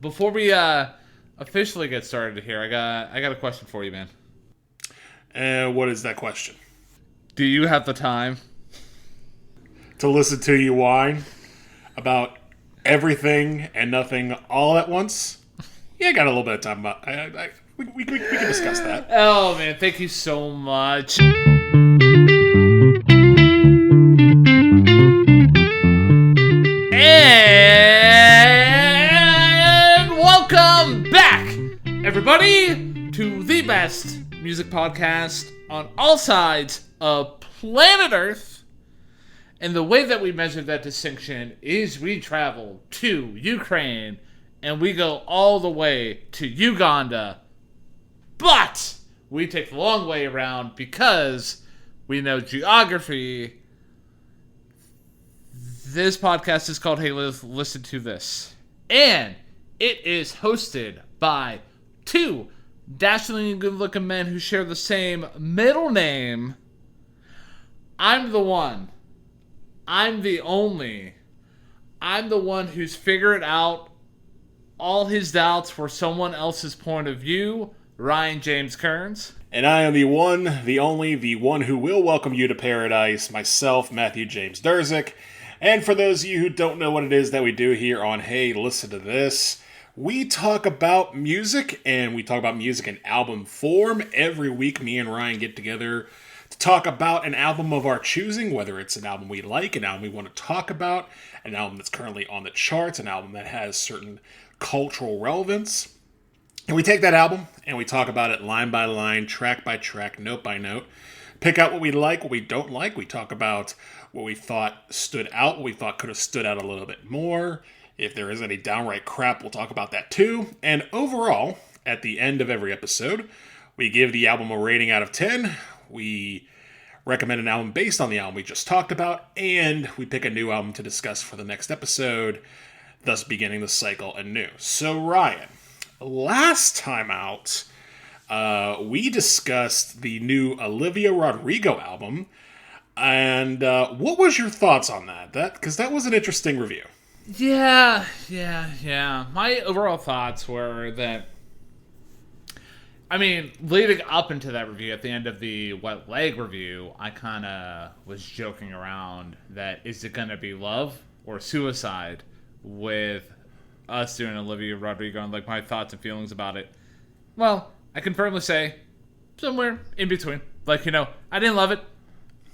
Before we officially get started here, I got a question for you, man. And what is that question? Do you have the time? To listen to you whine about everything and nothing all at once? Yeah, I got a little bit of time. We can discuss that. Oh man, thank you so much. And welcome back, everybody, to the best music podcast on all sides of planet Earth. And the way that we measure that distinction is we travel to Ukraine and we go all the way to Uganda. But we take the long way around because we know geography. This podcast is called Hey, Listen to This. And it is hosted by two dashingly good-looking men who share the same middle name. I'm the one. I'm the only. I'm the one who's figured out all his doubts for someone else's point of view, Ryan James Kearns. And I am the one, the only, the one who will welcome you to paradise, myself, Matthew James Durzik. And for those of you who don't know what it is that we do here on Hey, Listen to This, we talk about music, and we talk about music in album form. Every week, me and Ryan get together to talk about an album of our choosing, whether it's an album we like, an album we want to talk about, an album that's currently on the charts, an album that has certain cultural relevance. And we take that album and we talk about it line by line, track by track, note by note. Pick out what we like, what we don't like. We talk about what we thought stood out, what we thought could have stood out a little bit more. If there is any downright crap, we'll talk about that too. And overall, at the end of every episode, we give the album a rating out of 10. We recommend an album based on the album we just talked about, and we pick a new album to discuss for the next episode, thus beginning the cycle anew. So Ryan, last time out, we discussed the new Olivia Rodrigo album, and what was your thoughts on that? Because that was an interesting review. Yeah. My overall thoughts were that, leading up into that review, at the end of the Wet Leg review, I kind of was joking around that is it going to be love or suicide with us doing Olivia Rodrigo and my thoughts and feelings about it. Well, I can firmly say somewhere in between. I didn't love it.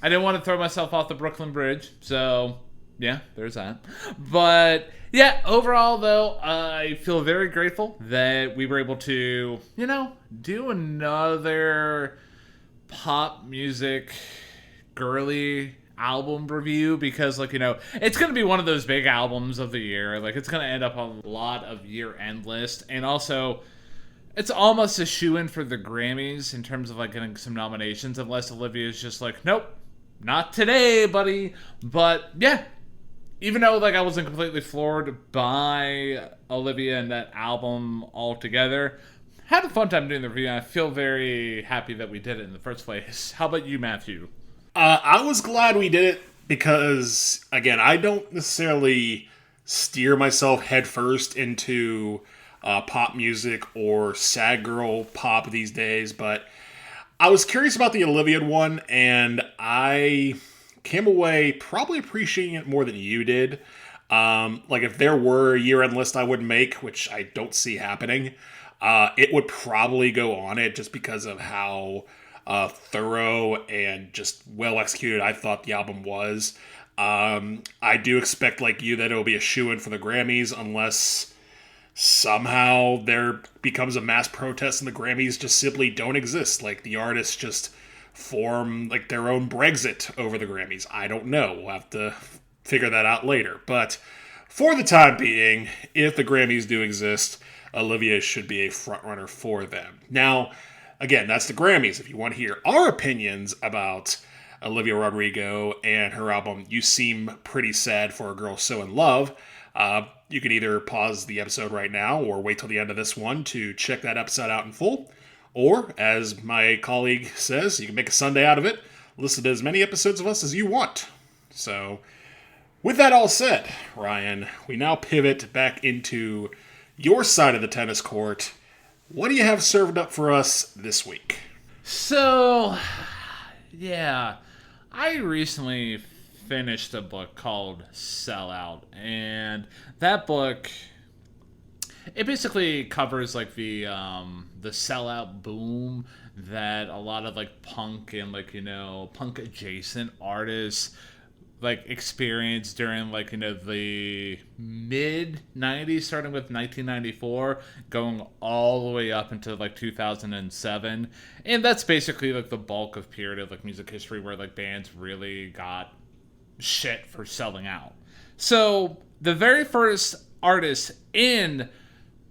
I didn't want to throw myself off the Brooklyn Bridge, so yeah, there's that. But yeah, overall though, I feel very grateful that we were able to, do another pop music girly album review because it's going to be one of those big albums of the year. It's going to end up on a lot of year-end lists, and also it's almost a shoo-in for the Grammys in terms of getting some nominations, unless Olivia's just nope, not today, buddy. But yeah, even though I wasn't completely floored by Olivia and that album altogether, had a fun time doing the review. I feel very happy that we did it in the first place. How about you, Matthew? I was glad we did it because, again, I don't necessarily steer myself headfirst into pop music or sad girl pop these days, but I was curious about the Olivia one, and I came away probably appreciating it more than you did. If there were a year-end list I would make, which I don't see happening, it would probably go on it just because of how thorough and just well executed I thought the album was. I do expect, like you, that it'll be a shoo-in for the Grammys unless somehow there becomes a mass protest and the Grammys just simply don't exist. The artists just form their own Brexit over the Grammys. I don't know. We'll have to figure that out later. But for the time being, if the Grammys do exist, Olivia should be a frontrunner for them. Now, again, that's the Grammys. If you want to hear our opinions about Olivia Rodrigo and her album You Seem Pretty Sad for a Girl So in Love, you can either pause the episode right now or wait till the end of this one to check that episode out in full. Or, as my colleague says, you can make a Sunday out of it. Listen to as many episodes of us as you want. So, with that all said, Ryan, we now pivot back into your side of the tennis court. What do you have served up for us this week? So, yeah, I recently finished a book called Sellout, and that book, it basically covers like the sellout boom that a lot of like punk and like punk adjacent artists like experienced during like the mid 90s, starting with 1994, going all the way up into like 2007. And that's basically like the bulk of period of like music history where like bands really got shit for selling out. So the very first artist in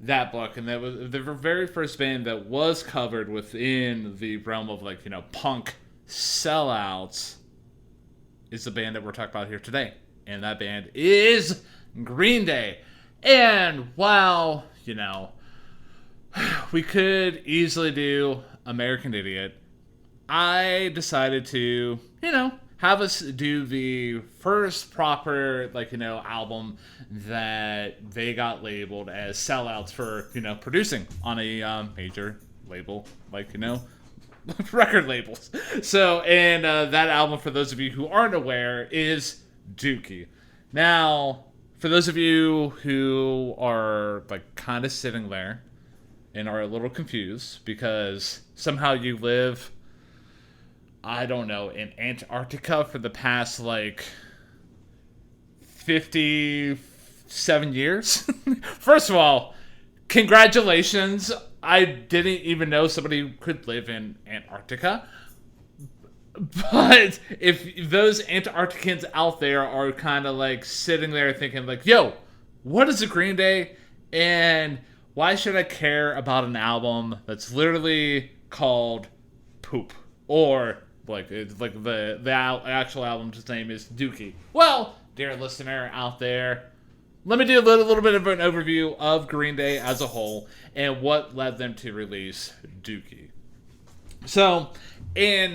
that book, and that was the very first band that was covered within the realm of like punk sellouts, is the band that we're talking about here today. And that band is Green Day. And while, we could easily do American Idiot, I decided to, have us do the first proper, album that they got labeled as sellouts for, producing on a major label, record labels. So, and that album, for those of you who aren't aware, is Dookie. Now, for those of you who are kind of sitting there and are a little confused because somehow you live, I don't know, in Antarctica for the past 57 years. First of all, congratulations. I didn't even know somebody could live in Antarctica. But if those Antarcticans out there are kind of sitting there thinking yo, what is a Green Day? And why should I care about an album that's literally called Poop? Or the actual album's name is Dookie. Well, dear listener out there, let me do a little bit of an overview of Green Day as a whole and what led them to release Dookie. So, in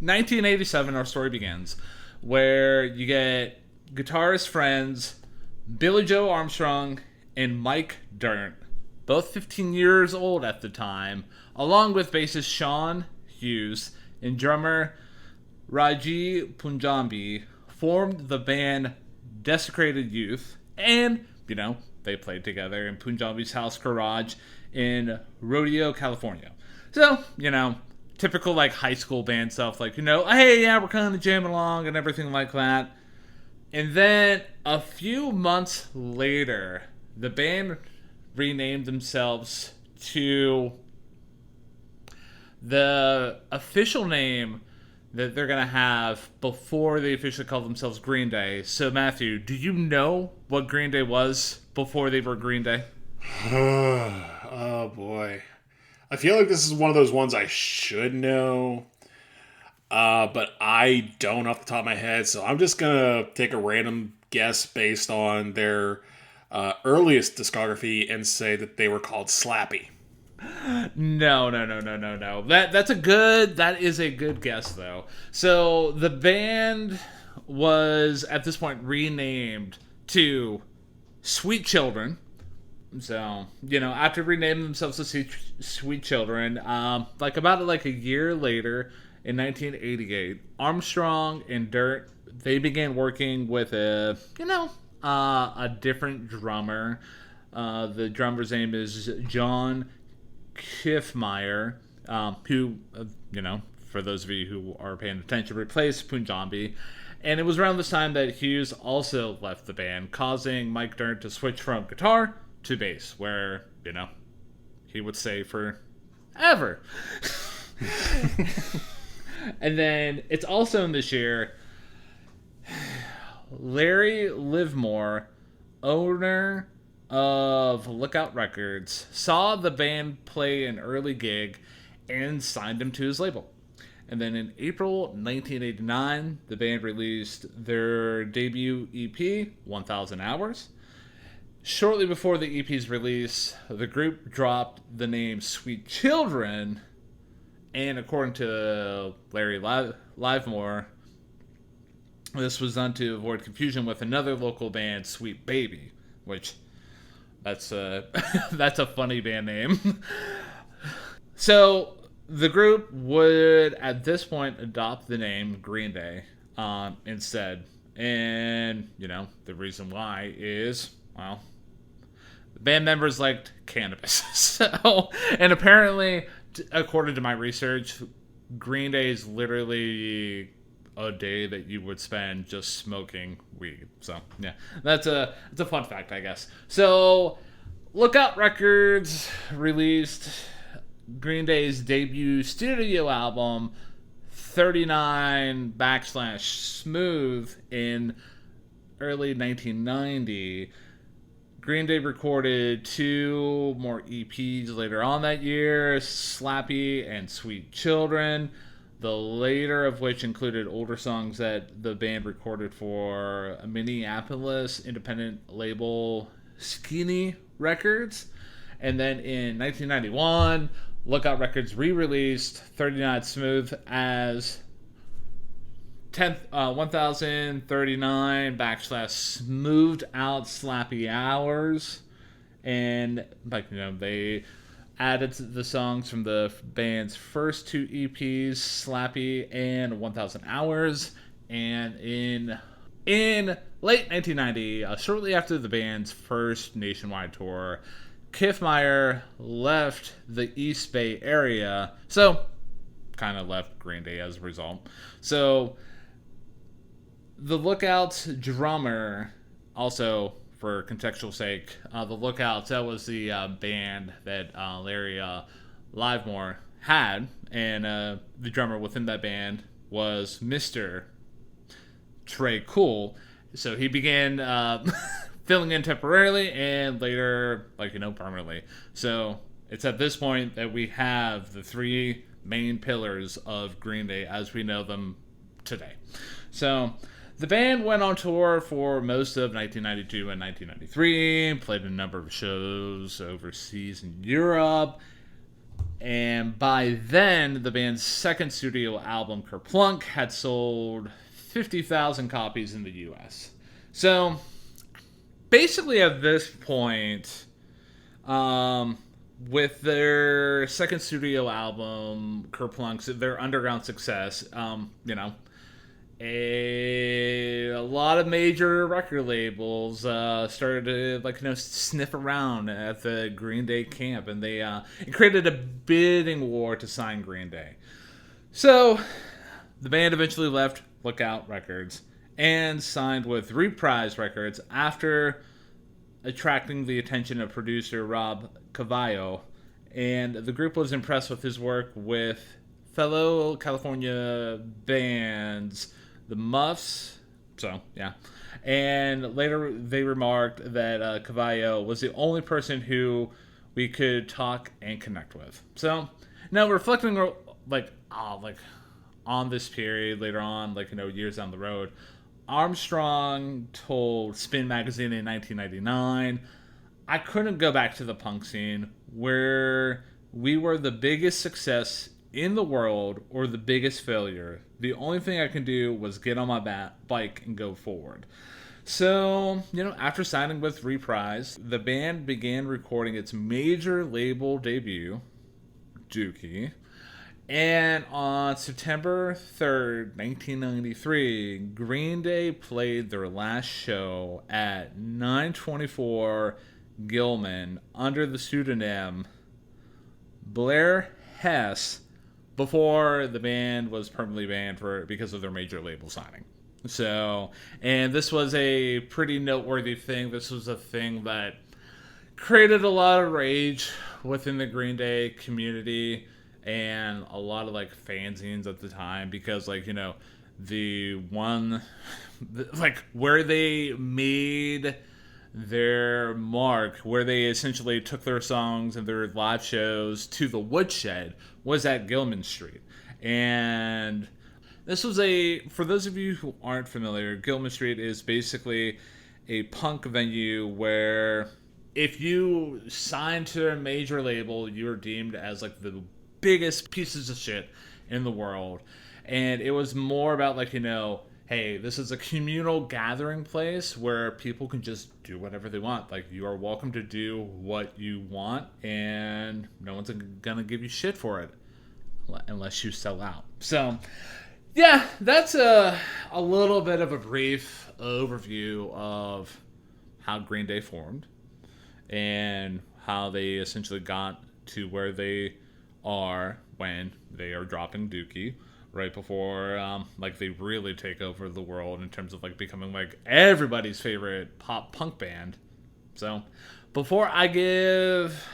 1987, our story begins, where you get guitarist friends Billy Joe Armstrong and Mike Dirnt, both 15 years old at the time, along with bassist Sean Hughes and drummer Raji Punjabi, formed the band Desecrated Youth, and, they played together in Punjabi's house garage in Rodeo, California. So, typical, high school band stuff, hey, yeah, we're kind of jamming along and everything like that. And then, a few months later, the band renamed themselves to the official name that they're going to have before they officially call themselves Green Day. So, Matthew, do you know what Green Day was before they were Green Day? Oh, boy. I feel like this is one of those ones I should know, but I don't off the top of my head, so I'm just going to take a random guess based on their earliest discography and say that they were called Slappy. No. That is a good guess, though. So the band was at this point renamed to Sweet Children. So, after renaming themselves to Sweet Children, about a year later, in 1988, Armstrong and Dirt, they began working with a different drummer. The drummer's name is John Kiffmeyer, who, for those of you who are paying attention, replaced Punjabi. And it was around this time that Hughes also left the band, causing Mike Dirnt to switch from guitar to bass, where, he would stay forever. And then it's also in this year, Larry Livermore, owner of Lookout Records, saw the band play an early gig and signed him to his label. And then in April 1989, the band released their debut EP, 1000 Hours. Shortly before the EP's release, the group dropped the name Sweet Children, and according to Larry Livermore, this was done to avoid confusion with another local band, Sweet Baby, which That's a that's a funny band name. So the group would at this point adopt the name Green Day instead, and the reason why is, well, the band members liked cannabis. So, and apparently, according to my research, Green Day is literally a day that you would spend just smoking weed. So yeah, that's a fun fact, I guess. So Lookout Records released Green Day's debut studio album 39 / Smooth in early 1990. Green Day recorded 2 more EPs later on that year, Slappy and Sweet Children, the later of which included older songs that the band recorded for a Minneapolis independent label, Skinny Records. And then in 1991, Lookout Records re-released 39 Smooth as 1039 / Smoothed Out Slappy Hours. And they added the songs from the band's first 2 EPs, Slappy and 1000 Hours. And in late 1990, shortly after the band's first nationwide tour, Kiffmeyer left the East Bay area, so kind of left Green Day as a result. So the Lookouts drummer, also for contextual sake, the Lookouts, that was the band that Larry Livemore had, and the drummer within that band was Mr. Trey Cool. So he began filling in temporarily and later, permanently. So it's at this point that we have the 3 main pillars of Green Day as we know them today. So the band went on tour for most of 1992 and 1993, played a number of shows overseas in Europe, and by then, the band's second studio album, Kerplunk, had sold 50,000 copies in the US. So basically at this point, with their second studio album, Kerplunk's, their underground success, a lot of major record labels started to sniff around at the Green Day camp, and they it created a bidding war to sign Green Day. So the band eventually left Lookout Records and signed with Reprise Records after attracting the attention of producer Rob Cavallo, and the group was impressed with his work with fellow California bands, the Muffs. So, yeah. And later they remarked that Cavallo was the only person who we could talk and connect with. So, now reflecting on this period later on, years down the road, Armstrong told Spin Magazine in 1999, "I couldn't go back to the punk scene where we were the biggest success in the world or the biggest failure. The only thing I can do was get on my bike and go forward." So, after signing with Reprise, the band began recording its major label debut, Dookie. And on September 3rd, 1993, Green Day played their last show at 924 Gilman under the pseudonym Blair Hess before the band was permanently banned because of their major label signing. So, and this was a pretty noteworthy thing. This was a thing that created a lot of rage within the Green Day community and a lot of fanzines at the time, because the one where they made their mark, where they essentially took their songs and their live shows to the woodshed, was at Gilman Street. And this was for those of you who aren't familiar, Gilman Street is basically a punk venue where if you sign to a major label, you're deemed as the biggest pieces of shit in the world. And it was more about hey, this is a communal gathering place where people can just do whatever they want. Like, you are welcome to do what you want, and no one's gonna give you shit for it unless you sell out. So, yeah, that's a little bit of a brief overview of how Green Day formed and how they essentially got to where they are when they are dropping Dookie right before like they really take over the world in terms of like becoming like everybody's favorite pop punk band. So before I give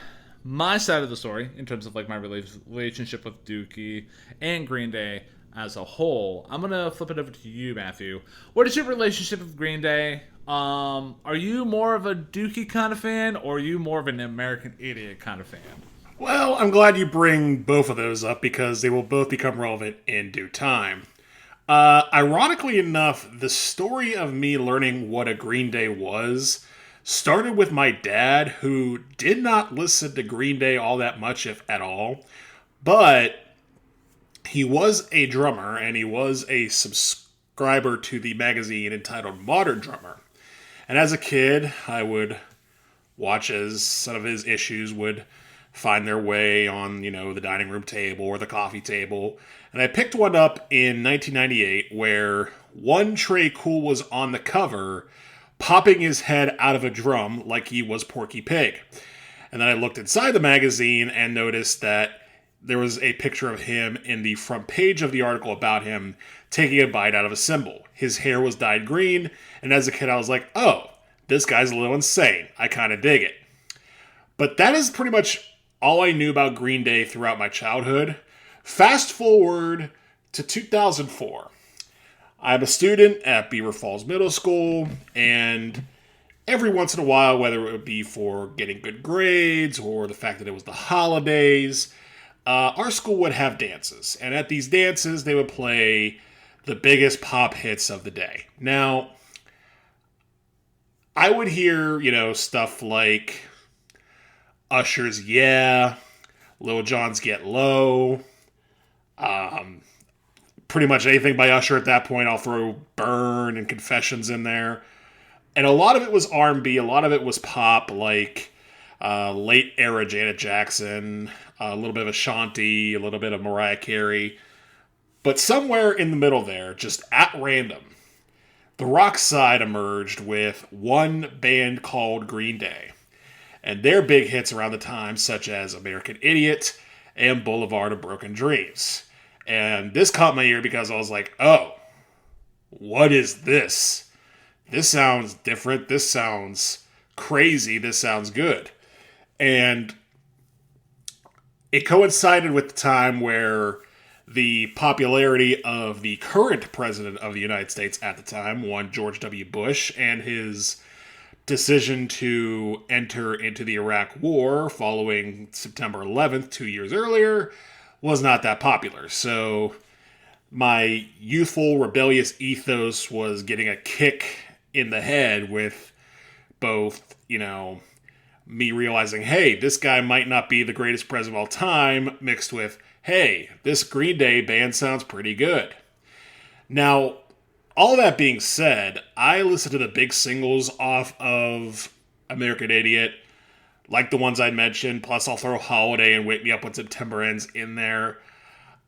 my side of the story in terms of like my relationship with Dookie and Green Day as a whole, I'm gonna flip it over to you, Matthew. What is your relationship with Green Day? Are you more of a Dookie kind of fan, or are you more of an American Idiot kind of fan? Well, I'm glad you bring both of those up because they will both become relevant in due time. Ironically enough, the story of me learning what a Green Day was started with my dad, who did not listen to Green Day all that much, if at all, but he was a drummer and he was a subscriber to the magazine entitled Modern Drummer. And as a kid, I would watch as some of his issues would find their way on, the dining room table or the coffee table. And I picked one up in 1998 where one Trey Cool was on the cover, popping his head out of a drum like he was Porky Pig. And then I looked inside the magazine and noticed that there was a picture of him in the front page of the article about him taking a bite out of a cymbal. His hair was dyed green, and as a kid I was like, oh, this guy's a little insane. I kind of dig it. But that is pretty much all I knew about Green Day throughout my childhood. Fast forward to 2004. I'm a student at Beaver Falls Middle School, and every once in a while, whether it would be for getting good grades or the fact that it was the holidays, our school would have dances. And at these dances, they would play the biggest pop hits of the day. Now, I would hear, stuff like Usher's Yeah, Lil Jon's Get Low, pretty much anything by Usher at that point. I'll throw Burn and Confessions in there. And a lot of it was R&B, a lot of it was pop, like late era Janet Jackson, a little bit of Ashanti, a little bit of Mariah Carey. But somewhere in the middle there, just at random, the rock side emerged with one band called Green Day. And their big hits around the time, such as American Idiot and Boulevard of Broken Dreams. And this caught my ear because I was like, oh, what is this? This sounds different. This sounds crazy. This sounds good. And it coincided with the time where the popularity of the current president of the United States at the time, one George W. Bush, and his decision to enter into the Iraq War following September 11th, 2 years earlier, was not that popular. So my youthful, rebellious ethos was getting a kick in the head with both, me realizing, hey, this guy might not be the greatest president of all time, mixed with, hey, this Green Day band sounds pretty good. Now, all that being said, I listened to the big singles off of American Idiot, like the ones I mentioned, plus I'll throw Holiday and Wake Me Up When September Ends in there.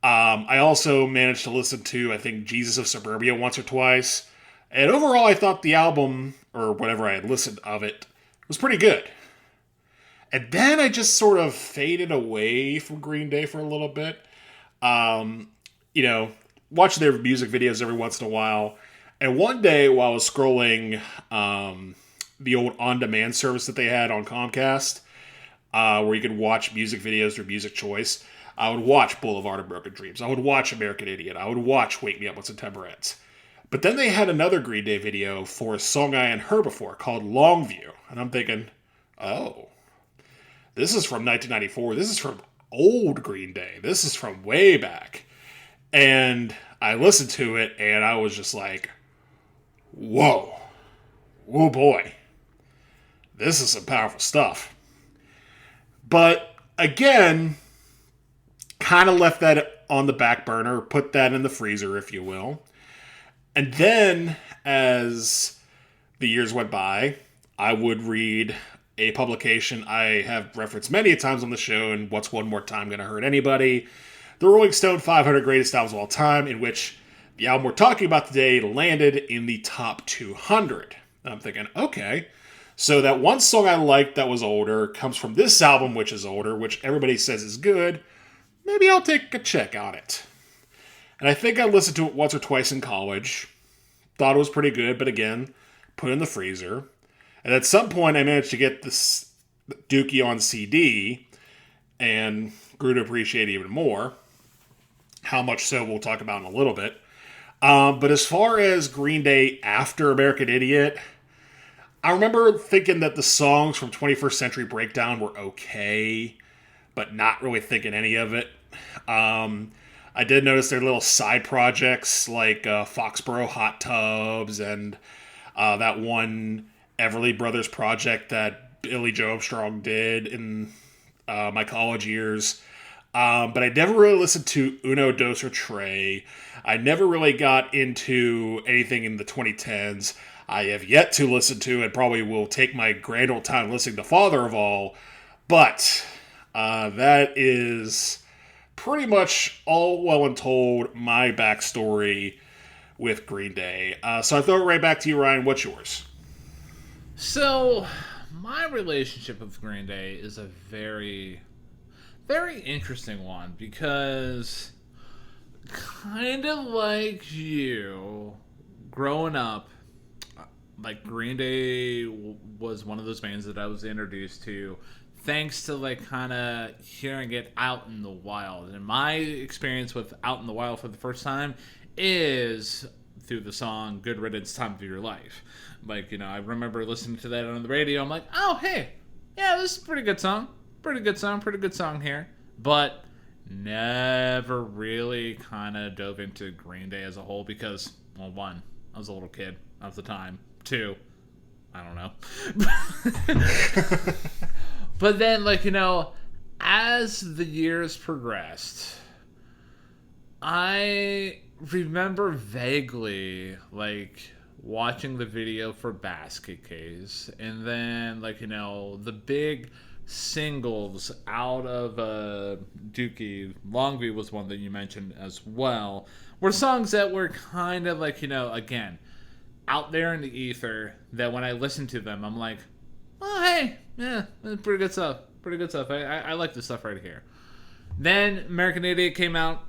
I also managed to listen to, I think, Jesus of Suburbia once or twice. And overall, I thought the album, or whatever I had listened of it, was pretty good. And then I just sort of faded away from Green Day for a little bit. Watch their music videos every once in a while. And one day while I was scrolling the old on-demand service that they had on Comcast, where you could watch music videos through Music Choice, I would watch Boulevard of Broken Dreams. I would watch American Idiot. I would watch Wake Me Up When September Ends. But then they had another Green Day video for a song I hadn't heard before called Longview. And I'm thinking, oh, this is from 1994. This is from old Green Day. This is from way back. And I listened to it, and I was just like, whoa. Oh, boy. This is some powerful stuff. But, again, kind of left that on the back burner, put that in the freezer, if you will. And then, as the years went by, I would read a publication I have referenced many times on the show, and What's One More Time Gonna Hurt Anybody? The Rolling Stone 500 Greatest Albums of All Time, in which the album we're talking about today landed in the top 200. And I'm thinking, okay, so that one song I liked that was older comes from this album, which is older, which everybody says is good. Maybe I'll take a check on it. And I think I listened to it once or twice in college. Thought it was pretty good, but again, put it in the freezer. And at some point, I managed to get this Dookie on CD and grew to appreciate it even more. How much so we'll talk about in a little bit. But as far as Green Day after American Idiot, I remember thinking that the songs from 21st Century Breakdown were okay, but not really thinking any of it. I did notice their little side projects like Foxborough Hot Tubs and that one Everly Brothers project that Billy Joe Armstrong did in my college years. But I never really listened to Uno, Dos, or Tre. I never really got into anything in the 2010s. I have yet to listen to, and probably will take my grand old time listening to Father of All. But that is pretty much all well and told my backstory with Green Day. So I throw it right back to you, Ryan. What's yours? So, my relationship with Green Day is a very, very interesting one because, kind of like you, growing up, like Green Day was one of those bands that I was introduced to thanks to like kind of hearing it out in the wild. And my experience with Out in the Wild for the first time is through the song Good Riddance, Time of Your Life. Like, you know, I remember listening to that on the radio. I'm like, oh, hey, yeah, this is a pretty good song. Pretty good song here. But never really kind of dove into Green Day as a whole because, well, one, I was a little kid at the time. Two, I don't know. But then, like, you know, as the years progressed, I remember vaguely, like, watching the video for Basket Case, and then, like, you know, the big singles out of Dookie, Longview was one that you mentioned as well, were songs that were kind of, like, you know, again, out there in the ether, that when I listen to them, I'm like, oh, hey, yeah, pretty good stuff. I like this stuff right here. Then American Idiot came out,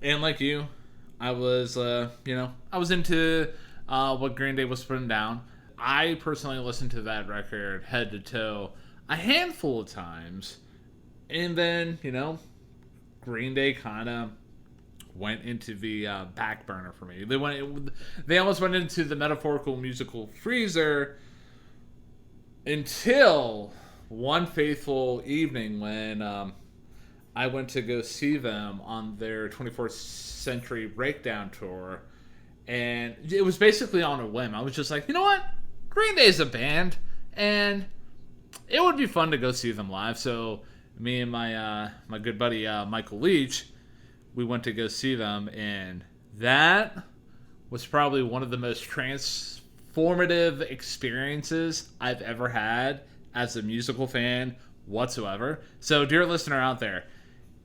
and like you, I was, I was into what Green Day was putting down. I personally listened to that record head to toe a handful of times, and then, you know, Green Day kind of went into the back burner for me. They almost went into the metaphorical musical freezer until one fateful evening when I went to go see them on their 24th Century Breakdown tour, and it was basically on a whim. I was just like, you know what? Green Day's a band, and it would be fun to go see them live. So me and my good buddy Michael Leach, we went to go see them, and that was probably one of the most transformative experiences I've ever had as a musical fan whatsoever. So, dear listener out there,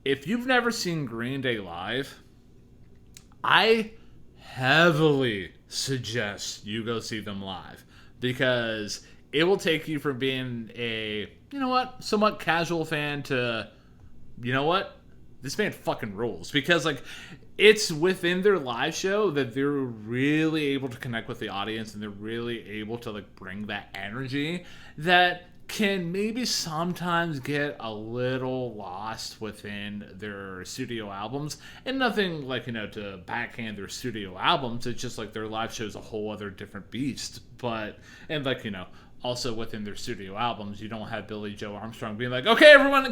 if you've never seen Green Day live, I heavily suggest you go see them live, because it will take you from being a, you know what, somewhat casual fan to, you know what, this band fucking rules. Because, like, it's within their live show that they're really able to connect with the audience, and they're really able to, like, bring that energy that can maybe sometimes get a little lost within their studio albums. And nothing, like, you know, to backhand their studio albums. It's just, like, their live show is a whole other different beast. But, and, like, you know, also within their studio albums, you don't have Billy Joe Armstrong being like, okay, everyone,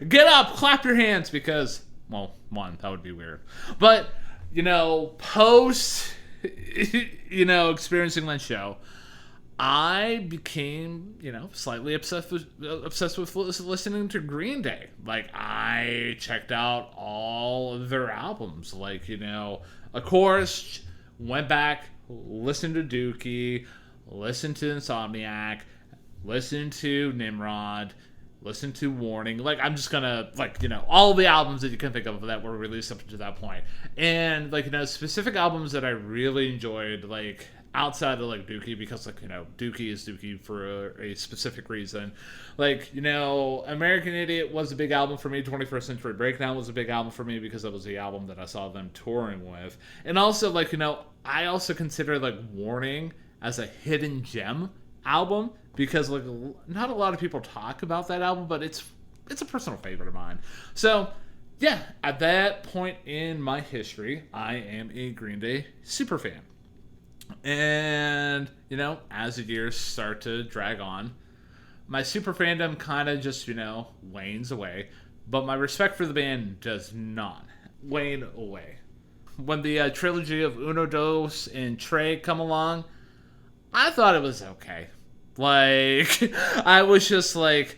get up, clap your hands, because, well, one, that would be weird. But, you know, post, you know, experiencing that show, I became, you know, slightly obsessed with listening to Green Day. Like, I checked out all of their albums. Like, you know, of course, went back, listened to Dookie, listened to Insomniac, listened to Nimrod, listened to Warning. Like, I'm just gonna, like, all the albums that you can think of that were released up to that point. And, like, specific albums that I really enjoyed, like, outside of, like, Dookie, because, like, Dookie is Dookie for a specific reason. Like, American Idiot was a big album for me. 21st Century Breakdown was a big album for me because that was the album that I saw them touring with. And also, like, I also consider, like, Warning as a hidden gem album because, like, not a lot of people talk about that album, but it's a personal favorite of mine. So, yeah, at that point in my history, I am a Green Day super fan. And, as the years start to drag on, my super fandom kind of just, wanes away. But my respect for the band does not wane away. When the trilogy of Uno, Dos, and Tre come along, I thought it was okay. Like, I was just like,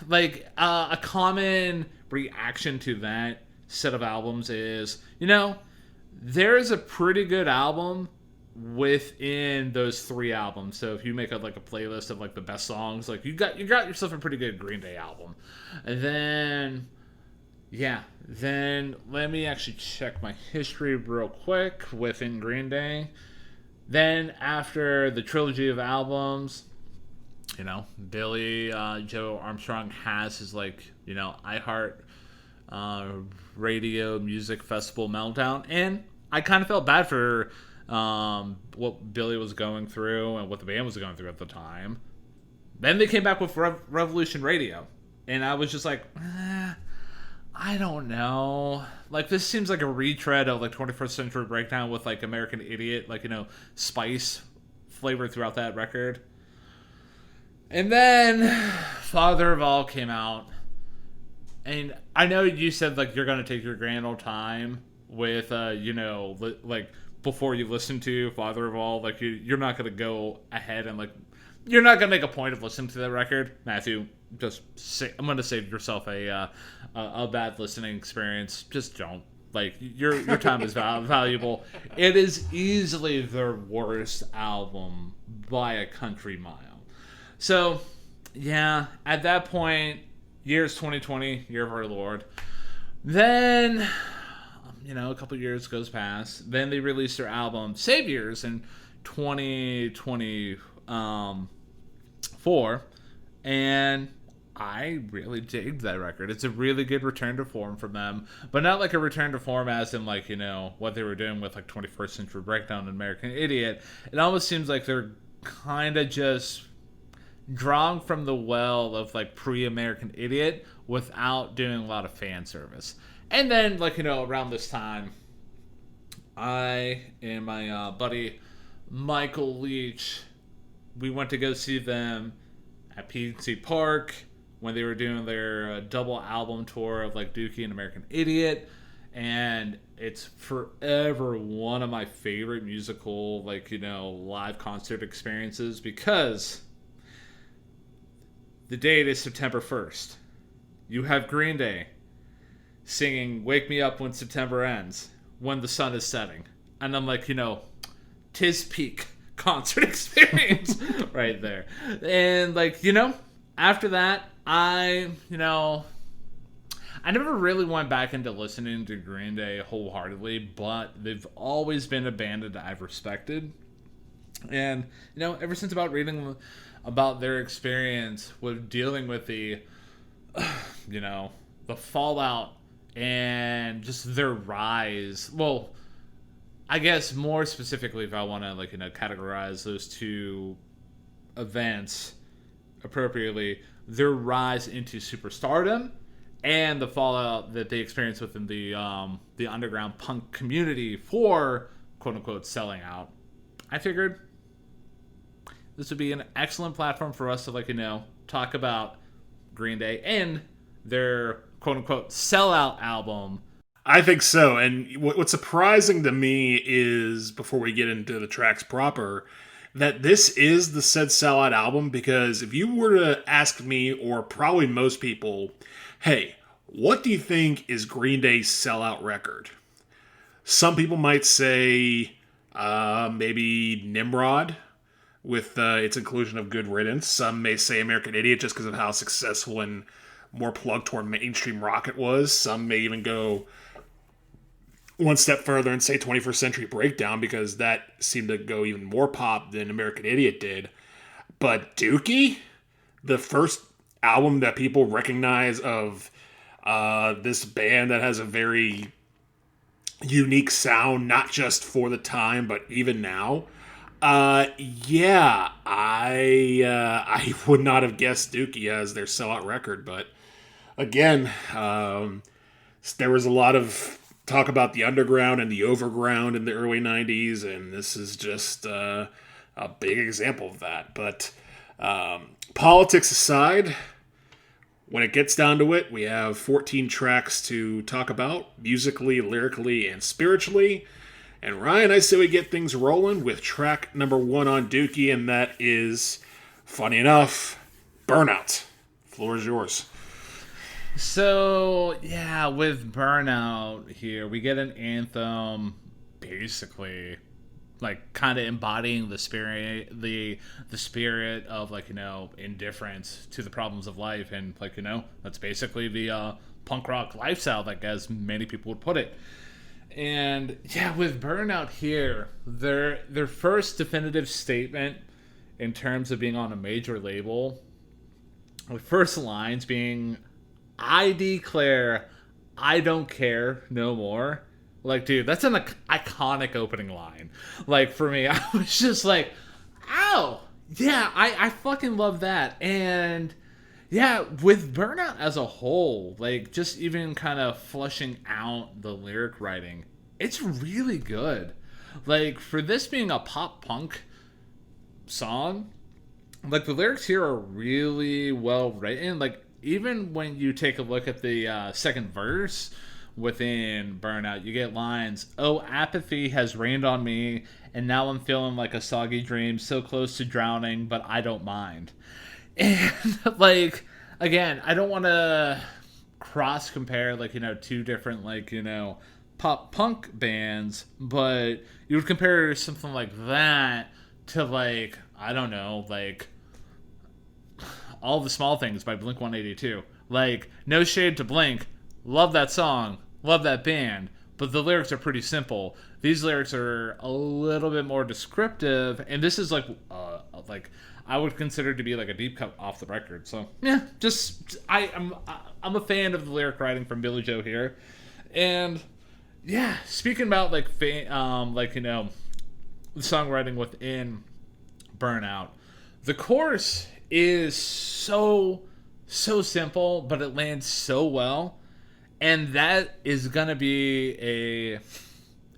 Like, a common reaction to that set of albums is, there's a pretty good album within those 3 albums. So if you make a playlist of, like, the best songs, like, you got yourself a pretty good Green Day album. And then, then let me actually check my history real quick within Green Day. Then after the trilogy of albums, Billy Joe Armstrong has his, iHeart Radio Music Festival meltdown, and I kind of felt bad for what Billy was going through and what the band was going through at the time. Then they came back with Revolution Radio, and I was just like, I don't know. Like, this seems like a retread of, 21st Century Breakdown with, American Idiot, spice flavored throughout that record. And then Father of All came out. And I know you said, you're going to take your grand old time with, before you listen to Father of All. You're not going to go ahead and, you're not going to make a point of listening to that record. Matthew, I'm going to save yourself a bad listening experience. Just don't. Your time is valuable. It is easily their worst album by a country mile. So, yeah, at that point, year's 2020, year of our Lord. Then, a couple years goes past. Then they released their album Saviors in 2024, and I really digged that record. It's a really good return to form from them, but not like a return to form as in what they were doing with 21st Century Breakdown and American Idiot. It almost seems like they're kind of just drawing from the well of pre-American Idiot without doing a lot of fan service. And then around this time, I and my buddy Michael Leach, we went to go see them at PNC Park when they were doing their double album tour of Dookie and American Idiot. And it's forever one of my favorite musical live concert experiences because the date is September 1st. You have Green Day singing Wake Me Up When September Ends, when the sun is setting. And I'm tis peak concert experience right there. And after that, I never really went back into listening to Green Day wholeheartedly, but they've always been a band that I've respected. And, ever since about reading about their experience with dealing with the fallout and just their rise. Well, I guess more specifically, if I want to categorize those 2 events appropriately, their rise into superstardom and the fallout that they experienced within the underground punk community for quote unquote selling out. I figured this would be an excellent platform for us to talk about Green Day and their quote-unquote sellout album. I think so. And what's surprising to me is, before we get into the tracks proper, that this is the said sellout album, because if you were to ask me, or probably most people, hey, what do you think is Green Day's sellout record? Some people might say Maybe Nimrod with its inclusion of Good Riddance. Some may say American Idiot just because of how successful and more plugged toward mainstream rock it was. Some may even go one step further and say 21st Century Breakdown because that seemed to go even more pop than American Idiot did. But Dookie, the first album that people recognize of this band that has a very unique sound, not just for the time, but even now. Yeah, I would not have guessed Dookie as their sellout record, but again, there was a lot of talk about the underground and the overground in the early 90s, and this is just a big example of that. But politics aside, when it gets down to it, we have 14 tracks to talk about, musically, lyrically, and spiritually. And Ryan, I say we get things rolling with track number 1 on Dookie, and that is, funny enough, Burnout. Floor is yours. So, yeah, with Burnout here, we get an anthem basically like kind of embodying the spirit the spirit of, like, you know, indifference to the problems of life, and, like, you know, that's basically the punk rock lifestyle, like, as many people would put it. And yeah, with Burnout here, their first definitive statement in terms of being on a major label, the first lines being, "I declare I don't care no more." Like, dude, that's an iconic opening line. Like, for me, I was just like, ow! Yeah, I fucking love that. And yeah, with Burnout as a whole, like, just even kind of flushing out the lyric writing, it's really good. Like, for this being a pop punk song, like, the lyrics here are really well written. Like, even when you take a look at the second verse within Burnout, you get lines, "Oh, apathy has rained on me, and now I'm feeling like a soggy dream, so close to drowning, but I don't mind." And, like, again, I don't want to cross compare, like, you know, two different, like, you know, pop punk bands, but you would compare something like that to, like, I don't know, like, All the Small Things by Blink-182. Like, no shade to Blink, love that song, love that band, but the lyrics are pretty simple. These lyrics are a little bit more descriptive, and this is like I would consider to be like a deep cut off the record. So yeah, just I'm a fan of the lyric writing from Billy Joe here, and yeah, speaking about like like, you know, the songwriting within Burnout, the chorus is so simple, but it lands so well. And that is going to be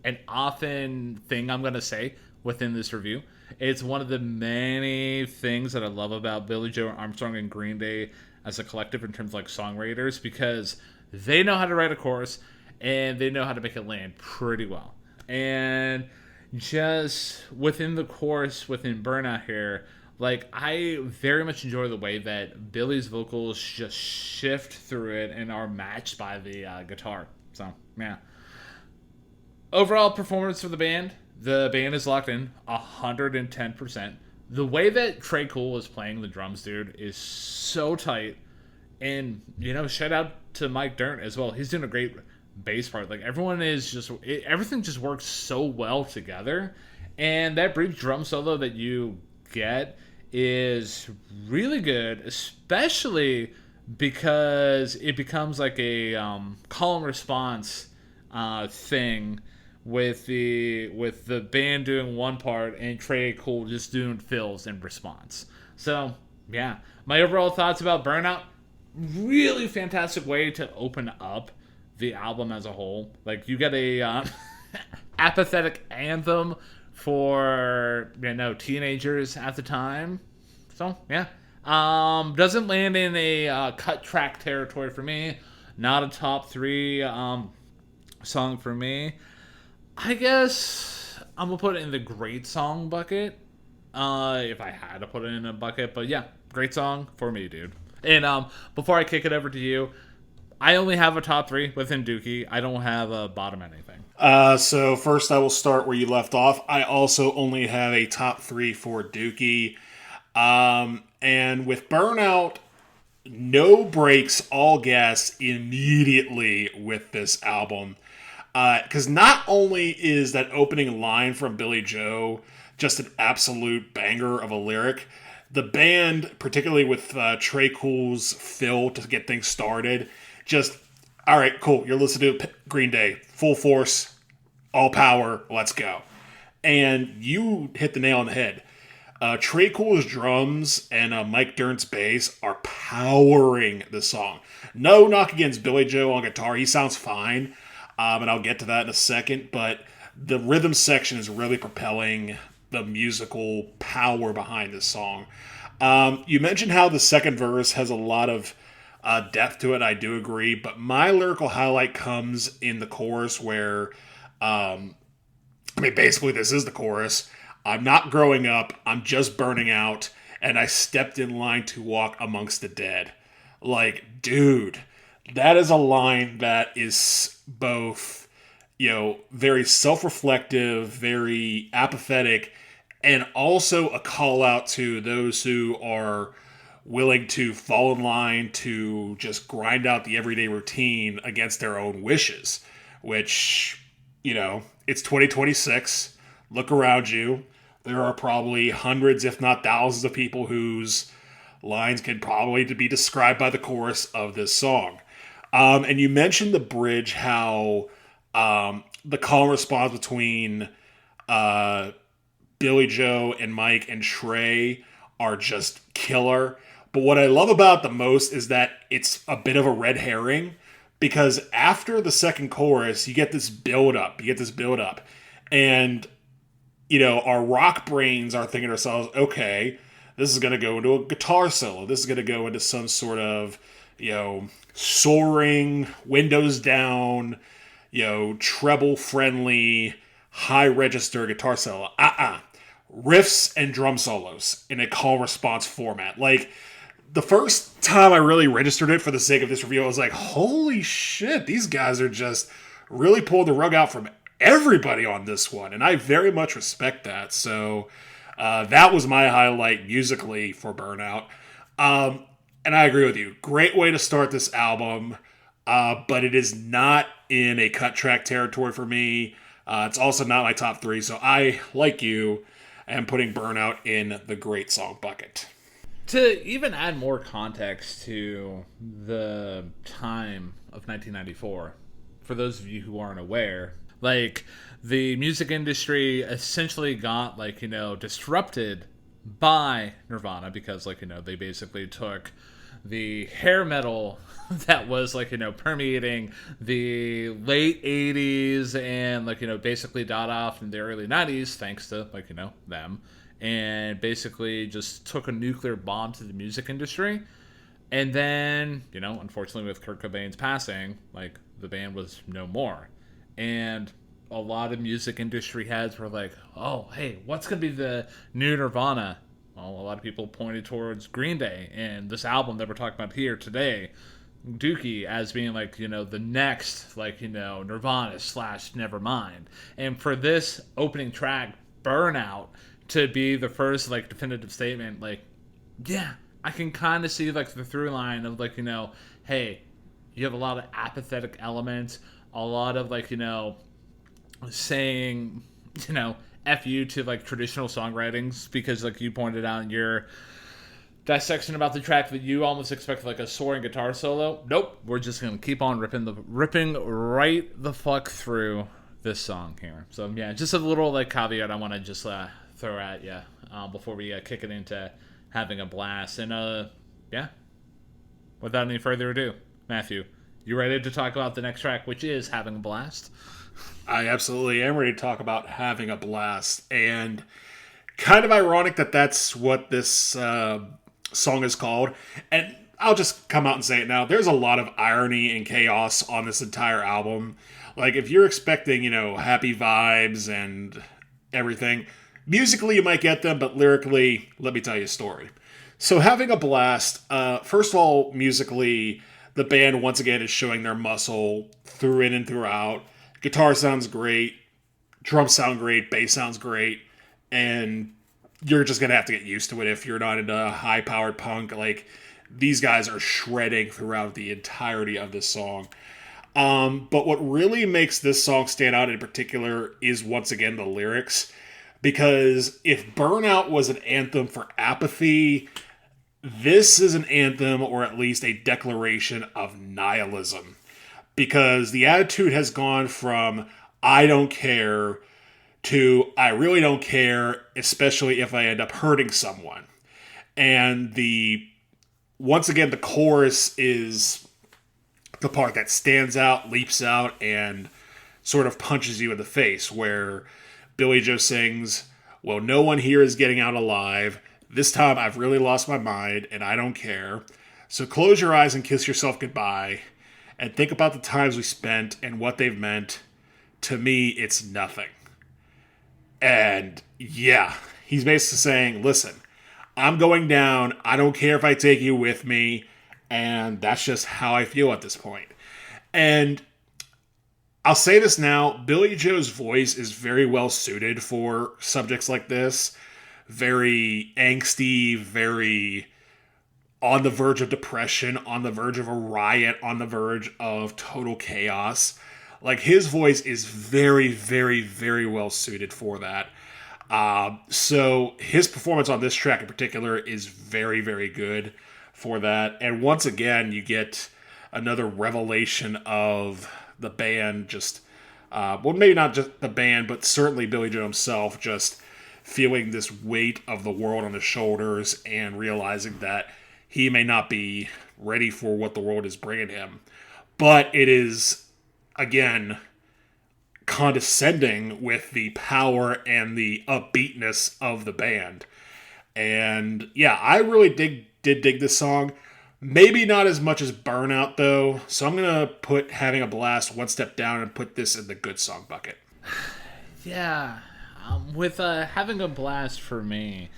an often thing I'm going to say within this review. It's one of the many things that I love about Billy Joe Armstrong and Green Day as a collective in terms of, like, songwriters, because they know how to write a chorus and they know how to make it land pretty well. And just within the chorus, within Burnout here, like, I very much enjoy the way that Billy's vocals just shift through it and are matched by the guitar. So, yeah. Overall performance for the band is locked in 110%. The way that Trey Cool is playing the drums, dude, is so tight. And, you know, shout out to Mike Dirnt as well. He's doing a great bass part. Like, everything just works so well together. And that brief drum solo that you get is really good, especially because it becomes like a call and response thing with the band doing one part and Trey Cool just doing fills in response. So yeah, my overall thoughts about Burnout: really fantastic way to open up the album as a whole. Like, you get a apathetic anthem for, you know, teenagers at the time. So yeah, doesn't land in a cut track territory for me. Not a top 3 song for me. I guess I'm gonna put it in the great song bucket, if I had to put it in a bucket. But yeah, great song for me, dude. And before I kick it over to you, I only have a top 3 within Dookie. I don't have a bottom anything. So first I will start where you left off. I also only have a top 3 for Dookie. And with Burnout, no breaks, all gas immediately with this album. Because not only is that opening line from Billy Joe just an absolute banger of a lyric, the band, particularly with Trey Cool's fill to get things started, just, all right, cool, you're listening to Green Day, full force, all power, let's go. And you hit the nail on the head. Trey Cool's drums and Mike Dirnt's bass are powering the song. No knock against Billy Joe on guitar. He sounds fine, and I'll get to that in a second, but the rhythm section is really propelling the musical power behind this song. You mentioned how the second verse has a lot of depth to it. I do agree, but my lyrical highlight comes in the chorus where, basically this is the chorus. I'm not growing up, I'm just burning out, and I stepped in line to walk amongst the dead. Like, dude, that is a line that is both, very self-reflective, very apathetic, and also a call out to those who are willing to fall in line to just grind out the everyday routine against their own wishes, which, it's 2026. Look around you. There are probably hundreds, if not thousands, of people whose lines can probably be described by the chorus of this song. And you mentioned the bridge, how the call and response between Billy Joe and Mike and Trey are just killer. But what I love about it the most is that it's a bit of a red herring, because after the second chorus, you get this build up. And our rock brains are thinking to ourselves, okay, this is going to go into a guitar solo. This is going to go into some sort of, soaring, windows down, treble-friendly, high-register guitar solo. Riffs and drum solos in a call-response format. Like, the first time I really registered it for the sake of this review, I was like, holy shit, these guys are just really pulling the rug out from everybody on this one, and I very much respect that. So that was my highlight musically for Burnout. And I agree with you. Great way to start this album, but it is not in a cut track territory for me. It's also not my top 3, so I, like you, am putting Burnout in the great song bucket. To even add more context to the time of 1994, for those of you who aren't aware, the music industry essentially got, disrupted by Nirvana because, they basically took the hair metal that was, permeating the late 80s and, basically died off in the early 90s thanks to, them, and basically just took a nuclear bomb to the music industry. And then, unfortunately with Kurt Cobain's passing, the band was no more. And a lot of music industry heads were like, oh, hey, what's going to be the new Nirvana? Well, a lot of people pointed towards Green Day and this album that we're talking about here today, Dookie, as being the next Nirvana / Nevermind. And for this opening track, Burnout, to be the first definitive statement, yeah, I can kind of see the through line of hey, you have a lot of apathetic elements, a lot of saying F you to traditional songwritings, because you pointed out in your dissection about the track that you almost expect a soaring guitar solo. Nope, we're just gonna keep on ripping right the fuck through this song here. So yeah, just a little caveat I want to just throw at you before we kick it into having a blast. And yeah, without any further ado, Matthew, you ready to talk about the next track, which is Having a Blast? I absolutely am ready to talk about Having a Blast. And kind of ironic that that's what this song is called. And I'll just come out and say it now. There's a lot of irony and chaos on this entire album. If you're expecting, happy vibes and everything, musically you might get them, but lyrically, let me tell you a story. So Having a Blast, first of all, musically, the band once again is showing their muscle through in and throughout. Guitar sounds great, drums sound great, bass sounds great, and you're just gonna have to get used to it if you're not into high-powered punk. Like, these guys are shredding throughout the entirety of this song. But what really makes this song stand out in particular is, once again, the lyrics. Because if Burnout was an anthem for apathy, this is an anthem, or at least a declaration of nihilism. Because the attitude has gone from, I don't care, to, I really don't care, especially if I end up hurting someone. And once again, the chorus is the part that stands out, leaps out, and sort of punches you in the face, where Billie Joe sings, well, no one here is getting out alive. This time I've really lost my mind, and I don't care. So close your eyes and kiss yourself goodbye, and think about the times we spent and what they've meant. To me, it's nothing. And yeah, he's basically saying, listen, I'm going down. I don't care if I take you with me. And that's just how I feel at this point. And I'll say this now, Billie Joe's voice is very well suited for subjects like this. Very angsty, very on the verge of depression, on the verge of a riot, on the verge of total chaos. Like, his voice is very, very, very well suited for that. So his performance on this track in particular is very, very good for that. And once again, you get another revelation of the band just, well, maybe not just the band, but certainly Billie Joe himself just feeling this weight of the world on his shoulders and realizing that he may not be ready for what the world is bringing him. But it is, again, condescending with the power and the upbeatness of the band. And yeah, I really did dig this song. Maybe not as much as Burnout, though. So I'm going to put Having a Blast one step down and put this in the good song bucket. Yeah. With Having a Blast for me,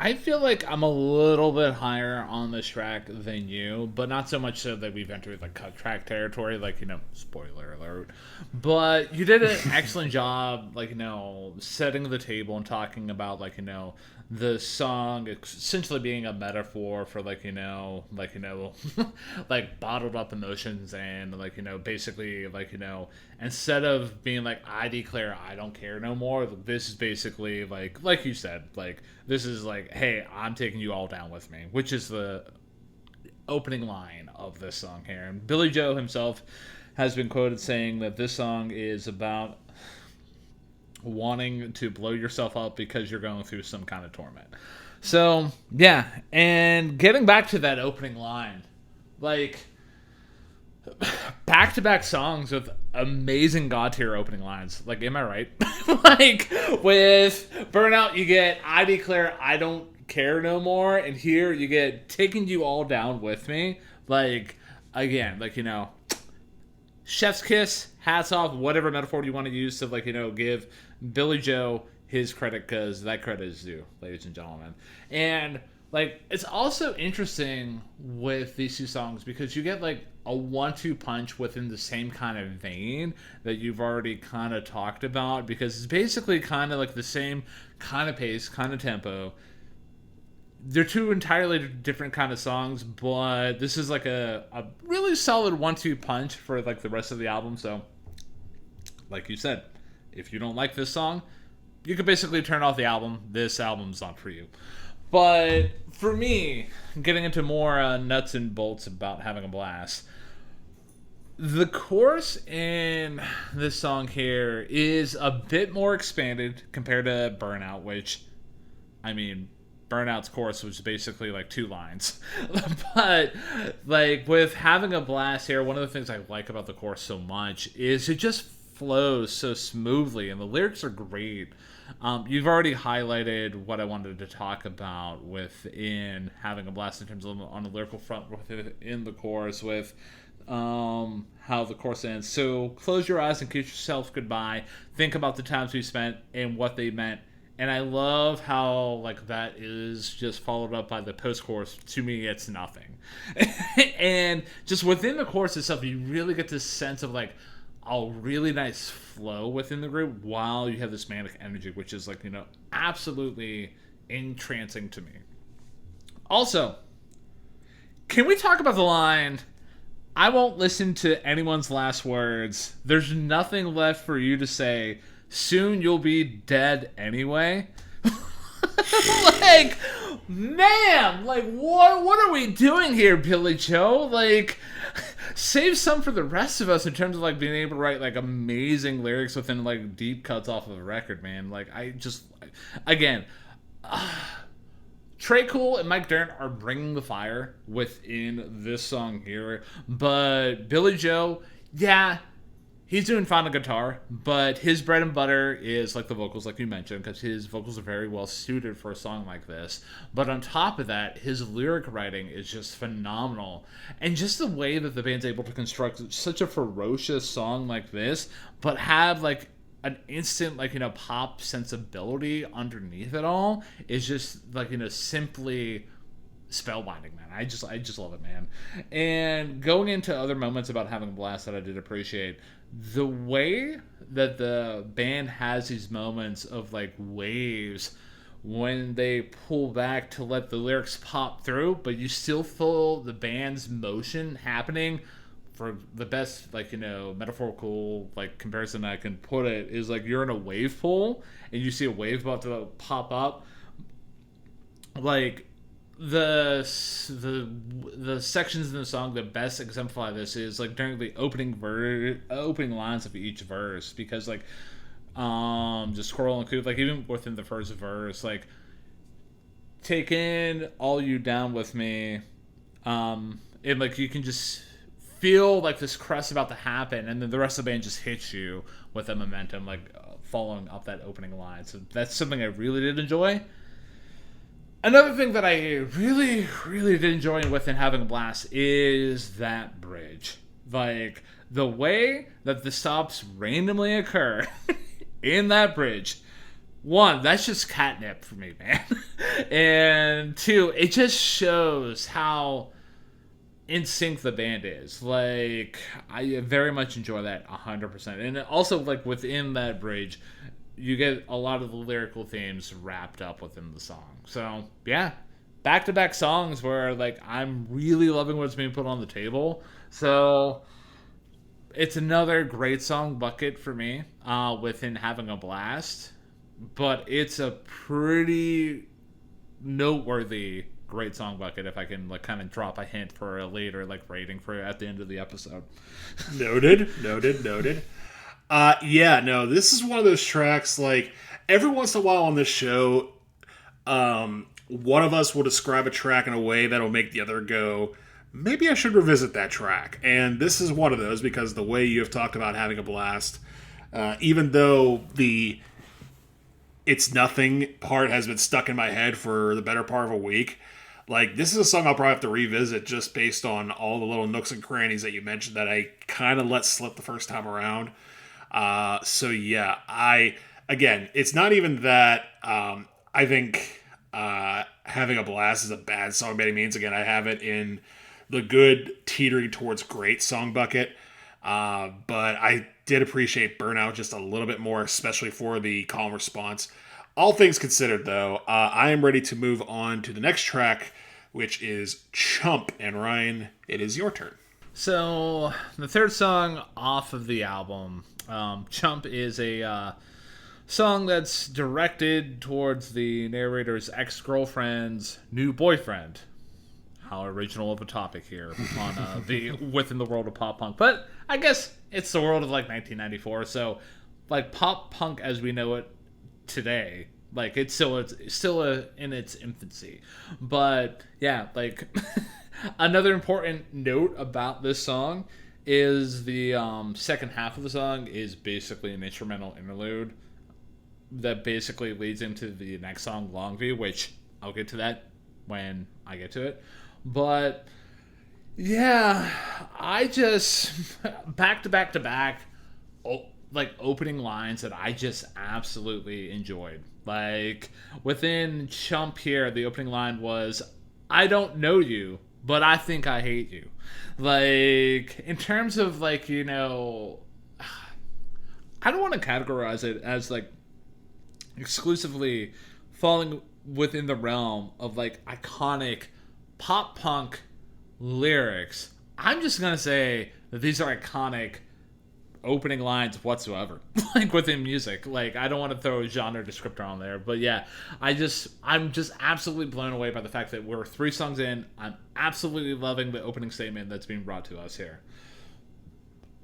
I feel like I'm a little bit higher on this track than you, but not so much so that we've entered like cut track territory, like, you know, spoiler alert. But you did an excellent job, like, you know, setting the table and talking about, like, you know, the song essentially being a metaphor for, like, you know, like bottled up emotions, and, like, you know, basically, like, you know, instead of being like, I declare I don't care no more, this is basically like you said, like, this is like, hey, I'm taking you all down with me, which is the opening line of this song here. And Billie Joe himself has been quoted saying that this song is about wanting to blow yourself up because you're going through some kind of torment. So, yeah, and getting back to that opening line, like, back-to-back songs with amazing god-tier opening lines. Like, am I right? Like, with Burnout, you get I Declare I Don't Care No More, and here you get Taking You All Down With Me. Like, again, like, you know, chef's kiss, hats off, whatever metaphor you want to use to, like, you know, give Billie Joe his credit, because that credit is due, ladies and gentlemen. And, like, it's also interesting with these two songs because you get, like, a 1-2 punch within the same kind of vein that you've already kind of talked about, because it's basically kind of like the same kind of pace, kind of tempo. They're two entirely different kind of songs, but this is like a really solid 1-2 punch for, like, the rest of the album. So, like you said, if you don't like this song, you can basically turn off the album. This album's not for you. But for me, getting into more nuts and bolts about Having a Blast, the chorus in this song here is a bit more expanded compared to Burnout, which, I mean, Burnout's chorus was basically like 2 lines. But, like, with Having a Blast here, one of the things I like about the chorus so much is it just flows so smoothly, and the lyrics are great. You've already highlighted what I wanted to talk about within Having a Blast in terms of on the lyrical front within the chorus, with how the chorus ends. So close your eyes and kiss yourself goodbye. Think about the times we spent and what they meant, And I love how like that is just followed up by the post-chorus. To me, it's nothing. And just within the chorus itself, you really get this sense of like a really nice flow within the group while you have this manic energy, which is like, absolutely entrancing to me. Also, can we talk about the line, I won't listen to anyone's last words. There's nothing left for you to say. Soon you'll be dead anyway. Like, man, like, what are we doing here, Billy Joe? Like, save some for the rest of us in terms of, like, being able to write, like, amazing lyrics within, like, deep cuts off of a record, man. Like, again, Trey Cool and Mike Dirnt are bringing the fire within this song here, but Billy Joe, yeah, he's doing fine on guitar, but his bread and butter is like the vocals, like you mentioned, because his vocals are very well suited for a song like this. But on top of that, his lyric writing is just phenomenal. And just the way that the band's able to construct such a ferocious song like this, but have like an instant, like, pop sensibility underneath it all is just like, simply spellbinding, man. I just love it, man. And going into other moments about having a blast that I did appreciate, the way that the band has these moments of like waves when they pull back to let the lyrics pop through, but you still feel the band's motion happening. For the best, like, metaphorical, like, comparison I can put it is, like, you're in a wave pool and you see a wave about to pop up. Like, the sections in the song that best exemplify this is, like, during the opening lines of each verse. Because, like, just scrolling through, like, even within the first verse, like, taking all you down with me, and, like, you can just feel like this crest about to happen, and then the rest of the band just hits you with the momentum, like following up that opening line. So that's something I really did enjoy. Another thing that I really, really did enjoy within Having a Blast is that bridge. Like, the way that the stops randomly occur in that bridge. One, that's just catnip for me, man. And two, it just shows how in sync the band is. Like, I very much enjoy that 100%. And also, like, within that bridge, you get a lot of the lyrical themes wrapped up within the song. So, yeah, back-to-back songs where, like, I'm really loving what's being put on the table. So, it's another great song bucket for me within Having a Blast. But it's a pretty noteworthy great song bucket if I can, like, kind of drop a hint for a later, like, rating for at the end of the episode. Noted. Yeah, no, this is one of those tracks, like, every once in a while on this show, one of us will describe a track in a way that'll make the other go, maybe I should revisit that track. And this is one of those, because the way you have talked about Having a Blast, even though the It's Nothing part has been stuck in my head for the better part of a week, like, this is a song I'll probably have to revisit just based on all the little nooks and crannies that you mentioned that I kind of let slip the first time around. So yeah, again, it's not even that I think Having a Blast is a bad song by any means. Again, I have it in the good teetering towards great song bucket. But I did appreciate Burnout just a little bit more, especially for the calm response. All things considered, though, I am ready to move on to the next track, which is Chump. And Ryan, it is your turn. So, the third song off of the album, Chump, is a song that's directed towards the narrator's ex-girlfriend's new boyfriend. How original of a topic here on within the world of pop punk. But I guess it's the world of, like, 1994, so, like, pop punk as we know it today, like, it's still in its infancy. But yeah, like, another important note about this song is the second half of the song is basically an instrumental interlude that basically leads into the next song, Longview, which I'll get to that when I get to it. But yeah, I just back to back, like opening lines that I just absolutely enjoyed. Like within Chump here, the opening line was, "I don't know you, but I think I hate you." Like in terms of like, you know, I don't want to categorize it as like exclusively falling within the realm of like iconic pop punk lyrics. I'm just gonna say that these are iconic opening lines whatsoever, like within music. Like I don't want to throw a genre descriptor on there, but yeah, I'm just absolutely blown away by the fact that we're 3 songs in. I'm absolutely loving the opening statement that's being brought to us here.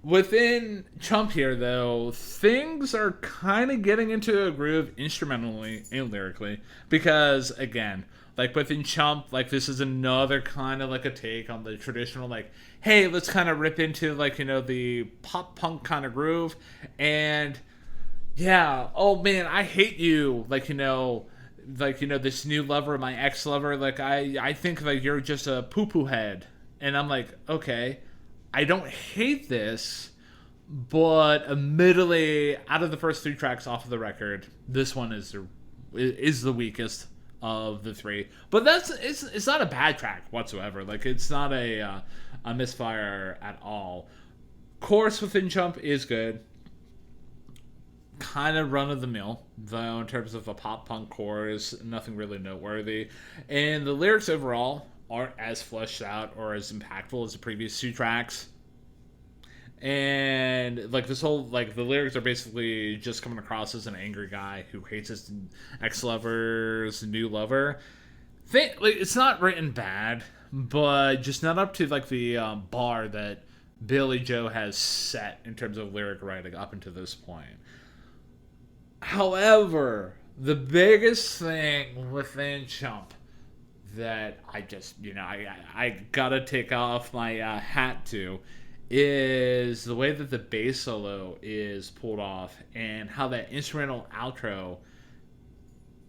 Within Chump here, though, things are kind of getting into a groove instrumentally and lyrically, because again, like within Chump, like this is another kind of like a take on the traditional, like, hey, let's kind of rip into like, you know, the pop punk kind of groove, and yeah, oh man, I hate you, like, you know, this new lover, my ex lover, like I think like you're just a poo poo head, and I'm like, okay, I don't hate this, but admittedly, out of the first 3 tracks off of the record, this one is the weakest of the 3. But it's not a bad track whatsoever. Like it's not a misfire at all. Chorus within Chump is good. Kind of run of the mill, though, in terms of a pop punk chorus, nothing really noteworthy. And the lyrics overall aren't as fleshed out or as impactful as the previous 2 tracks. And like this whole, like the lyrics are basically just coming across as an angry guy who hates his ex-lover's new lover. Like it's not written bad, but just not up to like the bar that Billy Joe has set in terms of lyric writing up until this point. However, the biggest thing within Chump that I just, you know, I gotta take off my hat to is the way that the bass solo is pulled off and how that instrumental outro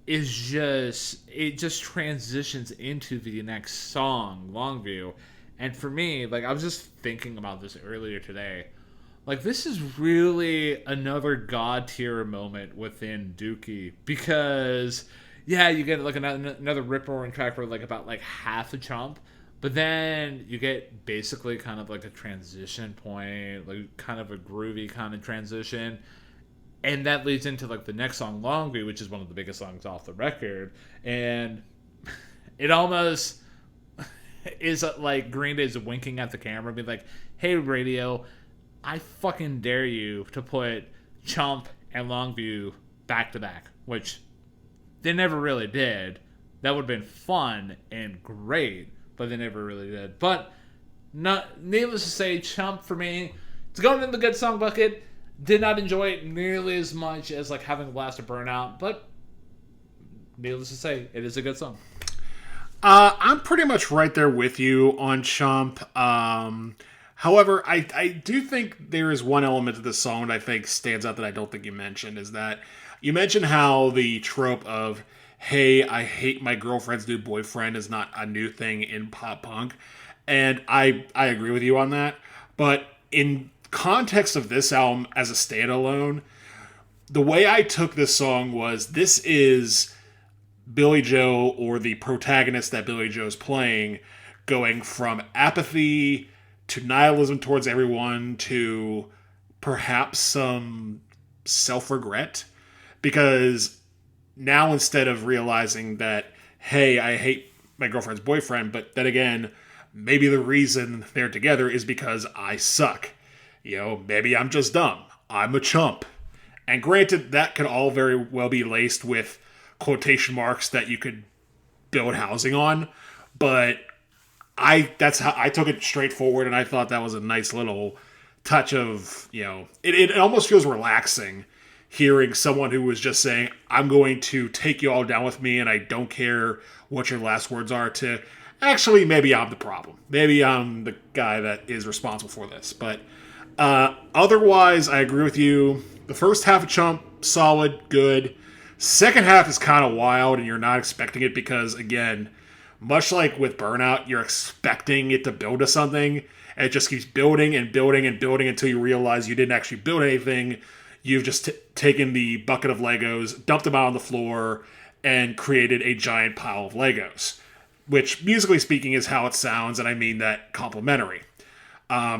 is just transitions into the next song, Longview. And for me, like I was just thinking about this earlier today, like this is really another god tier moment within Dookie, because yeah, you get like another rip-roaring track for like about like half a Chump, but then you get basically kind of like a transition point, like kind of a groovy kind of transition, and that leads into like the next song, Longview, which is one of the biggest songs off the record, and it almost is like Green Day's winking at the camera, being like, "Hey, radio, I fucking dare you to put Chump and Longview back to back," which they never really did. That would have been fun and great, but they never really did. But needless to say, Chump for me, it's going in the good song bucket. Did not enjoy it nearly as much as like having a blast of Burnout, but needless to say, it is a good song. I'm pretty much right there with you on Chump. However, I do think there is one element of this song that I think stands out that I don't think you mentioned, is that you mentioned how the trope of, hey, I hate my girlfriend's new boyfriend is not a new thing in pop punk. And I agree with you on that. But in context of this album as a standalone, the way I took this song was, this is Billy Joe, or the protagonist that Billy Joe's playing, going from apathy to nihilism towards everyone to perhaps some self-regret. Because now, instead of realizing that, hey, I hate my girlfriend's boyfriend, but then again, maybe the reason they're together is because I suck. You know, maybe I'm just dumb. I'm a chump. And granted, that could all very well be laced with quotation marks that you could build housing on, but that's how I took it straightforward, and I thought that was a nice little touch of, you know, it almost feels relaxing hearing someone who was just saying, I'm going to take you all down with me and I don't care what your last words are, to actually, maybe I'm the problem. Maybe I'm the guy that is responsible for this. But otherwise, I agree with you. The first half of Chump, solid, good. Second half is kind of wild, and you're not expecting it because, again, much like with Burnout, you're expecting it to build to something, and it just keeps building and building and building until you realize you didn't actually build anything. you've just taken the bucket of Legos, dumped them out on the floor, and created a giant pile of Legos. Which, musically speaking, is how it sounds, and I mean that complimentary.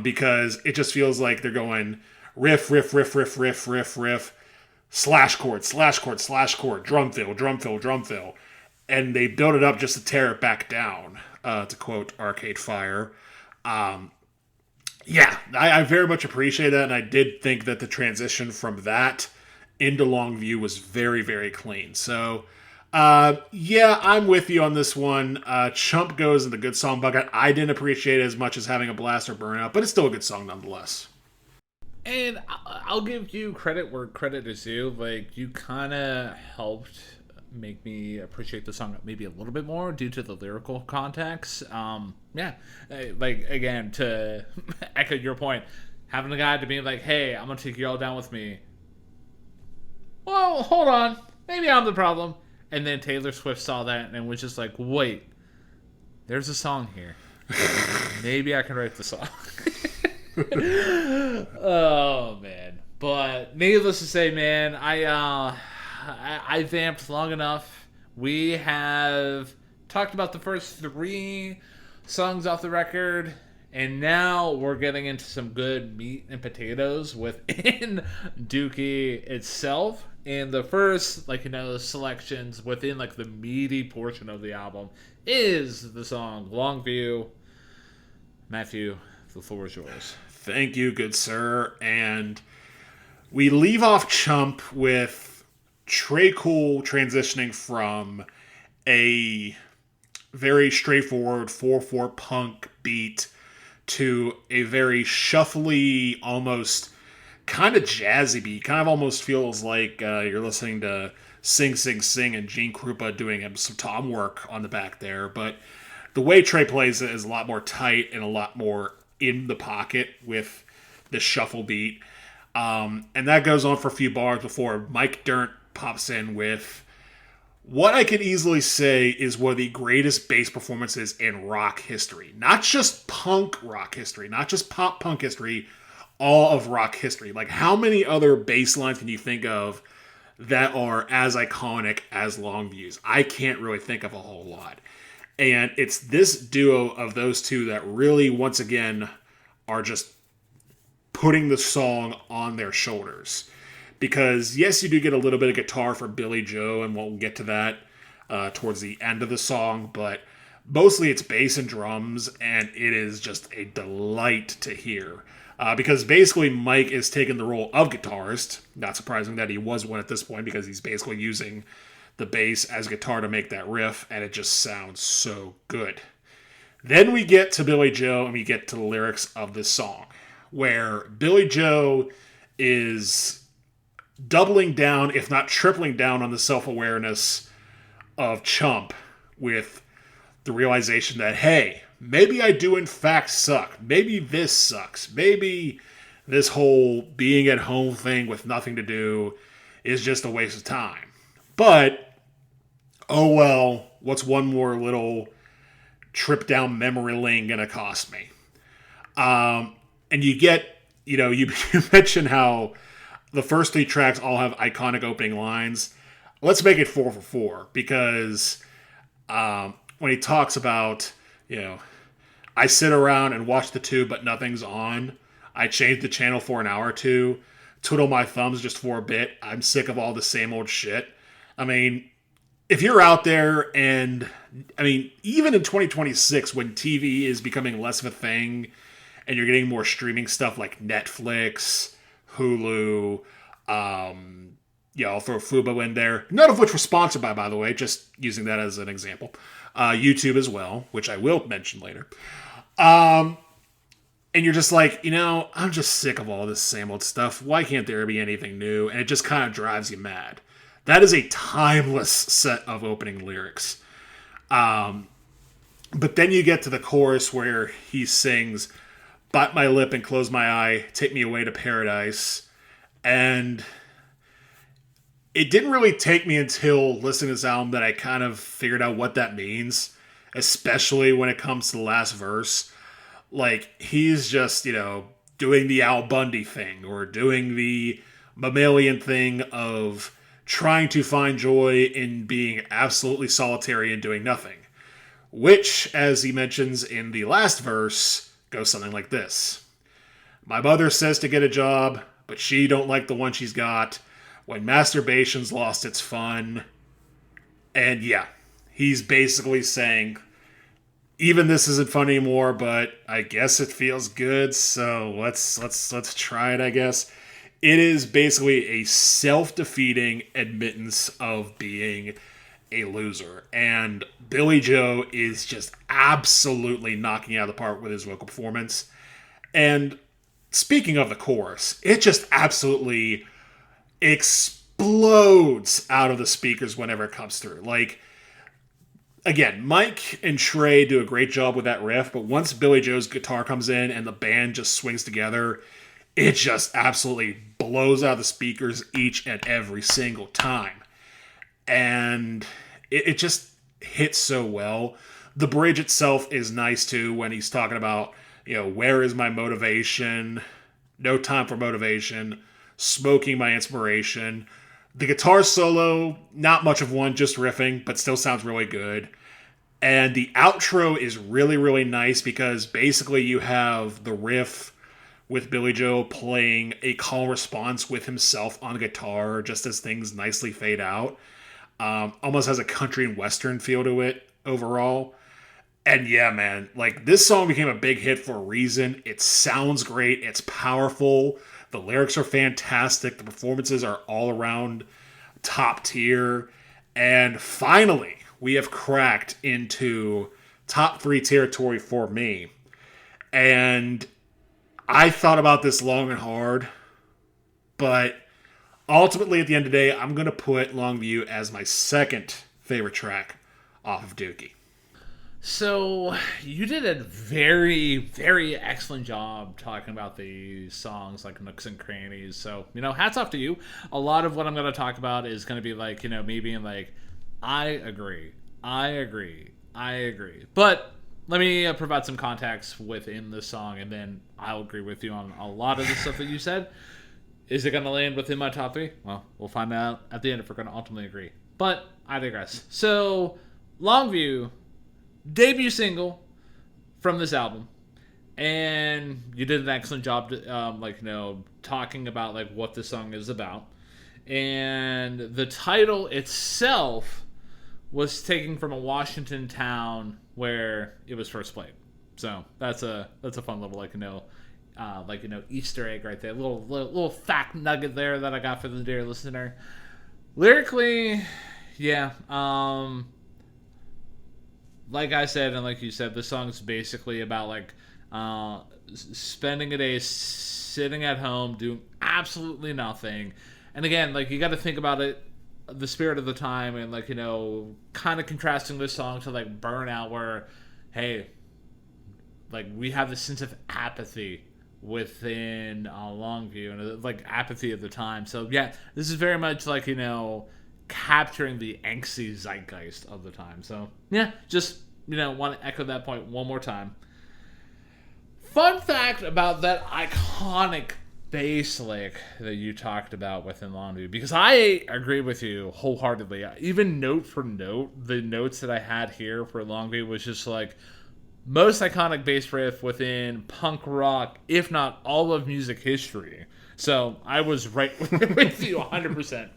Because it just feels like they're going riff, riff, riff, riff, riff, riff, riff, slash chord, slash chord, slash chord, drum fill, drum fill, drum fill. And they build it up just to tear it back down, to quote Arcade Fire. Yeah, I very much appreciate that, and I did think that the transition from that into Longview was very, very clean. So, yeah, I'm with you on this one. Chump goes in the good song bucket. I didn't appreciate it as much as Having a Blast or Burnout, but it's still a good song nonetheless. And I'll give you credit where credit is due. Like, you kind of helped make me appreciate the song maybe a little bit more due to the lyrical context. Yeah, like, again, to echo your point, having a guy to be like, hey, I'm gonna take you all down with me. Well, hold on, maybe I'm the problem. And then Taylor Swift saw that and was just like, wait, there's a song here. Maybe I can write the song. Oh man. But needless to say, man, I vamped long enough. We have talked about the first 3 songs off the record, and now we're getting into some good meat and potatoes within Dookie itself. And the first, selections within, the meaty portion of the album is the song Longview. Matthew, the floor is yours. Thank you, good sir. And we leave off Chump with Trey Cool transitioning from a very straightforward 4/4 punk beat to a very shuffly, almost kind of jazzy beat. Kind of almost feels like you're listening to Sing Sing Sing and Gene Krupa doing some tom work on the back there. But the way Trey plays it is a lot more tight and a lot more in the pocket with the shuffle beat. And that goes on for a few bars before Mike Dirnt pops in with what I could easily say is one of the greatest bass performances in rock history. Not just punk rock history, not just pop punk history, all of rock history. Like, how many other bass lines can you think of that are as iconic as Longview's? I can't really think of a whole lot. And it's this duo of those two that really, once again, are just putting the song on their shoulders. Because, yes, you do get a little bit of guitar for Billy Joe, and we'll get to that towards the end of the song, but mostly it's bass and drums, and it is just a delight to hear. Because basically Mike is taking the role of guitarist. Not surprising that he was one at this point, because he's basically using the bass as guitar to make that riff, and it just sounds so good. Then we get to Billy Joe, and we get to the lyrics of this song, where Billy Joe is doubling down, if not tripling down, on the self-awareness of Chump with the realization that, hey, maybe I do in fact suck. Maybe this sucks. Maybe this whole being at home thing with nothing to do is just a waste of time. But, oh well, what's one more little trip down memory lane gonna cost me? And you get, you mentioned how the first 3 tracks all have iconic opening lines. Let's make it 4 for 4, because when he talks about, I sit around and watch the tube, but nothing's on. I change the channel for an hour or two. Twiddle my thumbs just for a bit. I'm sick of all the same old shit. I mean, if you're out there and, even in 2026, when TV is becoming less of a thing and you're getting more streaming stuff like Netflix, Hulu, I'll throw Fubo in there. None of which were sponsored by the way, just using that as an example. YouTube as well, which I will mention later. And you're just like, I'm just sick of all this same old stuff. Why can't there be anything new? And it just kind of drives you mad. That is a timeless set of opening lyrics. But then you get to the chorus where he sings, bite my lip and close my eye, take me away to paradise. And it didn't really take me until listening to this album that I kind of figured out what that means, especially when it comes to the last verse. Like, he's just, doing the Al Bundy thing, or doing the mammalian thing of trying to find joy in being absolutely solitary and doing nothing. Which, as he mentions in the last verse, goes something like this. My mother says to get a job, but she don't like the one she's got. When masturbation's lost its fun. And yeah, he's basically saying, even this isn't fun anymore, but I guess it feels good, so let's try it, I guess. It is basically a self-defeating admittance of being a loser. And Billy Joe is just absolutely knocking out of the park with his vocal performance. And speaking of the chorus, it just absolutely explodes out of the speakers whenever it comes through. Like, again, Mike and Trey do a great job with that riff, but once Billy Joe's guitar comes in and the band just swings together, it just absolutely blows out the speakers each and every single time. And it just hits so well. The bridge itself is nice too when he's talking about, where is my motivation? No time for motivation. Smoking my inspiration. The guitar solo, not much of one, just riffing, but still sounds really good. And the outro is really, really nice because basically you have the riff with Billy Joe playing a call response with himself on guitar just as things nicely fade out. Almost has a country and western feel to it overall. And yeah, man, like this song became a big hit for a reason. It sounds great. It's powerful. The lyrics are fantastic. The performances are all around top tier. And finally, we have cracked into top 3 territory for me. And I thought about this long and hard, but ultimately at the end of the day, I'm going to put Longview as my second favorite track off of Dookie. So, you did a very, very excellent job talking about these songs, like nooks and crannies. So, hats off to you. A lot of what I'm going to talk about is going to be like, me being like, I agree. But let me provide some context within the song, and then I'll agree with you on a lot of the stuff that you said. Is it going to land within my top 3? Well, we'll find out at the end if we're going to ultimately agree. But I digress. So, Longview, debut single from this album, and you did an excellent job talking about like what the song is about, and the title itself was taken from a Washington town where it was first played. So that's a fun little Easter egg right there, little fact nugget there that I got for the dear listener. Lyrically, yeah, like I said, and like you said, the song is basically about spending a day sitting at home doing absolutely nothing. And again, you got to think about it, the spirit of the time, and kind of contrasting this song to Burnout, where, hey, we have this sense of apathy within Longview, and apathy of the time. So yeah, this is very much capturing the angsty zeitgeist of the time. So yeah, just want to echo that point one more time. Fun fact about that iconic bass lick that you talked about within Longview, because I agree with you wholeheartedly. Even note for note, the notes that I had here for Longview was just most iconic bass riff within punk rock, if not all of music history. So I was right with you 100%.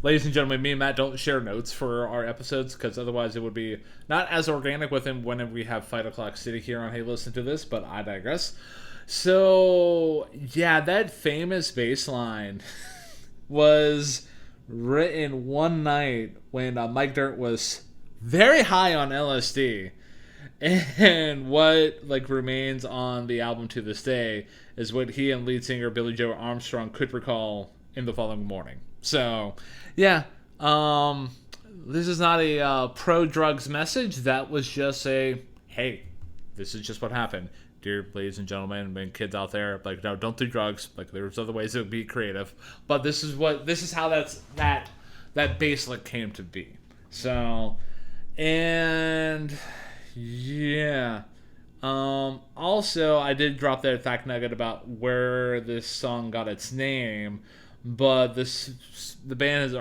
Ladies and gentlemen, me and Matt don't share notes for our episodes because otherwise it would be not as organic with him whenever we have Fight O'Clock City here on Hey Listen to This, but I digress. So, yeah, that famous bass line was written one night when Mike Dirt was very high on LSD. And what remains on the album to this day is what he and lead singer Billy Joe Armstrong could recall in the following morning. So, yeah, this is not a pro-drugs message. That was just a, hey, this is just what happened. Dear ladies and gentlemen and kids out there, no, don't do drugs. There's other ways to be creative. But this is how that bass lick came to be. So, and yeah, Also, I did drop that fact nugget about where this song got its name, but the band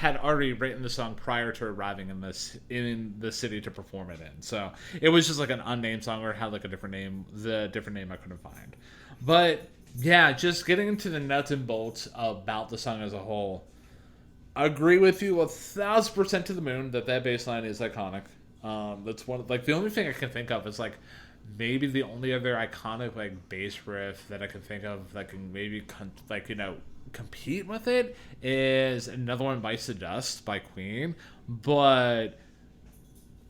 had already written the song prior to arriving in the city to perform it in. So it was just like an unnamed song, or had like a different name. The different name I couldn't find, but yeah, just getting into the nuts and bolts about the song as a whole. I agree with you 1,000% to the moon that bass line is iconic. That's one like the only thing I can think of is like maybe the only other iconic like bass riff that I can think of that can maybe compete with it is another one, "Bites the Dust" by Queen. But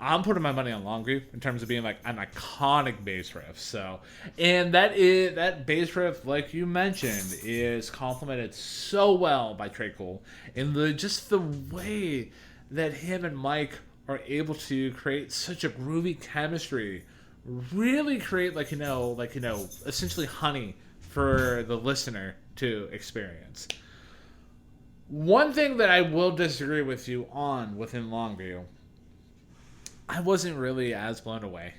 I'm putting my money on Longview in terms of being like an iconic bass riff. So, and that bass riff, like you mentioned, is complemented so well by Trey Cole, and the way that him and Mike are able to create such a groovy chemistry, really create essentially honey for the listener to experience. One thing that I will disagree with you on within Longview, I wasn't really as blown away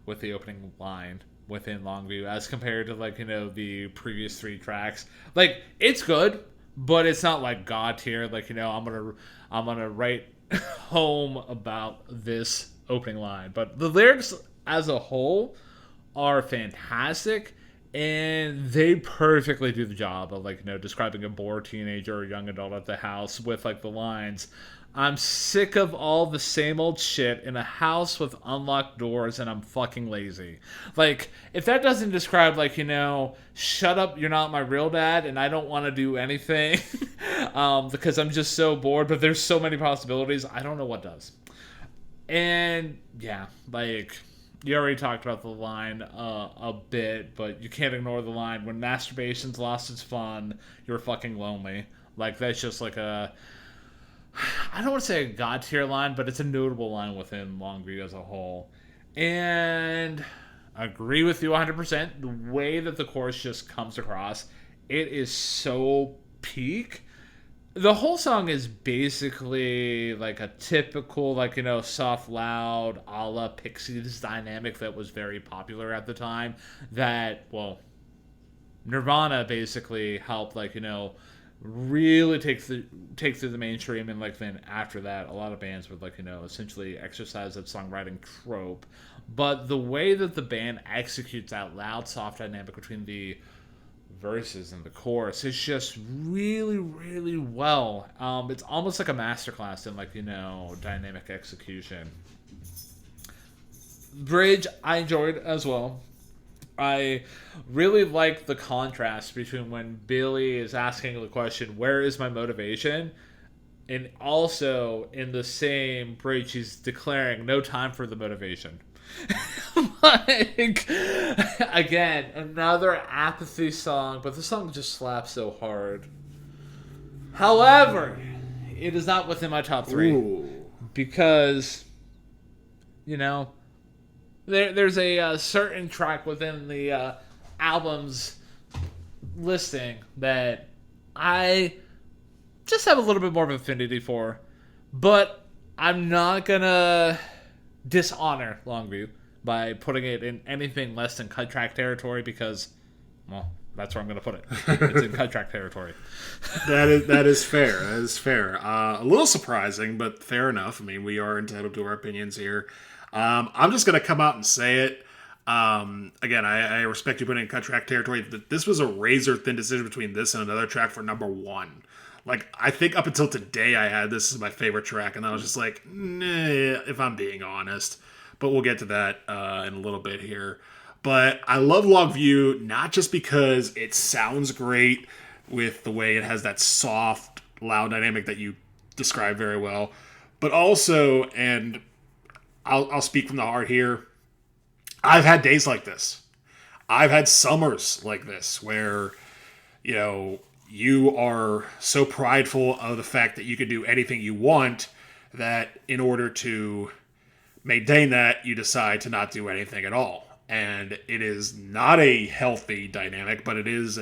with the opening line within Longview as compared to the previous three tracks. Like, it's good, but it's not like god tier. I'm gonna write home about this opening line. But the lyrics as a whole are fantastic, and they perfectly do the job of describing a bored teenager or young adult at the house with the lines, "I'm sick of all the same old shit in a house with unlocked doors and I'm fucking lazy." Like, if that doesn't describe, shut up, you're not my real dad and I don't want to do anything because I'm just so bored, but there's so many possibilities, I don't know what does. And, yeah, you already talked about the line a bit, but you can't ignore the line, "When masturbation's lost its fun, you're fucking lonely." That's just I don't want to say a god tier line, but it's a notable line within Longview as a whole. And I agree with you 100%. The way that the chorus just comes across, it is so peak. The whole song is basically a typical, soft, loud, a la Pixies dynamic that was very popular at the time. That, well, Nirvana basically helped, really take through the mainstream, and then after that a lot of bands would essentially exercise that songwriting trope. But the way that the band executes that loud soft dynamic between the verses and the chorus is just really, really well. It's almost like a masterclass in dynamic execution. Bridge I enjoyed as well. I really like the contrast between when Billy is asking the question, "Where is my motivation?" And also in the same bridge, he's declaring, "No time for the motivation." Again, another apathy song, but the song just slaps so hard. However, it is not within my top three. Ooh. Because, there's a certain track within the album's listing that I just have a little bit more of an affinity for. But I'm not going to dishonor Longview by putting it in anything less than cut track territory because, well, that's where I'm going to put it. It's in cut track territory. That is fair. That is fair. A little surprising, but fair enough. I mean, we are entitled to our opinions here. I'm just going to come out and say it. Again, I respect you putting in cut track territory. This was a razor thin decision between this and another track for number one. I think up until today I had this as my favorite track, and I was just like, nah, if I'm being honest. But we'll get to that in a little bit here. But I love Longview, not just because it sounds great with the way it has that soft, loud dynamic that you described very well, but also, and I'll speak from the heart here, I've had days like this. I've had summers like this where, you are so prideful of the fact that you can do anything you want that in order to maintain that, you decide to not do anything at all. And it is not a healthy dynamic, but it is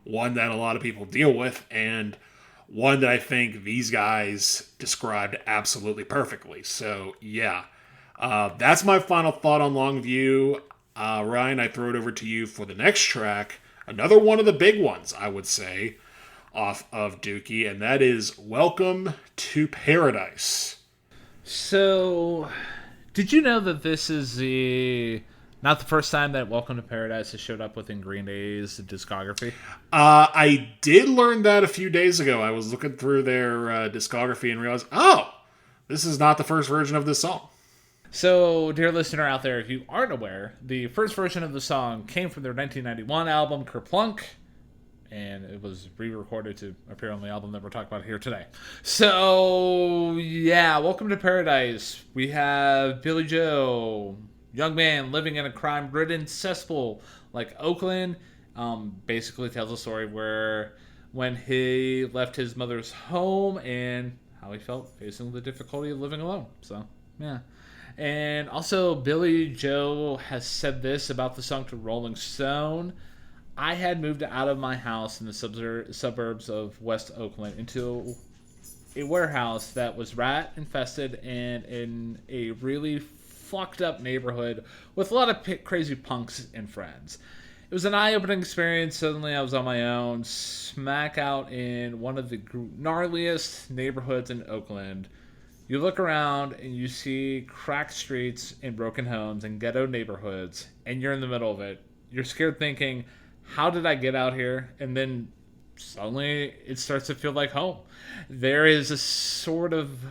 one that a lot of people deal with, and one that I think these guys described absolutely perfectly. So, yeah. That's my final thought on Longview. Ryan, I throw it over to you for the next track. Another one of the big ones, I would say, off of Dookie, and that is Welcome to Paradise. So, did you know that this is not the first time that Welcome to Paradise has showed up within Green Day's discography? I did learn that a few days ago. I was looking through their discography and realized, oh, this is not the first version of this song. So, dear listener out there, if you aren't aware, the first version of the song came from their 1991 album, Kerplunk, and it was re-recorded to appear on the album that we're talking about here today. So, yeah, Welcome to Paradise. We have Billy Joe, young man living in a crime-ridden cesspool like Oakland. Basically tells a story where when he left his mother's home and how he felt facing the difficulty of living alone. So, yeah. And also, Billy Joe has said this about the song to Rolling Stone. I had moved out of my house in the suburbs of West Oakland into a warehouse that was rat infested and in a really fucked up neighborhood with a lot of crazy punks and friends. It was an eye-opening experience. Suddenly I was on my own, smack out in one of the gnarliest neighborhoods in Oakland. You look around and you see cracked streets and broken homes and ghetto neighborhoods, and you're in the middle of it. You're scared thinking, how did I get out here? And then suddenly it starts to feel like home. There is a sort of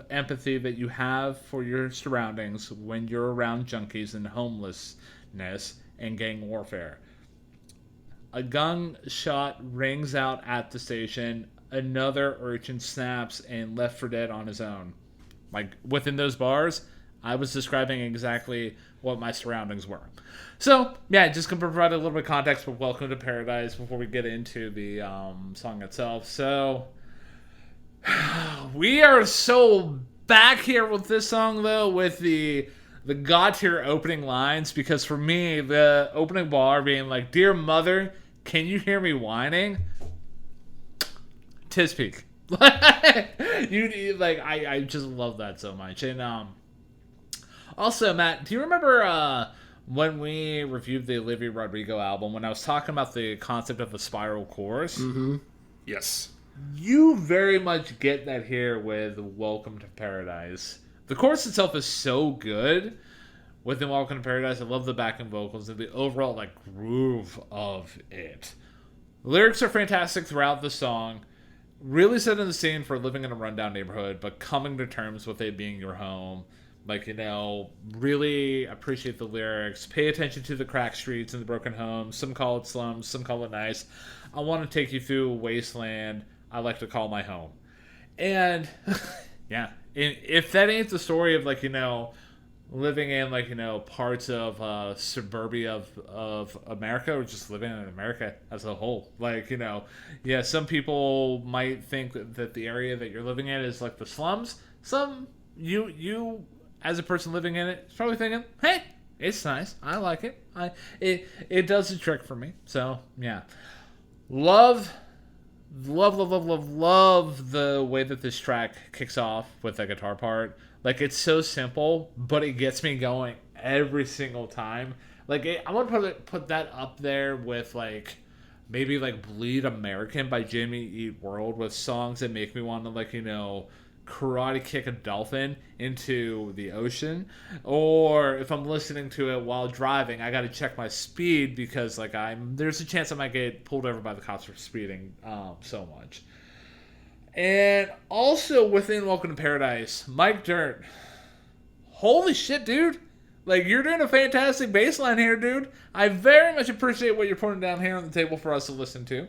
empathy that you have for your surroundings when you're around junkies and homelessness and gang warfare. A gunshot rings out at the station. Another urchin snaps and left for dead on his own. Like, within those bars, I was describing exactly what my surroundings were. So, yeah, just to provide a little bit of context for Welcome to Paradise before we get into the song itself. So, we are so back here with this song, though, with the god-tier opening lines, because for me, the opening bar being like, "Dear mother, can you hear me whining?" Tis peak. I just love that so much. And also, Matt, do you remember when we reviewed the Olivia Rodrigo album when I was talking about the concept of the spiral chorus? Mm-hmm. Yes. You very much get that here with Welcome to Paradise. The chorus itself is so good within Welcome to Paradise. I love the backing vocals and the overall groove of it. The lyrics are fantastic throughout the song. Really setting the scene for living in a rundown neighborhood, but coming to terms with it being your home. Really appreciate the lyrics. Pay attention to the cracked streets and the broken homes. Some call it slums, some call it nice. I want to take you through a wasteland I like to call my home. And, yeah. If that ain't the story of, living in, parts of suburbia of America, or just living in America as a whole. Some people might think that the area that you're living in is like the slums. Some, you as a person living in it, is probably thinking, hey, it's nice. I like it. It does the trick for me. So, yeah. Love the way that this track kicks off with the guitar part. It's so simple, but it gets me going every single time. I want to put that up there with maybe Bleed American by Jimmy Eat World, with songs that make me want to karate kick a dolphin into the ocean. Or if I'm listening to it while driving, I got to check my speed because there's a chance I might get pulled over by the cops for speeding so much. And also within Welcome to Paradise, Mike Dirnt. Holy shit, dude. You're doing a fantastic bass line here, dude. I very much appreciate what you're putting down here on the table for us to listen to.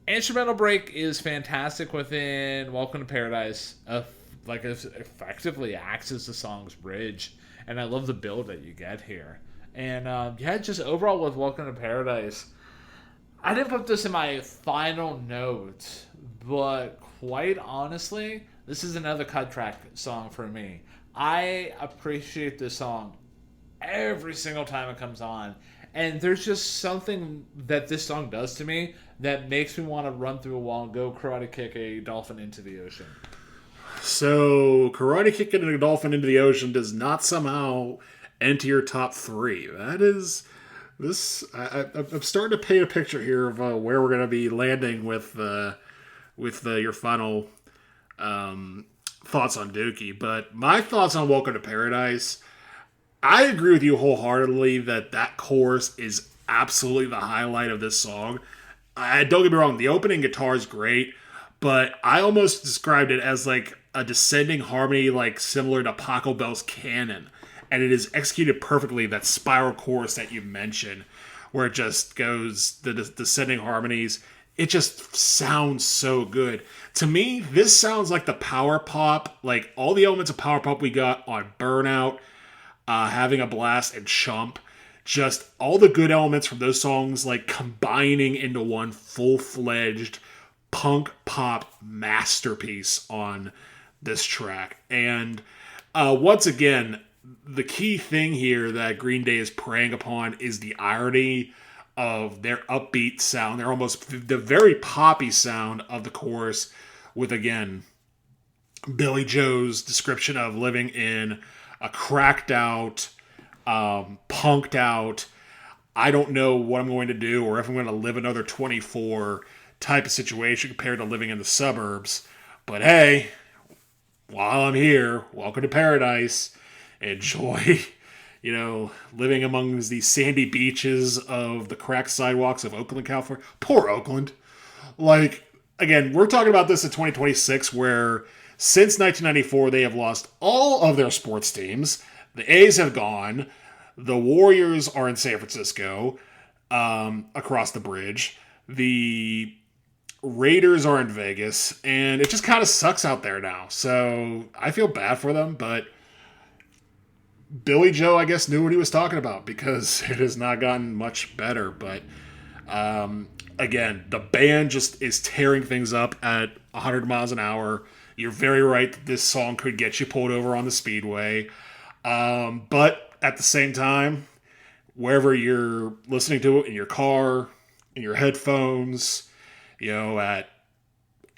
Instrumental break is fantastic within Welcome to Paradise. It effectively acts as the song's bridge. And I love the build that you get here. And just overall with Welcome to Paradise, I didn't put this in my final notes, but quite honestly, this is another cut track song for me. I appreciate this song every single time it comes on. And there's just something that this song does to me that makes me want to run through a wall and go karate kick a dolphin into the ocean. So, karate kicking a dolphin into the ocean does not somehow enter your top three. That is this. I'm starting to paint a picture here of where we're going to be landing with your final thoughts on Dookie. But my thoughts on Welcome to Paradise, I agree with you wholeheartedly that chorus is absolutely the highlight of this song. Don't get me wrong, the opening guitar is great, but I almost described it as like a descending harmony, like similar to Paco Bell's Canon. And it is executed perfectly, that spiral chorus that you mentioned, where it just goes, the descending harmonies. It just sounds so good. To me, this sounds like the power pop, like all the elements of power pop we got on Burnout, Having a Blast, and Chump. Just all the good elements from those songs, like combining into one full-fledged punk pop masterpiece on this track. And once again, the key thing here that Green Day is preying upon is the irony of their upbeat sound. They're almost the very poppy sound of the chorus, with, again, Billy Joe's description of living in a cracked out, punked out, I don't know what I'm going to do or if I'm going to live another 24 type of situation compared to living in the suburbs. But hey, while I'm here, welcome to paradise. Enjoy, living among these sandy beaches of the cracked sidewalks of Oakland, California. Poor Oakland. Like, again, we're talking about this in 2026, where since 1994, they have lost all of their sports teams. The A's have gone. The Warriors are in San Francisco, across the bridge. The Raiders are in Vegas, and it just kind of sucks out there now. So I feel bad for them, but Billy Joe, I guess, knew what he was talking about, because it has not gotten much better. But again, the band just is tearing things up at 100 miles an hour. You're very right that this song could get you pulled over on the speedway. But at the same time, wherever you're listening to it, in your car, in your headphones, at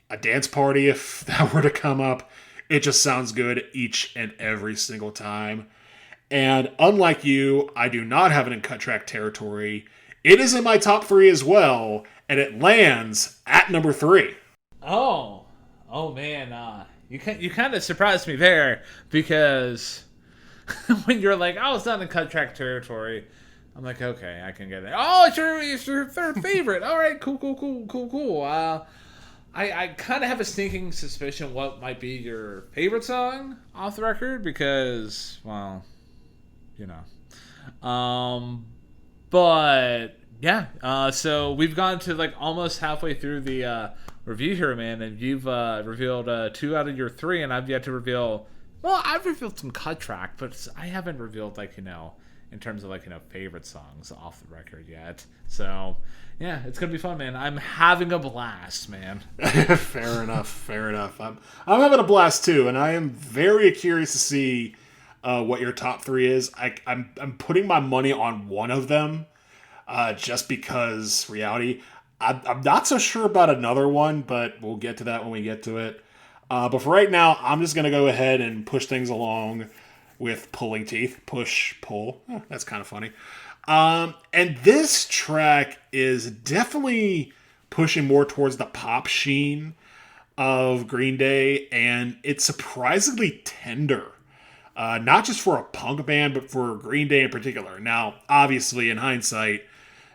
a dance party, if that were to come up, it just sounds good each and every single time. And unlike you, I do not have it in cut track territory. It is in my top three as well, and it lands at number 3. Oh man, you kind of surprised me there, because when you're like, oh, it's not in cut track territory, I'm like, okay, I can get it. Oh, it's your third favorite. All right, cool. I kind of have a sneaking suspicion what might be your favorite song off the record, because, well, but yeah. So we've gone to like almost halfway through the review here, man, and you've revealed 2 out of your 3, and I've yet to reveal. Well, I've revealed some cut track, but I haven't revealed, like, in terms of, like, favorite songs off the record yet. So, yeah, it's gonna be fun, man. I'm having a blast, man. Fair enough. I'm having a blast too, and I am very curious to see what your top 3 is. I'm putting my money on one of them, just because reality. I'm not so sure about another one, but we'll get to that when we get to it. But for right now, I'm just going to go ahead and push things along with Pulling Teeth. Push, pull. That's kind of funny. And this track is definitely pushing more towards the pop sheen of Green Day, and it's surprisingly tender. Not just for a punk band, but for Green Day in particular. Now, obviously, in hindsight,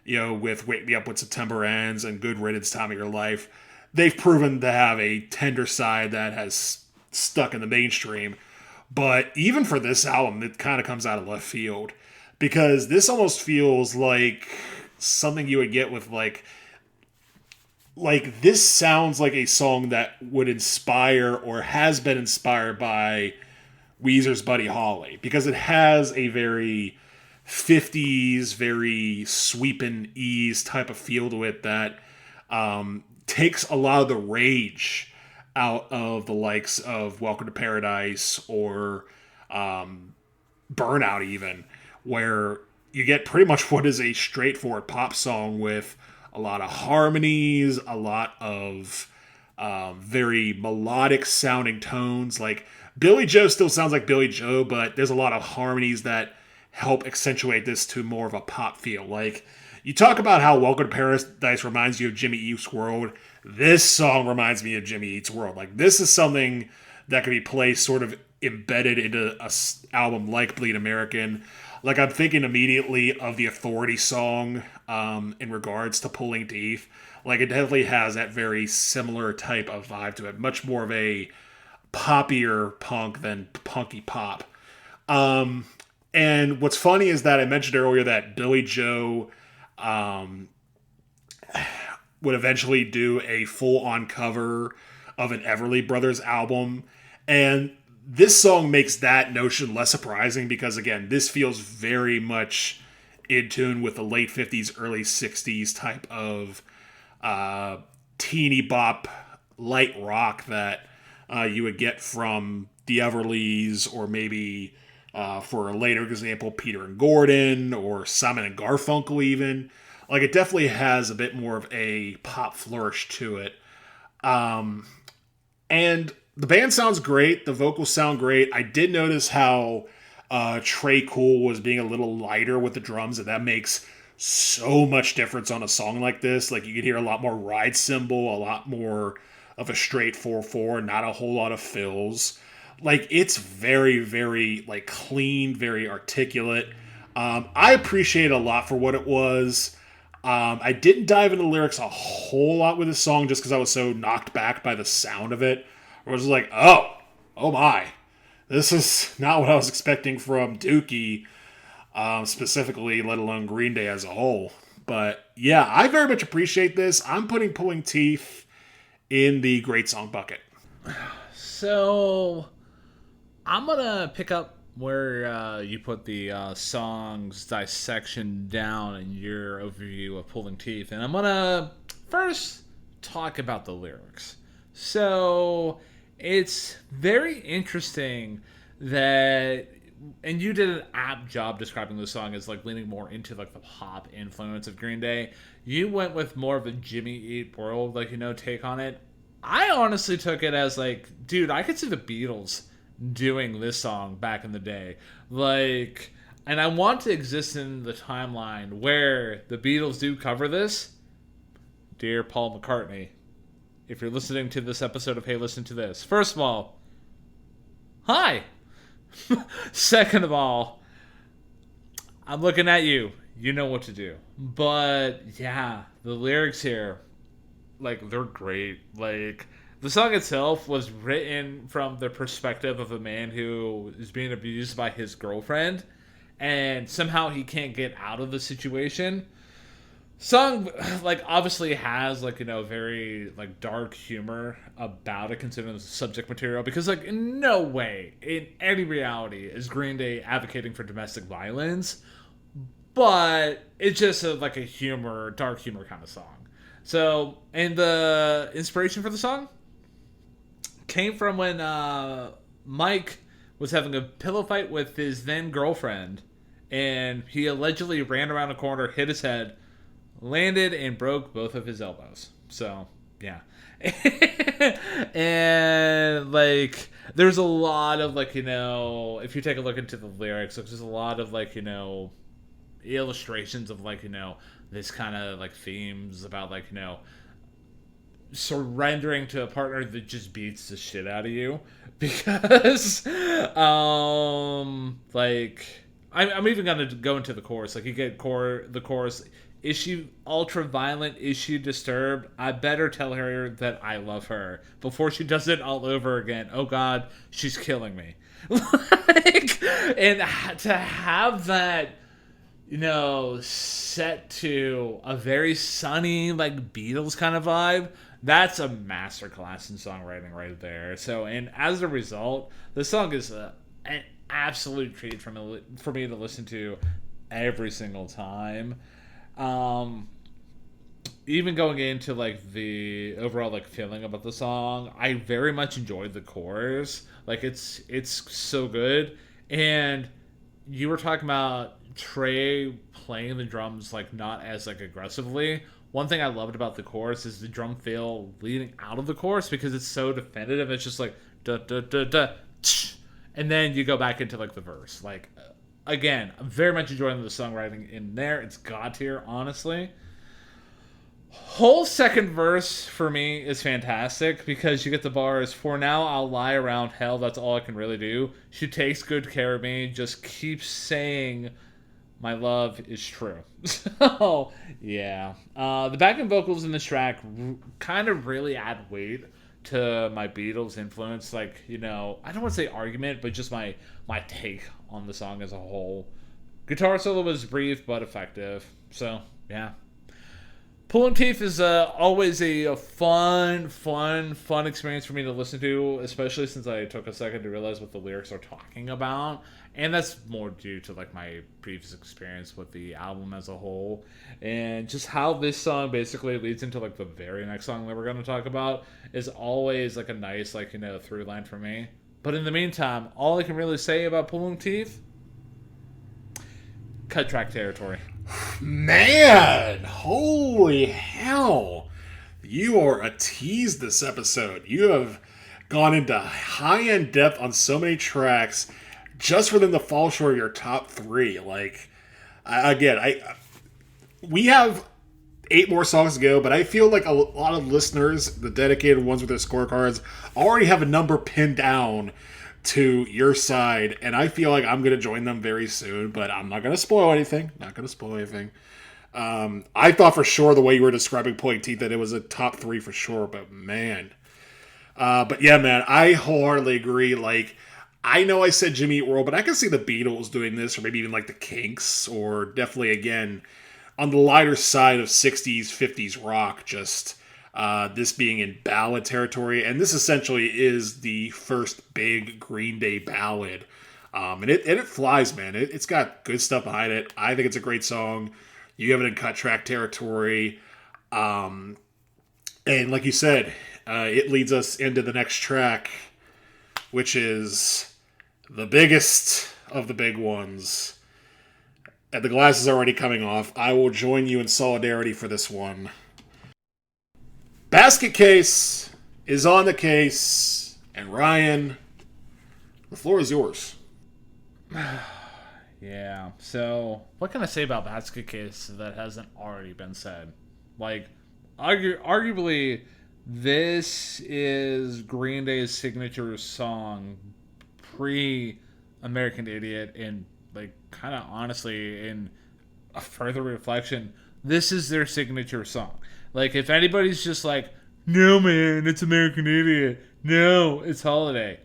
with Wake Me Up When September Ends and Good Riddance, Time of Your Life, they've proven to have a tender side that has stuck in the mainstream. But even for this album, it kind of comes out of left field, because this almost feels like something you would get with like this sounds like a song that would inspire or has been inspired by Weezer's Buddy Holly, because it has a very 50s, very sweeping ease type of feel to it that takes a lot of the rage out of the likes of Welcome to Paradise or Burnout even, where you get pretty much what is a straightforward pop song with a lot of harmonies, a lot of very melodic sounding tones. Like Billy Joe still sounds like Billy Joe, but there's a lot of harmonies that help accentuate this to more of a pop feel. Like you talk about how Welcome to Paradise reminds you of Jimmy Eats World. This song reminds me of Jimmy Eats World. Like this is something that could be placed sort of embedded into a album like Bleed American. Like I'm thinking immediately of the F.O.D song in regards to Pulling Teeth. Like it definitely has that very similar type of vibe to it. Much more of a poppier punk than punky pop. And what's funny is that I mentioned earlier that Billy Joe would eventually do a full-on cover of an Everly Brothers album. And this song makes that notion less surprising because, again, this feels very much in tune with the late 50s, early 60s type of teeny bop light rock that you would get from the Everlys, or maybe for a later example, Peter and Gordon, or Simon and Garfunkel even. Like it definitely has a bit more of a pop flourish to it. And the band sounds great. The vocals sound great. I did notice how Trey Cool was being a little lighter with the drums, and that makes so much difference on a song like this. Like you can hear a lot more ride cymbal, a lot more of a straight 4/4, not a whole lot of fills. Like it's very, very like clean, very articulate. I appreciate it a lot for what it was. I didn't dive into the lyrics a whole lot with this song just because I was so knocked back by the sound of it. I was like, oh my, this is not what I was expecting from Dookie, specifically, let alone Green Day as a whole. But yeah, I very much appreciate this. I'm putting Pulling Teeth in the great song bucket. So I'm gonna pick up where you put the song's dissection down in your overview of Pulling Teeth, and I'm gonna first talk about the lyrics. So it's very interesting that, and you did an apt job describing the song as like leaning more into like the pop influence of Green Day. You went with more of a Jimmy Eat World, like, take on it. I honestly took it as like, dude, I could see the Beatles doing this song back in the day. Like, and I want to exist in the timeline where the Beatles do cover this. Dear Paul McCartney, if you're listening to this episode of Hey Listen to This, first of all, hi. Second of all, I'm looking at you. You know what to do. But yeah, the lyrics here, like, they're great. Like, the song itself was written from the perspective of a man who is being abused by his girlfriend, and somehow he can't get out of the situation. Song, like, obviously has, like, very, like, dark humor about it, considering the subject material, because, like, in no way, in any reality, is Green Day advocating for domestic violence, but it's just like a humor, dark humor kind of song. So, and the inspiration for the song came from when Mike was having a pillow fight with his then girlfriend, and he allegedly ran around a corner, hit his head, landed, and broke both of his elbows. So, yeah. And, like, there's a lot of, like, if you take a look into the lyrics, there's a lot of, like, illustrations of, like, this kind of, like, themes about, like, surrendering to a partner that just beats the shit out of you. Because, like, I'm even going to go into the chorus. Like, you get the chorus, is she ultra violent? Is she disturbed? I better tell her that I love her before she does it all over again. Oh God, she's killing me. Like, and to have that, set to a very sunny, like, Beatles kind of vibe, that's a masterclass in songwriting right there. So, and as a result, the song is an absolute treat for me to listen to every single time. Even going into, like, the overall, like, feeling about the song, I very much enjoyed the chorus. Like, it's so good. And you were talking about Trey playing the drums like not as like aggressively. One thing I loved about the chorus is the drum fill leading out of the chorus because it's so definitive. It's just like da da da da, and then you go back into like the verse. Like again, I'm very much enjoying the songwriting in there. It's god tier, honestly. Whole second verse for me is fantastic because you get the bars, for now I'll lie around hell, that's all I can really do. She takes good care of me, just keeps saying my love is true. So, yeah. The backing vocals in this track kind of really add weight to my Beatles influence. Like, you know, I don't want to say argument, but just my take on the song as a whole. Guitar solo was brief but effective. So, yeah. Pulling Teeth is always a fun experience for me to listen to, especially since I took a second to realize what the lyrics are talking about. And that's more due to like my previous experience with the album as a whole. And just how this song basically leads into like the very next song that we're going to talk about is always like a nice like, you know, through line for me. But in the meantime, all I can really say about Pulling Teeth, cut track territory. Man, holy hell. You are a tease this episode. You have gone into high-end depth on so many tracks just for them to fall short of your top 3. Like, we have 8 more songs to go, but I feel like a lot of listeners, the dedicated ones with their scorecards, already have a number pinned down to your side, and I feel like I'm going to join them very soon, but I'm not going to spoil anything. I thought for sure the way you were describing Pulling Teeth that it was a top 3 for sure, but man. But yeah, man, I wholeheartedly agree. Like, I know I said Jimmy Eat World, but I can see the Beatles doing this, or maybe even like the Kinks, or definitely, again, on the lighter side of 60s, 50s rock, just this being in ballad territory. And this essentially is the first big Green Day ballad. And it flies, man. It's got good stuff behind it. I think it's a great song. You have it in cut track territory. And like you said, it leads us into the next track, which is the biggest of the big ones. And the glass is already coming off. I will join you in solidarity for this one. Basket Case is on the case. And Ryan, the floor is yours. Yeah, so what can I say about Basket Case that hasn't already been said? Like, arguably, this is Green Day's signature song pre-American Idiot, and, like, kind of honestly, in a further reflection, this is their signature song. Like, if anybody's just like, no, man, it's American Idiot. No, it's Holiday.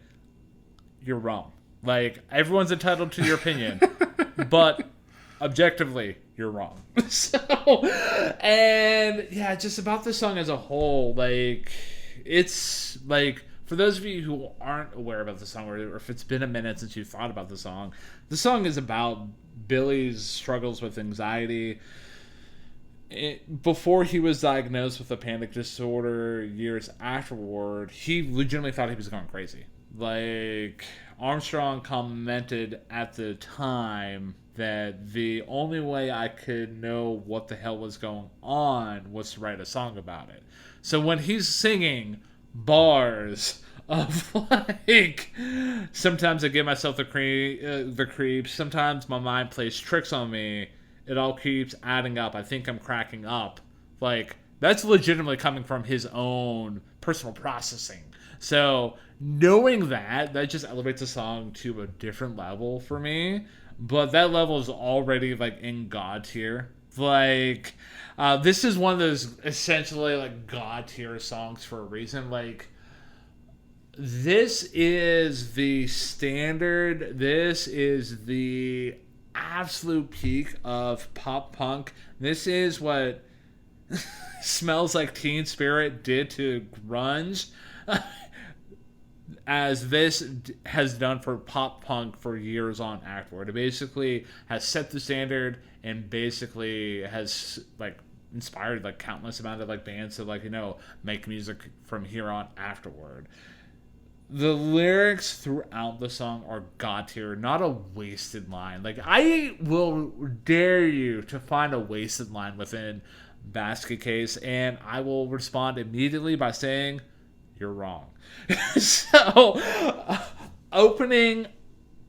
You're wrong. Like, everyone's entitled to your opinion. But objectively, you're wrong. So, and yeah, just about this song as a whole, like, it's like, for those of you who aren't aware about the song, or if it's been a minute since you thought about the song is about Billy's struggles with anxiety. Before he was diagnosed with a panic disorder, years afterward, he legitimately thought he was going crazy. Like, Armstrong commented at the time that the only way I could know what the hell was going on was to write a song about it. So when he's singing bars of like, sometimes I give myself the creeps, sometimes my mind plays tricks on me, it all keeps adding up, I think I'm cracking up. Like, that's legitimately coming from his own personal processing. So knowing that just elevates the song to a different level for me. But that level is already like in God tier. Like, this is one of those essentially like God tier songs for a reason. Like, this is the standard. This is the absolute peak of pop punk. This is what Smells Like Teen Spirit did to grunge. As this has done for pop punk for years on afterward. It basically has set the standard and basically has like inspired like countless amount of like bands to like, you know, make music from here on afterward. the lyrics throughout the song are god tier, not a wasted line. Like, I will dare you to find a wasted line within Basket Case, and I will respond immediately by saying, you're wrong. So, opening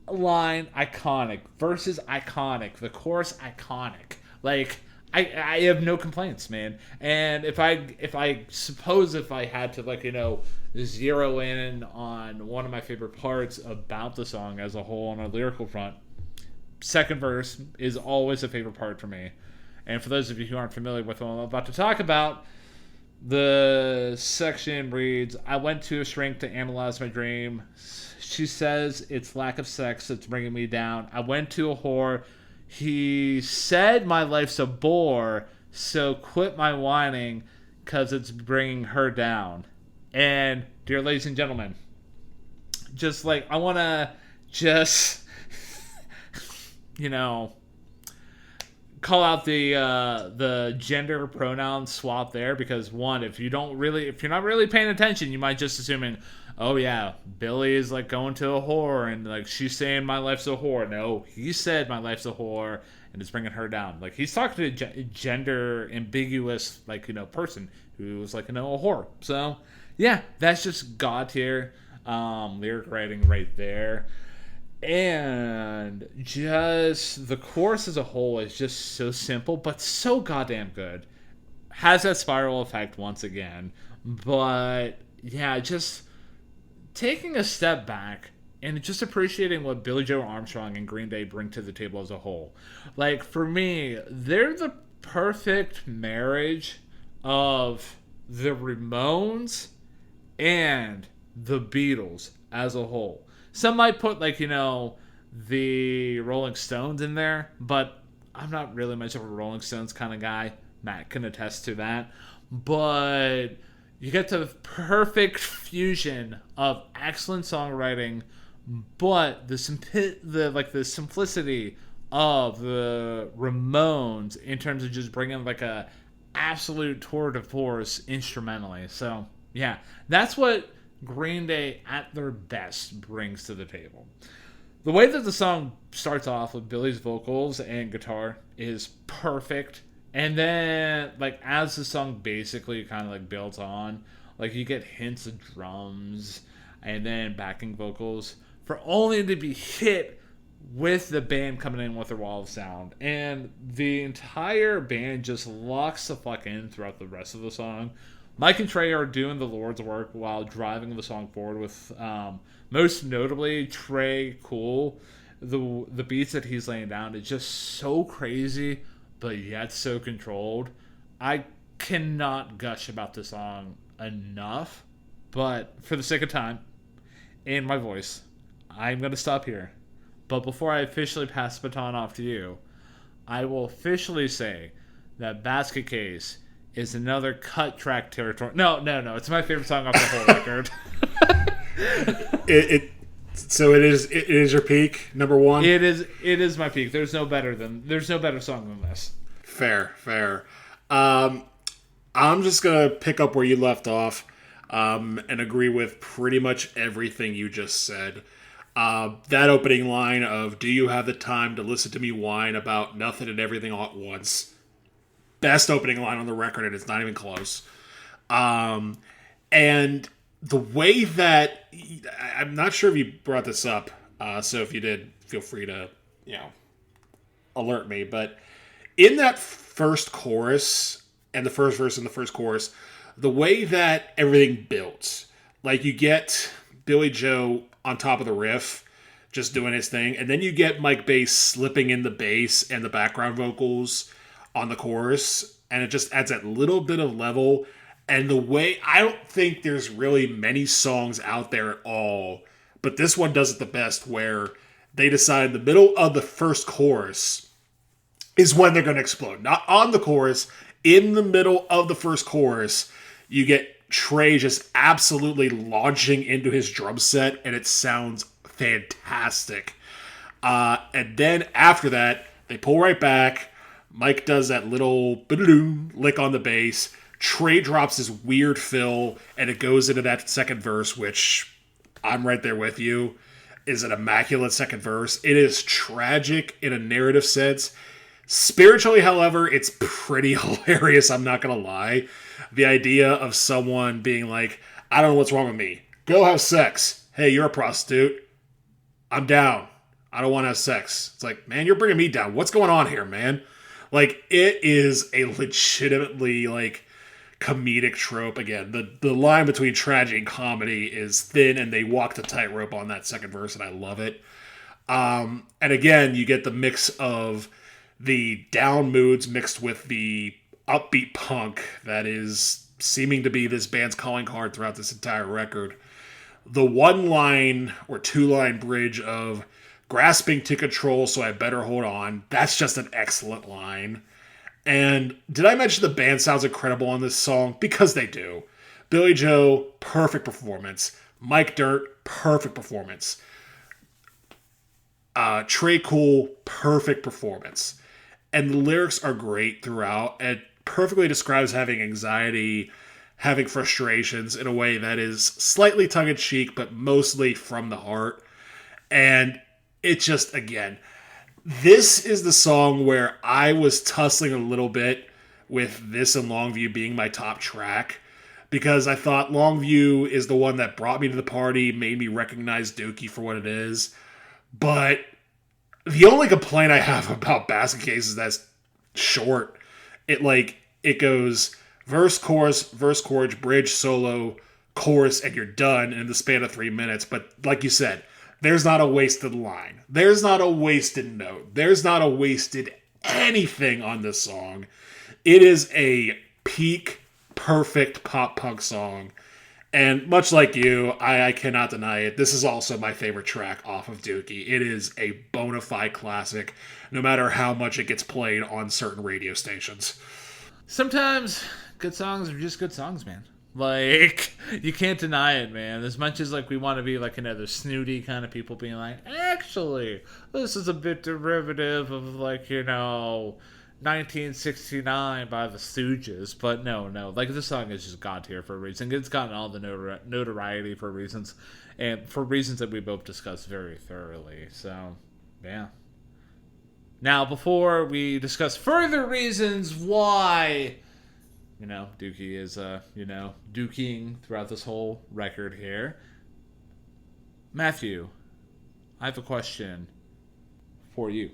line, iconic. Verses, iconic. The chorus, iconic. Like, I have no complaints, man. And if I suppose if I had to, like, zero in on one of my favorite parts about the song as a whole on a lyrical front, second verse is always a favorite part for me. And for those of you who aren't familiar with what I'm about to talk about, the section reads, I went to a shrink to analyze my dream. She says it's lack of sex that's bringing me down. I went to a whore. He said my life's a bore, so quit my whining because it's bringing her down. And, dear ladies and gentlemen, just like, I want to just, call out the gender pronoun swap there, because one, if you're not really paying attention, you might just assuming, oh yeah, Billy is like going to a whore and like she's saying my life's a whore. No, he said my life's a whore and it's bringing her down. Like, he's talking to a gender ambiguous person who's like a whore. So yeah, that's just god tier lyric writing right there. And just the chorus as a whole is just so simple, but so goddamn good. Has that spiral effect once again. But yeah, just taking a step back and just appreciating what Billie Joe Armstrong and Green Day bring to the table as a whole. Like, for me, they're the perfect marriage of the Ramones and the Beatles as a whole. Some might put, the Rolling Stones in there, but I'm not really much of a Rolling Stones kind of guy. Matt can attest to that. But you get the perfect fusion of excellent songwriting, but the simplicity of the Ramones in terms of just bringing a absolute tour de force instrumentally. So yeah, that's what Green Day at their best brings to the table. The way that the song starts off with Billy's vocals and guitar is perfect. And then, as the song basically kind of, builds on, you get hints of drums and then backing vocals for only to be hit with the band coming in with their wall of sound. And the entire band just locks the fuck in throughout the rest of the song. Mike and Trey are doing the Lord's work while driving the song forward with, most notably, Trey Cool. The beats that he's laying down is just so crazy, but yet so controlled. I cannot gush about this song enough, but for the sake of time and my voice, I'm going to stop here. But before I officially pass the baton off to you, I will officially say that Basket Case is another cut track territory. No. It's my favorite song off the whole record. So it is your peak, number one? It is my peak. There's no better song than this. Fair. I'm just going to pick up where you left off and agree with pretty much everything you just said. That opening line of, do you have the time to listen to me whine about nothing and everything all at once? Best opening line on the record, and it's not even close. And the way that, I'm not sure if you brought this up, so if you did, feel free to, alert me. But in that first chorus, and the first verse and the first chorus, the way that everything builds, you get Billy Joe on top of the riff, just doing his thing, and then you get Mike Bass slipping in the bass and the background vocals on the chorus, and it just adds that little bit of level. And the way, I don't think there's really many songs out there at all, but this one does it the best, where they decide in the middle of the first chorus is when they're going to explode. Not on the chorus, in the middle of the first chorus, you get Trey just absolutely launching into his drum set, and it sounds fantastic. And then after that, they pull right back. Mike does that little lick on the bass. Trey drops his weird fill, and it goes into that second verse, which I'm Right There With You is an immaculate second verse. It is tragic in a narrative sense. Spiritually, however, it's pretty hilarious, I'm not going to lie. The idea of someone being like, I don't know what's wrong with me. Go have sex. Hey, you're a prostitute. I'm down. I don't want to have sex. It's like, man, you're bringing me down. What's going on here, man? Like, it is a legitimately, like, comedic trope. Again, the line between tragedy and comedy is thin, and they walk the tightrope on that second verse, and I love it. And again, you get the mix of the down moods mixed with the upbeat punk that is seeming to be this band's calling card throughout this entire record. The one line or two line bridge of grasping to control, so I better hold on, that's just an excellent line. And did I mention the band sounds incredible on this song? Because they do. Billy Joe, perfect performance. Mike Dirt, perfect performance. Trey Cool, perfect performance. And the lyrics are great throughout. It perfectly describes having anxiety, having frustrations in a way that is slightly tongue-in-cheek, but mostly from the heart. And it just, again, this is the song where I was tussling a little bit with this and Longview being my top track, because I thought Longview is the one that brought me to the party, made me recognize Dookie for what it is. But the only complaint I have about Basket Case is that's short. It goes verse, chorus, bridge, solo, chorus, and you're done in the span of 3 minutes. But like you said, there's not a wasted line. There's not a wasted note. There's not a wasted anything on this song. It is a peak, perfect pop punk song. And much like you, I cannot deny it. This is also my favorite track off of Dookie. It is a bona fide classic, no matter how much it gets played on certain radio stations. Sometimes good songs are just good songs, man. Like, you can't deny it, man. As much as, like, we want to be, like, another snooty kind of people being like, actually, this is a bit derivative of, like, 1969 by the Stooges. But no. Like, this song is just god tier for a reason. It's gotten all the notoriety for reasons. And for reasons that we both discussed very thoroughly. So, yeah. Now, before we discuss further reasons why Dookie is, Dookieing throughout this whole record here. Matthew, I have a question for you.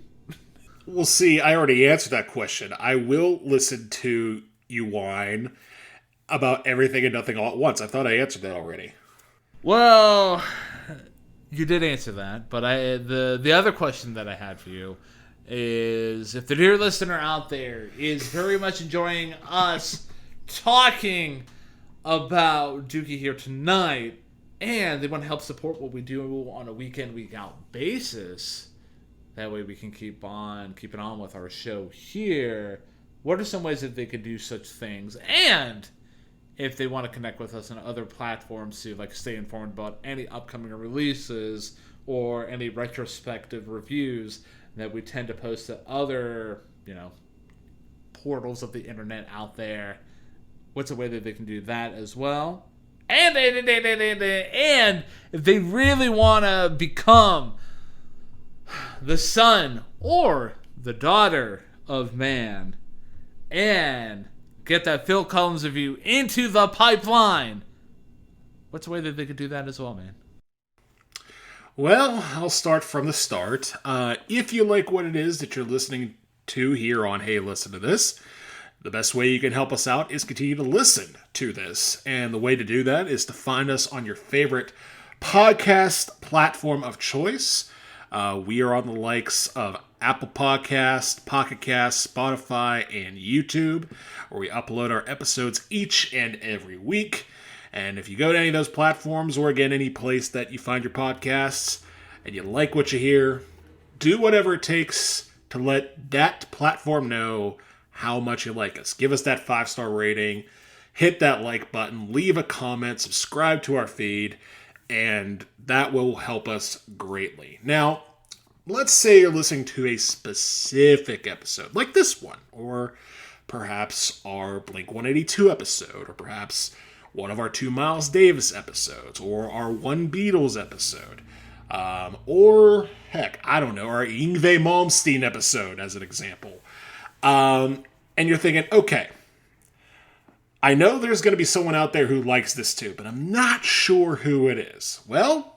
Well, see, I already answered that question. I will listen to you whine about everything and nothing all at once. I thought I answered that already. Well, you did answer that, but the other question that I had for you is, if the dear listener out there is very much enjoying us talking about Dookie here tonight, and they want to help support what we do on a week in, week out basis, that way we can keep on with our show here, what are some ways that they could do such things? And if they want to connect with us on other platforms to, like, stay informed about any upcoming releases or any retrospective reviews that we tend to post to other, portals of the internet out there, what's a way that they can do that as well? And if they really want to become the son or the daughter of man and get that Phil Collins review into the pipeline, what's a way that they could do that as well, man? Well, I'll start from the start. If you like what it is that you're listening to here on Hey, Listen to This, the best way you can help us out is continue to listen to this. And the way to do that is to find us on your favorite podcast platform of choice. We are on the likes of Apple Podcasts, Pocket Casts, Spotify, and YouTube, where we upload our episodes each and every week. And if you go to any of those platforms, or again, any place that you find your podcasts, and you like what you hear, do whatever it takes to let that platform know how much you like us. Give us that 5-star rating, hit that like button, leave a comment, subscribe to our feed, and that will help us greatly. Now, let's say you're listening to a specific episode, like this one, or perhaps our Blink-182 episode, or perhaps one of our 2 Miles Davis episodes, or our 1 Beatles episode, or, heck, I don't know, our Yngwie Malmsteen episode, as an example. And you're thinking, okay, I know there's going to be someone out there who likes this too, but I'm not sure who it is. Well,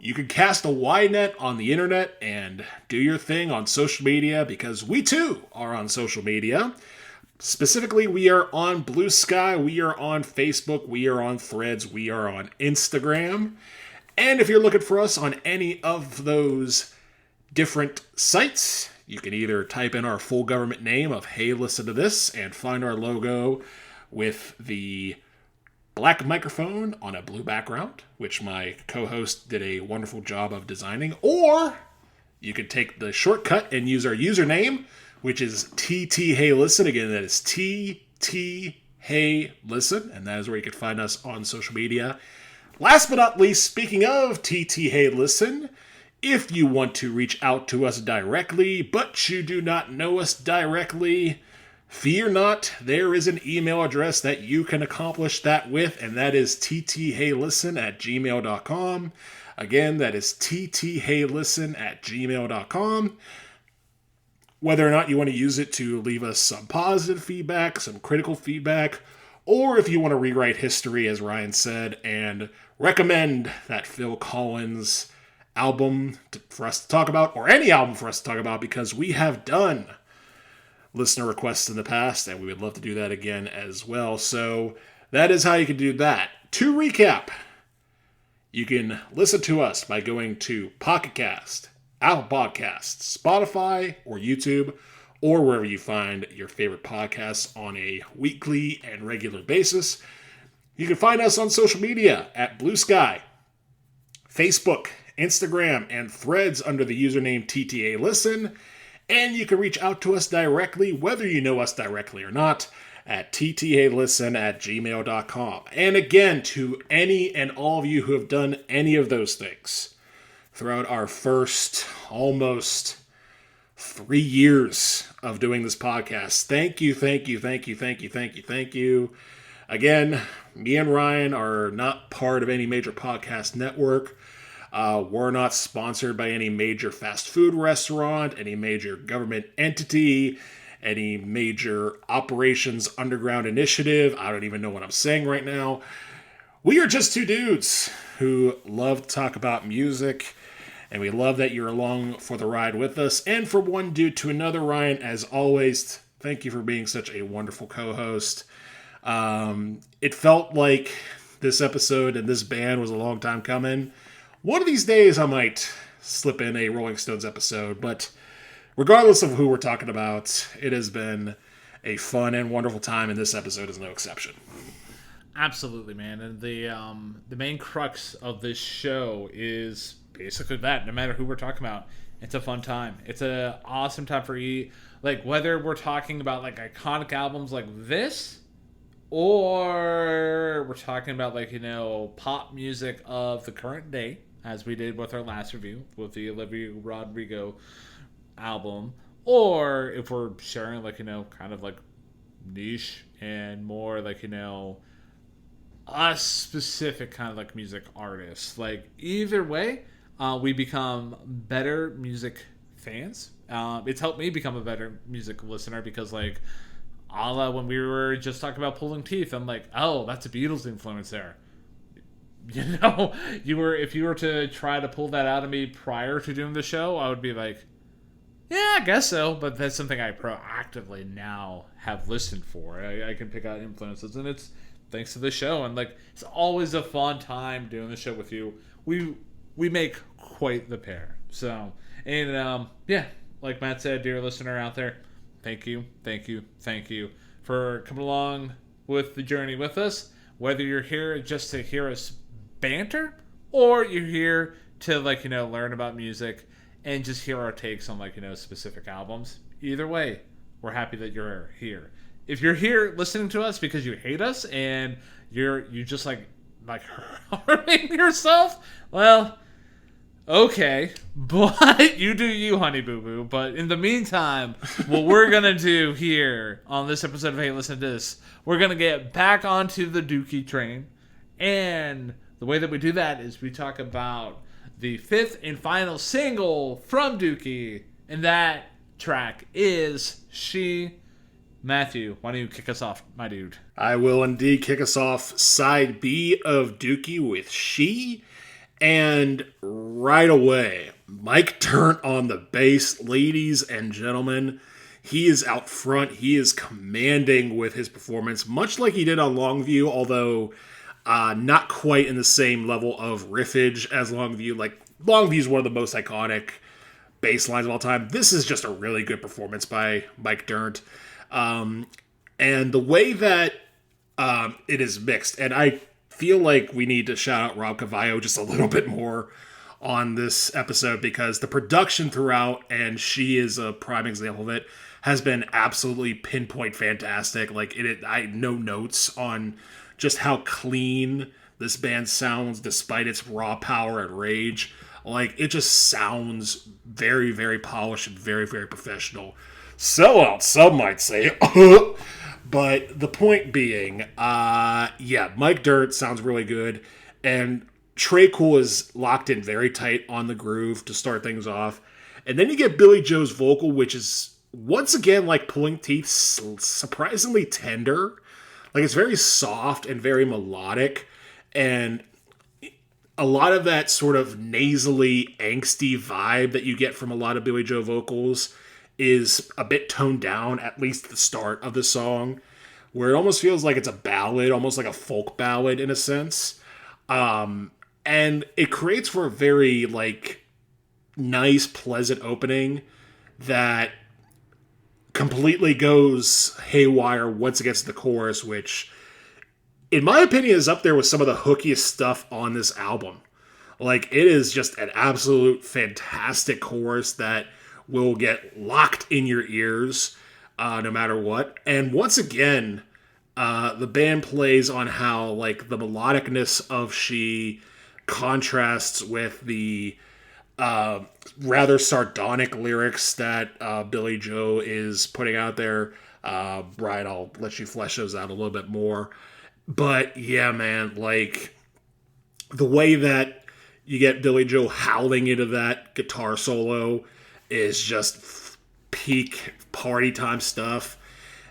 you can cast a wide net on the internet and do your thing on social media, because we too are on social media. Specifically, we are on Blue Sky, we are on Facebook, we are on Threads, we are on Instagram. And if you're looking for us on any of those different sites, you can either type in our full government name of Hey Listen to This and find our logo with the black microphone on a blue background, which my co-host did a wonderful job of designing. Or you could take the shortcut and use our username, which is ttheylisten. Again, that is ttheylisten, and that is where you can find us on social media. Last but not least, speaking of ttheylisten, if you want to reach out to us directly, but you do not know us directly, fear not, there is an email address that you can accomplish that with, and that is ttheylisten@gmail.com. Again, that is ttheylisten@gmail.com. Whether or not you want to use it to leave us some positive feedback, some critical feedback, or if you want to rewrite history, as Ryan said, and recommend that Phil Collins album for us to talk about, or any album for us to talk about, because we have done listener requests in the past, and we would love to do that again as well. So that is how you can do that. To recap, you can listen to us by going to Pocket Cast, Apple Podcasts, Spotify, or YouTube, or wherever you find your favorite podcasts on a weekly and regular basis. You can find us on social media at Blue Sky, Facebook, Instagram, and Threads under the username ttheylisten. And you can reach out to us directly, whether you know us directly or not, at ttheylisten@gmail.com. And again, to any and all of you who have done any of those things throughout our first almost 3 years of doing this podcast, thank you, thank you, thank you, thank you, thank you, thank you. Again, me and Ryan are not part of any major podcast network. We're not sponsored by any major fast food restaurant, any major government entity, any major operations underground initiative. I don't even know what I'm saying right now. We are just 2 dudes who love to talk about music, and we love that you're along for the ride with us. And from one dude to another, Ryan, as always, thank you for being such a wonderful co-host. It felt like this episode and this band was a long time coming. One of these days I might slip in a Rolling Stones episode, but regardless of who we're talking about, it has been a fun and wonderful time, and this episode is no exception. Absolutely, man. And the main crux of this show is basically that. No matter who we're talking about, it's a fun time. It's an awesome time for you. Like, whether we're talking about like iconic albums like this, or we're talking about like, pop music of the current day, as we did with our last review with the Olivia Rodrigo album, or if we're sharing like, kind of like niche and more like, us specific kind of like music artists. Like, either way, we become better music fans. It's helped me become a better music listener, because like, a la when we were just talking about pulling teeth, I'm like, oh, that's a Beatles influence there. If you were to try to pull that out of me prior to doing the show, I would be like, yeah, I guess so. But that's something I proactively now have listened for. I can pick out influences, and it's thanks to the show. And like, it's always a fun time doing the show with you. We make quite the pair. So, and yeah, like Matt said, dear listener out there, thank you for coming along with the journey with us. Whether you're here just to hear us banter, or you're here to like, learn about music and just hear our takes on like, specific albums. Either way, we're happy that you're here. If you're here listening to us because you hate us and you just like hurting yourself, well, Okay, but you do you, honey boo boo. But in the meantime, what we're gonna do here on this episode of Hey Listen to This, we're gonna get back onto the Dookie train, and the way that we do that is we talk about the fifth and final single from Dookie, and that track is She. Matthew, why don't you kick us off, my dude? I will indeed kick us off side B of Dookie with She. And right away, Mike Dirnt on the bass. Ladies and gentlemen, he is out front. He is commanding with his performance, much like he did on Longview, although not quite in the same level of riffage as Longview. Like, Longview is one of the most iconic bass lines of all time. This is just a really good performance by Mike Dirnt. And the way that it is mixed, and I feel like we need to shout out Rob Cavallo just a little bit more on this episode, because the production throughout, and She is a prime example of it, has been absolutely pinpoint fantastic. Like, I no notes on just how clean this band sounds despite its raw power and rage. Like, it just sounds very, very polished and very, very professional. Sellout, some might say. But the point being, Mike Dirnt sounds really good, and Trey Cool is locked in very tight on the groove to start things off. And then you get Billy Joe's vocal, which is, once again, like pulling teeth, surprisingly tender. Like, it's very soft and very melodic, and a lot of that sort of nasally, angsty vibe that you get from a lot of Billy Joe vocals is a bit toned down, at least at the start of the song, where it almost feels like it's a ballad, almost like a folk ballad in a sense. And it creates for a very, like, nice, pleasant opening that completely goes haywire once it gets to the chorus, which, in my opinion, is up there with some of the hookiest stuff on this album. Like, it is just an absolute fantastic chorus that will get locked in your ears no matter what. And once again, the band plays on how, like, the melodicness of She contrasts with the rather sardonic lyrics that Billy Joe is putting out there. Brian, I'll let you flesh those out a little bit more. But yeah, man, like, the way that you get Billy Joe howling into that guitar solo is just peak party time stuff.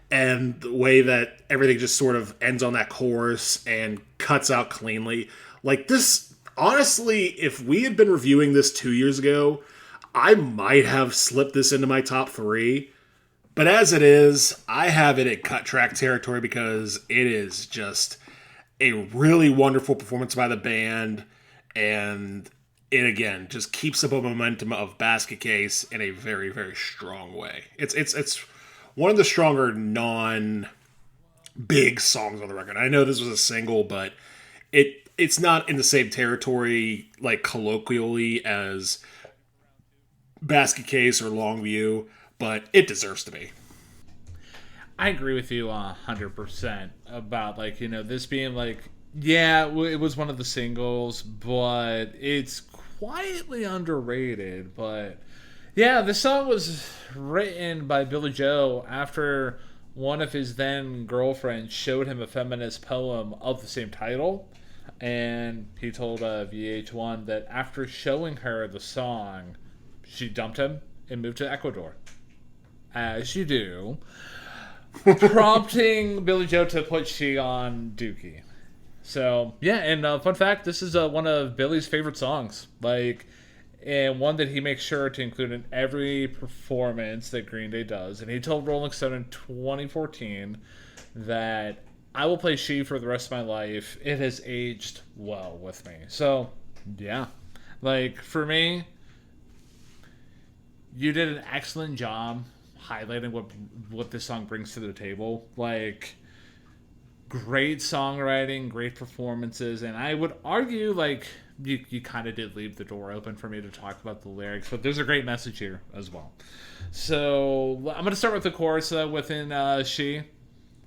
And the way that everything just sort of ends on that chorus and cuts out cleanly. Like, this, honestly, if we had been reviewing this 2 years ago, I might have slipped this into my top 3. But as it is, I have it at cut track territory because it is just a really wonderful performance by the band. And it, again, just keeps up a momentum of Basket Case in a very, very strong way. It's one of the stronger non-big songs on the record. I know this was a single, but it's not in the same territory, like, colloquially as Basket Case or Longview, but it deserves to be. I agree with you 100% about, like, you know, this being, like, yeah, it was one of the singles, but it's quietly underrated. But yeah, the song was written by Billy Joe after one of his then girlfriends showed him a feminist poem of the same title, and he told VH1 that after showing her the song, she dumped him and moved to Ecuador, as you do, prompting Billy Joe to put She on Dookie. So, yeah, and fun fact, this is one of Billy's favorite songs. Like, and one that he makes sure to include in every performance that Green Day does. And he told Rolling Stone in 2014 that I will play She for the rest of my life. It has aged well with me. So, yeah. Like, for me, you did an excellent job highlighting what this song brings to the table. Like, great songwriting, great performances, and I would argue, like, you kind of did leave the door open for me to talk about the lyrics, but there's a great message here as well. So I'm going to start with the chorus within She.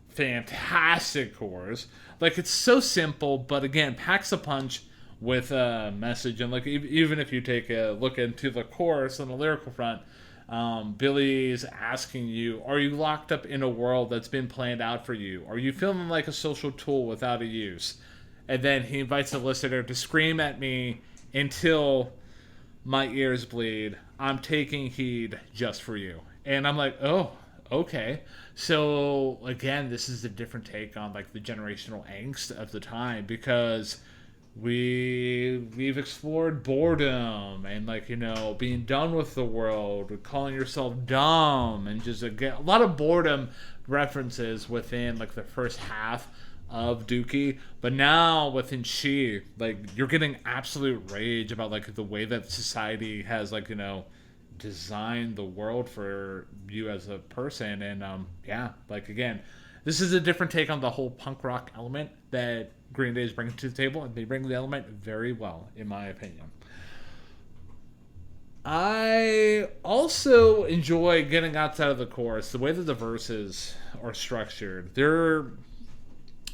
Fantastic chorus. Like, it's so simple, but again, packs a punch with a message. And like even if you take a look into the chorus on the lyrical front, Billy's asking you, are you locked up in a world that's been planned out for you? Are you feeling like a social tool without a use? And then he invites the listener to scream at me until my ears bleed. I'm taking heed just for you. And I'm like, oh, okay. So again, this is a different take on like the generational angst of the time, because we've explored boredom and like, you know, being done with the world, calling yourself dumb, and just again, a lot of boredom references within like the first half of Dookie. But now within She, like, you're getting absolute rage about like the way that society has like, you know, designed the world for you as a person. And yeah, like again, this is a different take on the whole punk rock element that Green Day is bringing to the table, and they bring the element very well, in my opinion. I also enjoy getting outside of the chorus. The way that the verses are structured, they're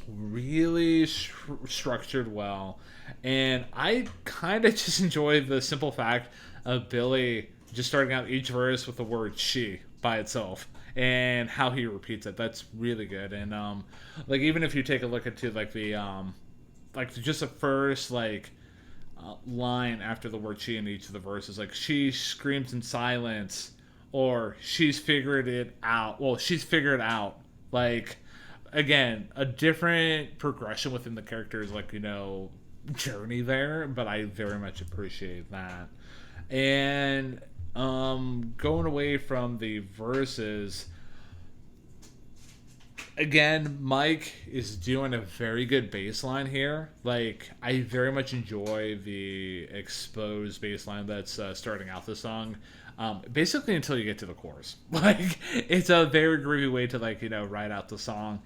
really structured well. And I kind of just enjoy the simple fact of Billy just starting out each verse with the word she by itself, and how he repeats it. That's really good. And like even if you take a look into like the like just the first like line after the word she in each of the verses, like she screams in silence, or she's figured it out. Well, she's figured out. Like again, a different progression within the character's like, you know, journey there, but I very much appreciate that. And going away from the verses, again, Mike is doing a very good bass line here. Like, I very much enjoy the exposed bass line that's starting out the song. Basically until you get to the chorus. Like, it's a very groovy way to, like, you know, ride out the song.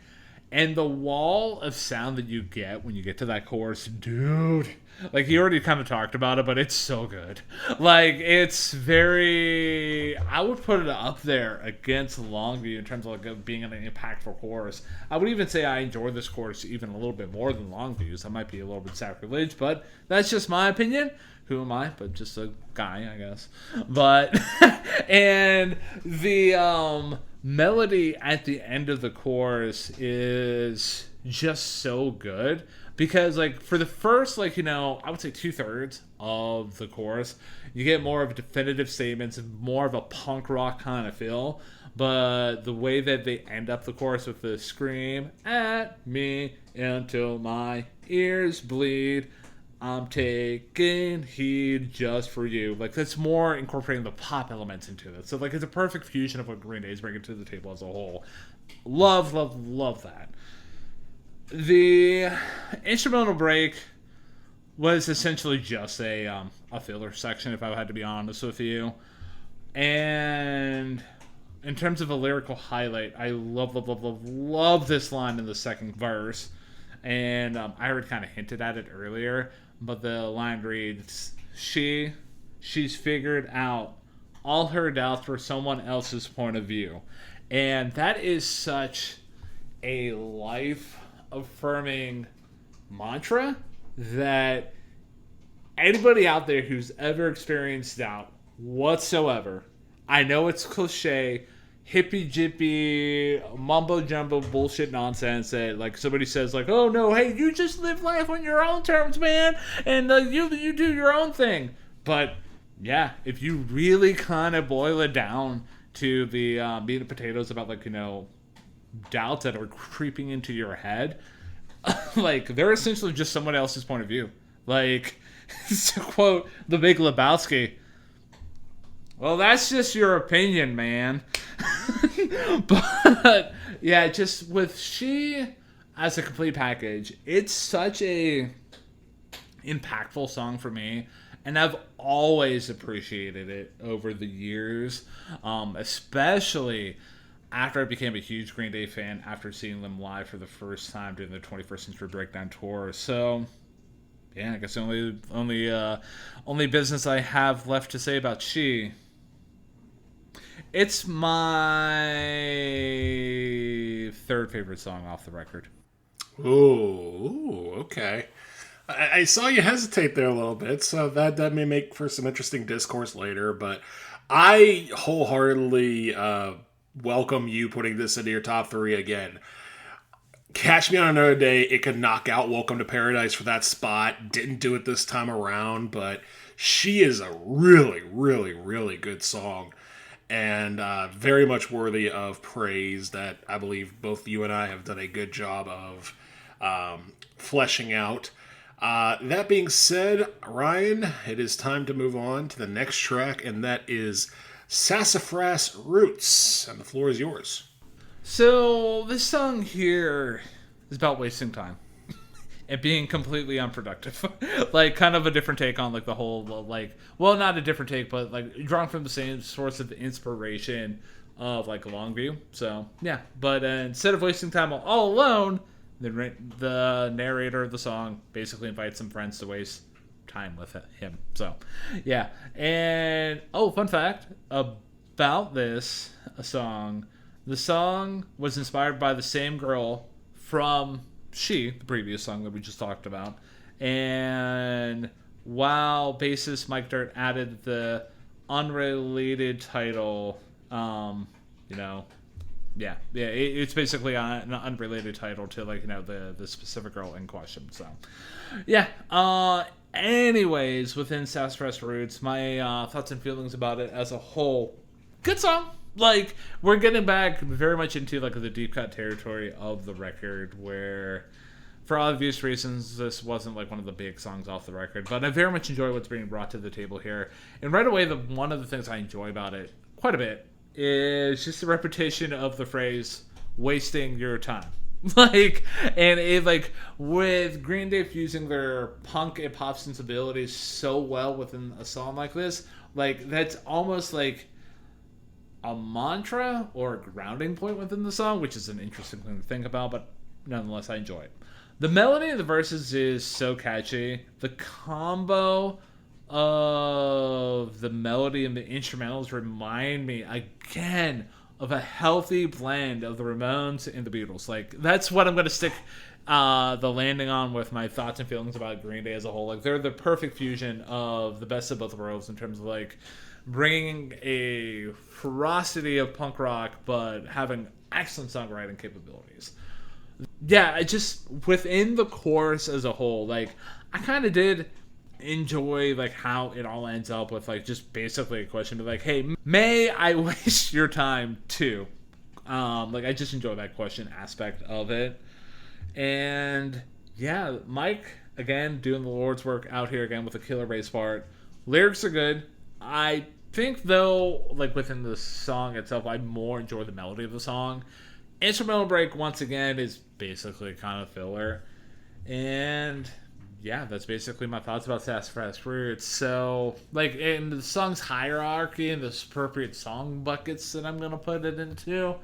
And the wall of sound that you get when you get to that chorus, dude, like, he already kind of talked about it, but it's so good. Like, it's very, I would put it up there against Longview in terms of like being an impactful chorus. I would even say I enjoy this chorus even a little bit more than Longview's. That might be a little bit sacrilege, but that's just my opinion. Who am I? But just a guy, I guess. But, and the melody at the end of the chorus is just so good, because like for the first, like, you know, I would say 2/3 of the chorus, you get more of definitive statements and more of a punk rock kind of feel. But the way that they end up the chorus with the scream at me until my ears bleed, I'm taking heed just for you. Like, that's more incorporating the pop elements into it. So, like, it's a perfect fusion of what Green Day is bringing to the table as a whole. Love, love, love that. The instrumental break was essentially just a filler section, if I had to be honest with you. And in terms of a lyrical highlight, I love, love, love, love, love this line in the second verse. And I already kind of hinted at it earlier, but the line reads, she's figured out all her doubts for someone else's point of view. And that is such a life-affirming mantra that anybody out there who's ever experienced doubt whatsoever, I know it's cliche, hippy-jippy, mumbo-jumbo bullshit nonsense that, like, somebody says, like, oh, no, hey, you just live life on your own terms, man, and you do your own thing. But, yeah, if you really kind of boil it down to the meat and potatoes about, like, you know, doubts that are creeping into your head, like, they're essentially just someone else's point of view. Like, to quote The Big Lebowski, well, that's just your opinion, man. But, yeah, just with She as a complete package, it's such a impactful song for me, and I've always appreciated it over the years, especially after I became a huge Green Day fan after seeing them live for the first time during the 21st Century Breakdown tour. So, yeah, I guess the only business I have left to say about She, it's my third favorite song off the record. Ooh, okay. I saw you hesitate there a little bit, so that may make for some interesting discourse later. But I wholeheartedly welcome you putting this into your top three again. Catch Me on Another Day, it could knock out Welcome to Paradise for that spot. Didn't do it this time around, but she is a really, really, really good song. And very much worthy of praise that I believe both you and I have done a good job of fleshing out. That being said, Ryan, it is time to move on to the next track, and that is Sassafras Roots. And the floor is yours. So this song here is about wasting time and being completely unproductive. Like kind of a different take on like the whole like, well, not a different take, but like drawn from the same source of inspiration of like Longview. So yeah, but instead of wasting time all alone, the narrator of the song basically invites some friends to waste time with him. So yeah, and fun fact about this song. The song was inspired by the same girl from the previous song that we just talked about. And while bassist Mike Dirt added the unrelated title, it's basically an unrelated title to the specific girl in question. So, yeah. Anyways, within Sassafras Roots, my thoughts and feelings about it as a whole, good song. Like, we're getting back very much into like the deep cut territory of the record, where for obvious reasons this wasn't like one of the big songs off the record, but I very much enjoy what's being brought to the table here. And right away, one of the things I enjoy about it quite a bit is just the repetition of the phrase wasting your time. With Green Day fusing their punk and pop sensibilities so well within a song like this, like that's almost like a mantra or a grounding point within the song, which is an interesting thing to think about, but nonetheless, I enjoy it. The melody of the verses is so catchy. The combo of the melody and the instrumentals remind me, again, of a healthy blend of the Ramones and the Beatles. Like, that's what I'm going to stick the landing on with my thoughts and feelings about Green Day as a whole. Like, they're the perfect fusion of the best of both worlds in terms of, like, bringing a ferocity of punk rock, but having excellent songwriting capabilities. Yeah, I just, within the chorus as a whole, like, I kind of did enjoy, like, how it all ends up with, like, just basically a question of, like, hey, may I waste your time, too? I just enjoy that question aspect of it. And, yeah, Mike, again, doing the Lord's work out here again with a killer bass part. Lyrics are good. I think, though, like, within the song itself, I more enjoy the melody of the song. Instrumental break, once again, is basically kind of filler. And, yeah, that's basically my thoughts about Sassafras Roots. So, like, in the song's hierarchy and the appropriate song buckets that I'm going to put it into,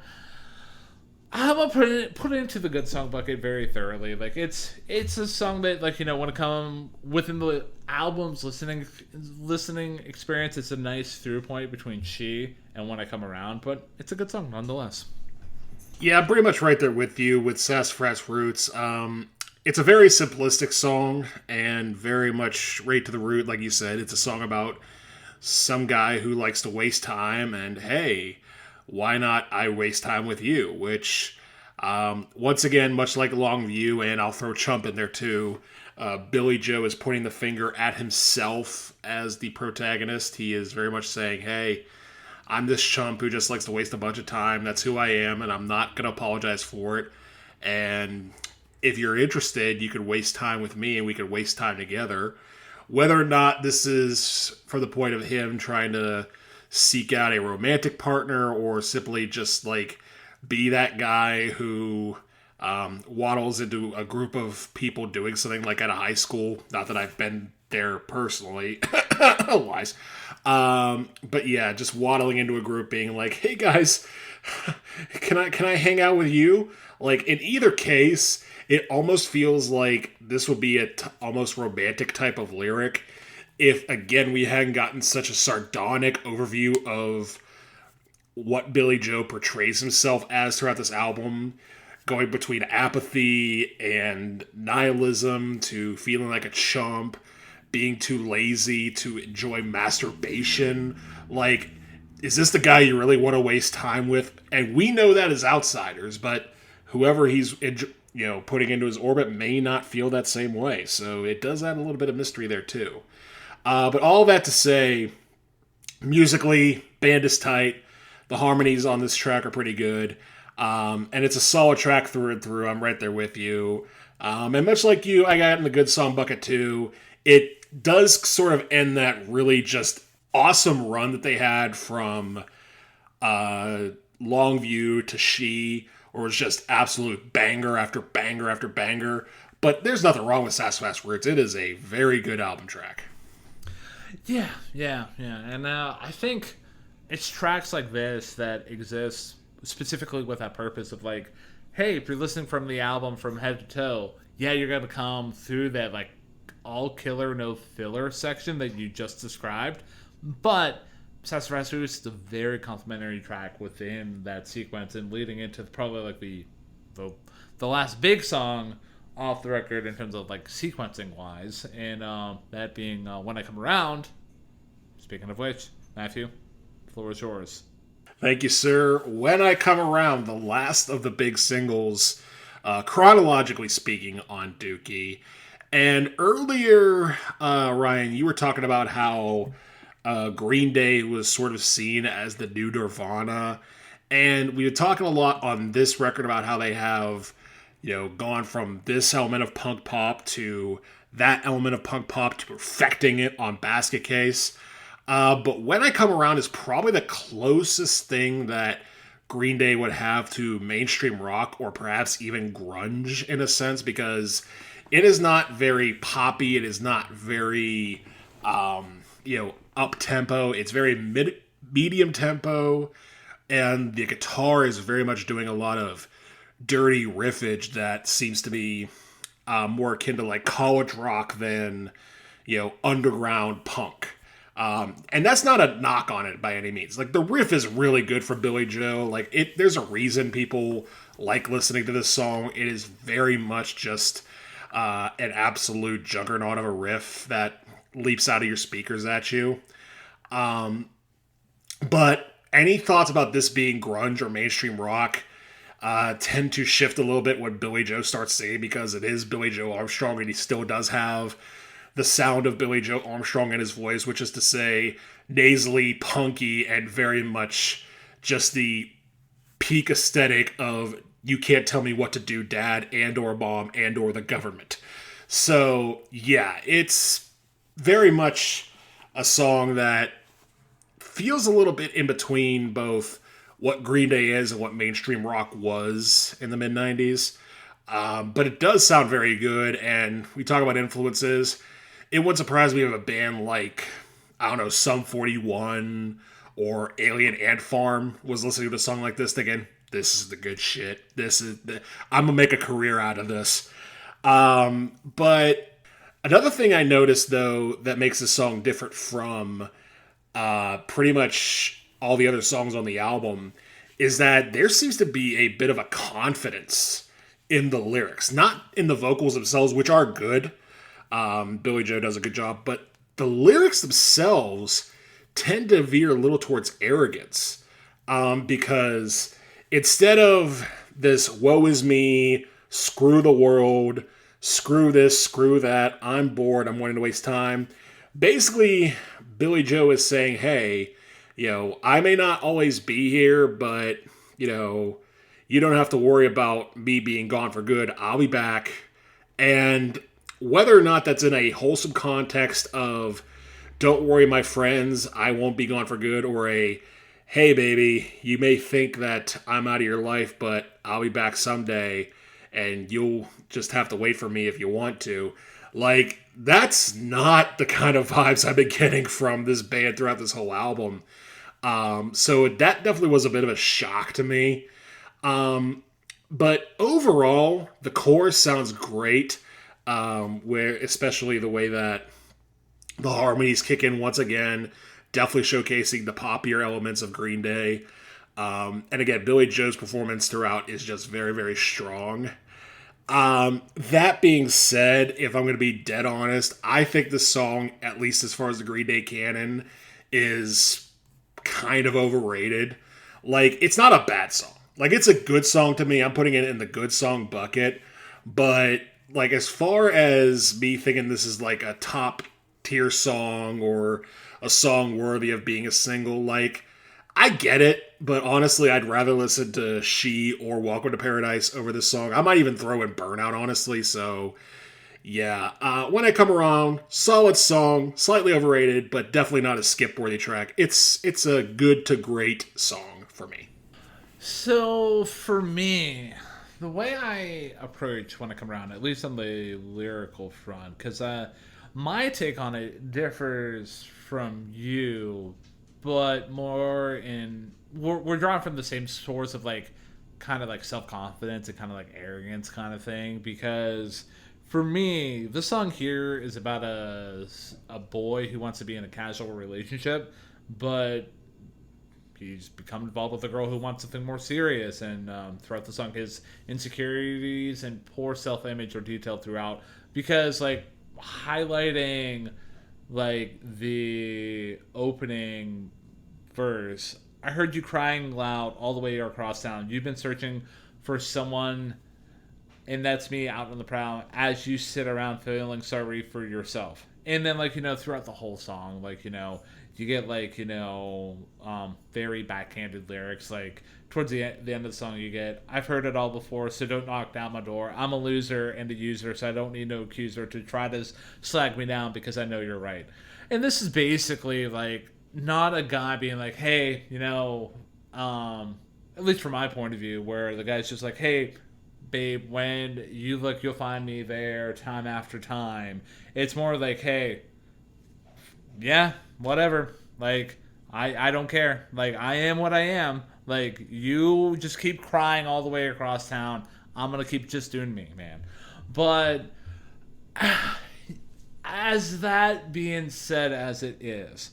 I'm going to put it into the good song bucket very thoroughly. Like, it's a song that, like, when it comes within the album's listening experience, it's a nice through point between She and When I Come Around, but it's a good song nonetheless. Yeah, I'm pretty much right there with you with Sassafras Roots. It's a very simplistic song and very much right to the root, like you said. It's a song about some guy who likes to waste time, and hey, why not I waste time with you? Which, once again, much like Longview, and I'll throw Chump in there too, Billy Joe is pointing the finger at himself as the protagonist. He is very much saying, hey, I'm this chump who just likes to waste a bunch of time. That's who I am, and I'm not going to apologize for it. And if you're interested, you could waste time with me, and we could waste time together. Whether or not this is for the point of him trying to seek out a romantic partner, or simply just, like, be that guy who waddles into a group of people doing something, like at a high school. Not that I've been there personally. Lies. But yeah, just waddling into a group being like, hey guys, can I hang out with you? Like, in either case, it almost feels like this would be a almost romantic type of lyric if, again, we hadn't gotten such a sardonic overview of what Billy Joe portrays himself as throughout this album. going between apathy and nihilism to feeling like a chump, being too lazy to enjoy masturbation. Like, is this the guy you really want to waste time with? And we know that as outsiders, but whoever he's putting into his orbit may not feel that same way. So it does add a little bit of mystery there too. But all that to say, musically, band is tight. The harmonies on this track are pretty good. And it's a solid track through and through. I'm right there with you. And much like you, I got in the good song bucket too. It does sort of end that really just awesome run that they had from Longview to She, or was just absolute banger after banger after banger. But there's nothing wrong with Sassafras Roots. It is a very good album track. Yeah. And I think it's tracks like this that exist specifically with that purpose of like, hey, if you're listening from the album from head to toe, yeah, you're going to come through that like all killer, no filler section that you just described. But Sassafras Roots is a very complimentary track within that sequence and leading into probably like the last big song off the record in terms of like sequencing wise, and that being When I Come Around. Speaking of which, Matthew, the floor is yours. Thank you, sir. When I Come Around, the last of the big singles, chronologically speaking, on Dookie. And earlier, Ryan, you were talking about how Green Day was sort of seen as the new Nirvana. And we were talking a lot on this record about how they have, gone from this element of punk pop to that element of punk pop to perfecting it on Basket Case. But When I Come Around is probably the closest thing that Green Day would have to mainstream rock or perhaps even grunge in a sense, because it is not very poppy. It is not very, up-tempo. It's very medium tempo, and the guitar is very much doing a lot of dirty riffage that seems to be more akin to like college rock than, underground punk. And that's not a knock on it by any means. Like, the riff is really good for Billy Joe. Like, there's a reason people like listening to this song. It is very much just an absolute juggernaut of a riff that leaps out of your speakers at you. But any thoughts about this being grunge or mainstream rock tend to shift a little bit when Billy Joe starts singing, because it is Billy Joe Armstrong, and he still does have the sound of Billy Joe Armstrong in his voice, which is to say nasally, punky, and very much just the peak aesthetic of "you can't tell me what to do, Dad," and or Mom, and or the government. So yeah, it's very much a song that feels a little bit in between both what Green Day is and what mainstream rock was in the mid-90s. But it does sound very good, and we talk about influences. It wouldn't surprise me if a band like, I don't know, Sum 41 or Alien Ant Farm was listening to a song like this thinking, this is the good shit. I'm going to make a career out of this. But another thing I noticed, though, that makes this song different from pretty much all the other songs on the album is that there seems to be a bit of a confidence in the lyrics. Not in the vocals themselves, which are good. Billy Joe does a good job, but the lyrics themselves tend to veer a little towards arrogance, because instead of this woe is me, screw the world, screw this, screw that, I'm bored, I'm wanting to waste time, basically Billy Joe is saying, hey, I may not always be here, but you don't have to worry about me being gone for good. I'll be back. And whether or not that's in a wholesome context of, don't worry, my friends, I won't be gone for good, or a, hey, baby, you may think that I'm out of your life, but I'll be back someday, and you'll just have to wait for me if you want to. Like, that's not the kind of vibes I've been getting from this band throughout this whole album. So that definitely was a bit of a shock to me. But overall, the chorus sounds great. Where especially the way that the harmonies kick in once again, definitely showcasing the poppier elements of Green Day. And again, Billy Joe's performance throughout is just very, very strong. That being said, if I'm going to be dead honest, I think this song, at least as far as the Green Day canon, is kind of overrated. Like, it's not a bad song. Like, it's a good song to me. I'm putting it in the good song bucket. But, like, as far as me thinking this is, like, a top tier song or a song worthy of being a single, like, I get it, but honestly, I'd rather listen to She or Welcome to Paradise over this song. I might even throw in Burnout, honestly, so yeah. When I Come Around, solid song, slightly overrated, but definitely not a skip-worthy track. It's a good to great song for me. So, for me, the way I approach When I Come Around, at least on the lyrical front, because my take on it differs from you, but more in we're drawing from the same source of like kind of like self-confidence and kind of like arrogance kind of thing, because for me this song here is about a boy who wants to be in a casual relationship, but he's become involved with a girl who wants something more serious, and throughout the song his insecurities and poor self-image are detailed throughout, because like highlighting like the opening verse, I heard you crying loud all the way across town. You've been searching for someone, and that's me out on the prowl as you sit around feeling sorry for yourself. And then, like, throughout the whole song, like, you get, like, very backhanded lyrics. Like, towards the end of the song, you get, I've heard it all before, so don't knock down my door. I'm a loser and a user, so I don't need no accuser to try to slag me down because I know you're right. And this is basically, like, not a guy being like, hey, at least from my point of view, where the guy's just like, hey, babe, when you look, you'll find me there time after time. It's more like, hey, yeah, whatever. Like, I don't care. Like, I am what I am. Like, you just keep crying all the way across town. I'm going to keep just doing me, man. But as that being said as it is,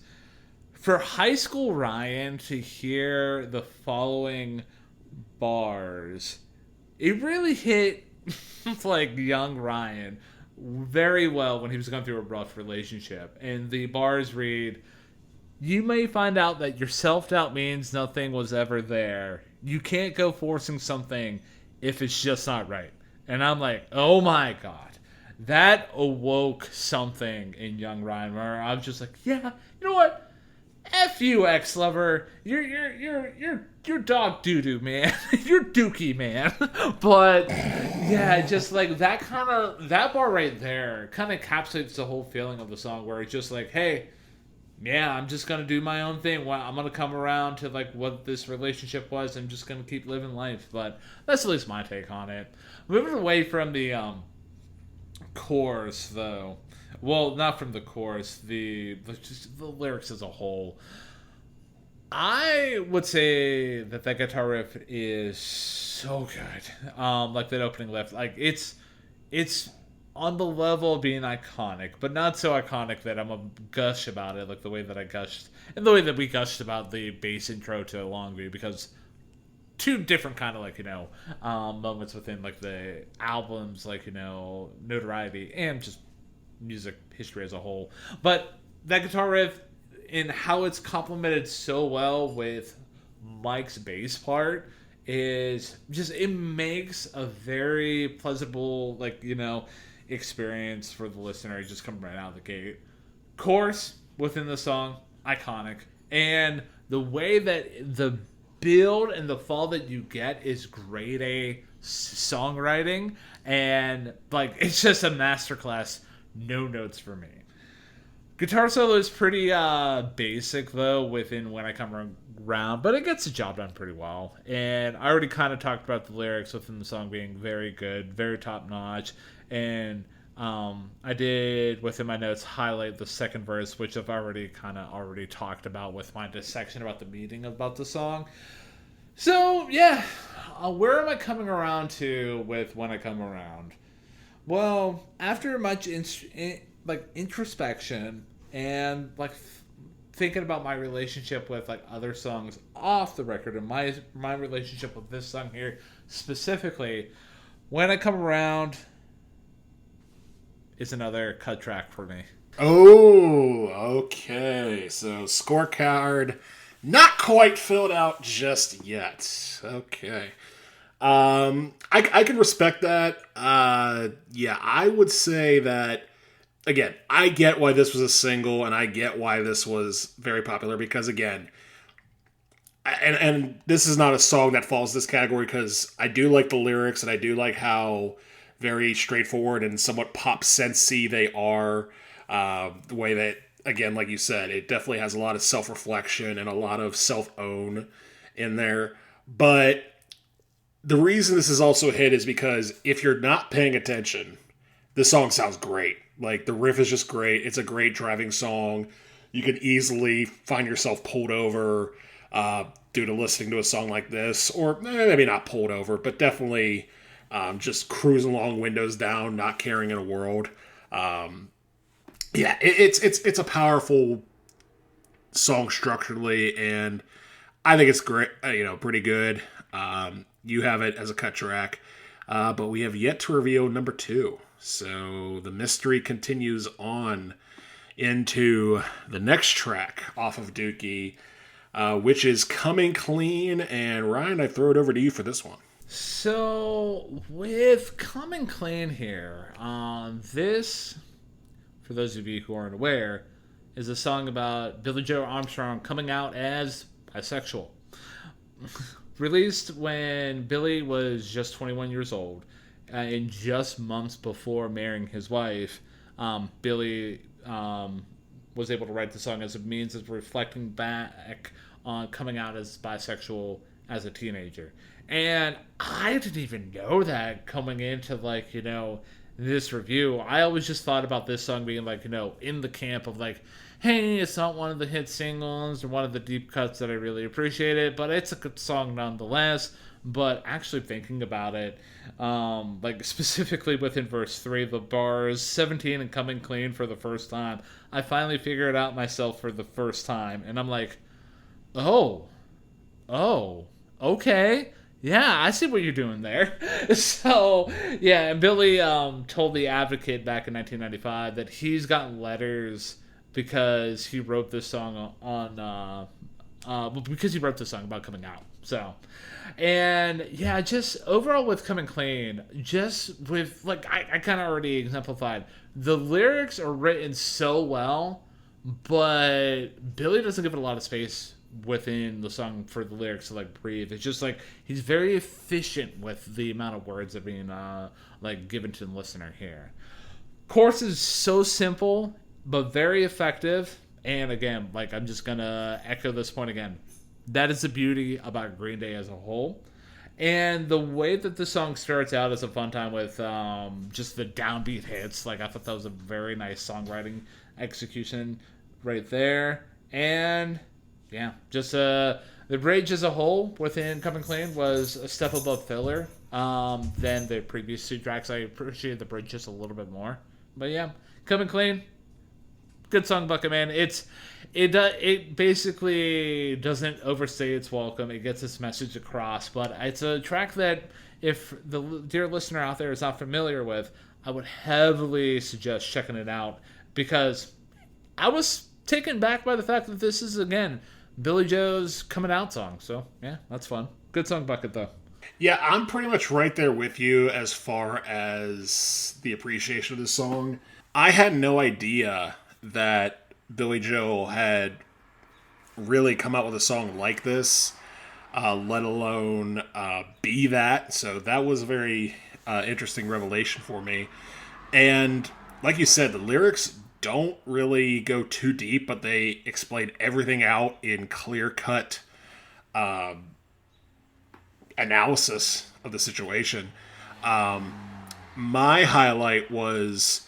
for high school Ryan to hear the following bars, it really hit like young Ryan very well when he was going through a rough relationship. And the bars read, you may find out that your self-doubt means nothing was ever there. You can't go forcing something if it's just not right. And I'm like, oh my God. That awoke something in young Ryan where I was just like, yeah, you know what? F you, ex-lover. You're dog doo-doo, man. You're Dookie, man. But yeah, just like that bar right there kind of encapsulates the whole feeling of the song, where it's just like, hey, yeah, I'm just gonna do my own thing. I'm gonna come around to like what this relationship was. I'm just gonna keep living life. But that's at least my take on it. Moving away from the chorus, though. Well, not from the chorus, just the lyrics as a whole. I would say that guitar riff is so good. Like that opening riff, like it's on the level of being iconic, but not so iconic that I'm a gush about it, like the way that I gushed and the way that we gushed about the bass intro to Longview, because two different kind of like moments within like the album's like notoriety and just music history as a whole. But that guitar riff and how it's complemented so well with Mike's bass part is just, it makes a very pleasurable experience for the listener. Just come right out of the gate. Chorus within the song, iconic, and the way that the build and the fall that you get is grade A songwriting, and like it's just a masterclass. No notes for me. Guitar solo is pretty basic though within When I Come Around, but it gets the job done pretty well. And I already kind of talked about the lyrics within the song being very good, very top notch. And I did within my notes highlight the second verse, which I've already talked about with my dissection about the meaning about the song. So yeah, where am I coming around to with When I Come Around? Well, after much introspection and thinking about my relationship with like other songs off the record and my relationship with this song here specifically, When I Come Around is another cut track for me. Oh, okay. So scorecard not quite filled out just yet. Okay. I can respect that. Yeah, I would say that, again, I get why this was a single and I get why this was very popular because, again, and this is not a song that falls this category because I do like the lyrics and I do like how very straightforward and somewhat pop sensey they are. The way that, again, like you said, it definitely has a lot of self-reflection and a lot of self-own in there. But the reason this is also a hit is because if you're not paying attention, this song sounds great. Like, the riff is just great. It's a great driving song. You can easily find yourself pulled over due to listening to a song like this. Or maybe not pulled over, but definitely just cruising along, windows down, not caring in a world. Yeah, it's a powerful song structurally, and I think it's great. Pretty good. You have it as a cut track, but we have yet to reveal number 2. So the mystery continues on into the next track off of Dookie, which is Coming Clean. And Ryan, I throw it over to you for this one. So with Coming Clean here, this, for those of you who aren't aware, is a song about Billie Joe Armstrong coming out as bisexual. Released when Billy was just 21 years old, and just months before marrying his wife, Billy was able to write the song as a means of reflecting back on coming out as bisexual as a teenager. And I didn't even know that coming into, this review. I always just thought about this song being, in the camp of, hey, it's not one of the hit singles or one of the deep cuts that I really appreciated, but it's a good song nonetheless. But actually thinking about it, specifically within verse 3, the bars 17 and coming clean for the first time, I finally figured it out myself for the first time. And I'm like, oh, okay. Yeah, I see what you're doing there. So, yeah, and Billy told The Advocate back in 1995 that he's gotten letters because he wrote this song because he wrote this song about coming out. So, and yeah, just overall with Coming Clean, just with, I kind of already exemplified, the lyrics are written so well, but Billy doesn't give it a lot of space within the song for the lyrics to breathe. It's just he's very efficient with the amount of words that are being given to the listener here. Chorus is so simple but very effective, and again, I'm just gonna echo this point again. That is the beauty about Green Day as a whole. And the way that the song starts out is a fun time with just the downbeat hits. I thought that was a very nice songwriting execution right there. And yeah, just the bridge as a whole within Coming Clean was a step above filler than the previous 2 tracks. I appreciated the bridge just a little bit more. But yeah, Coming Clean, good song, Bucket Man. It basically doesn't overstay its welcome. It gets its message across, but it's a track that, if the dear listener out there is not familiar with, I would heavily suggest checking it out, because I was taken back by the fact that this is, again, Billie Joe's coming out song. So yeah, that's fun. Good song, Bucket, though. Yeah, I'm pretty much right there with you as far as the appreciation of this song. I had no idea that Billie Joe had really come out with a song like this, let alone be that. So that was a very interesting revelation for me. And like you said, the lyrics don't really go too deep, but they explain everything out in clear-cut analysis of the situation. My highlight was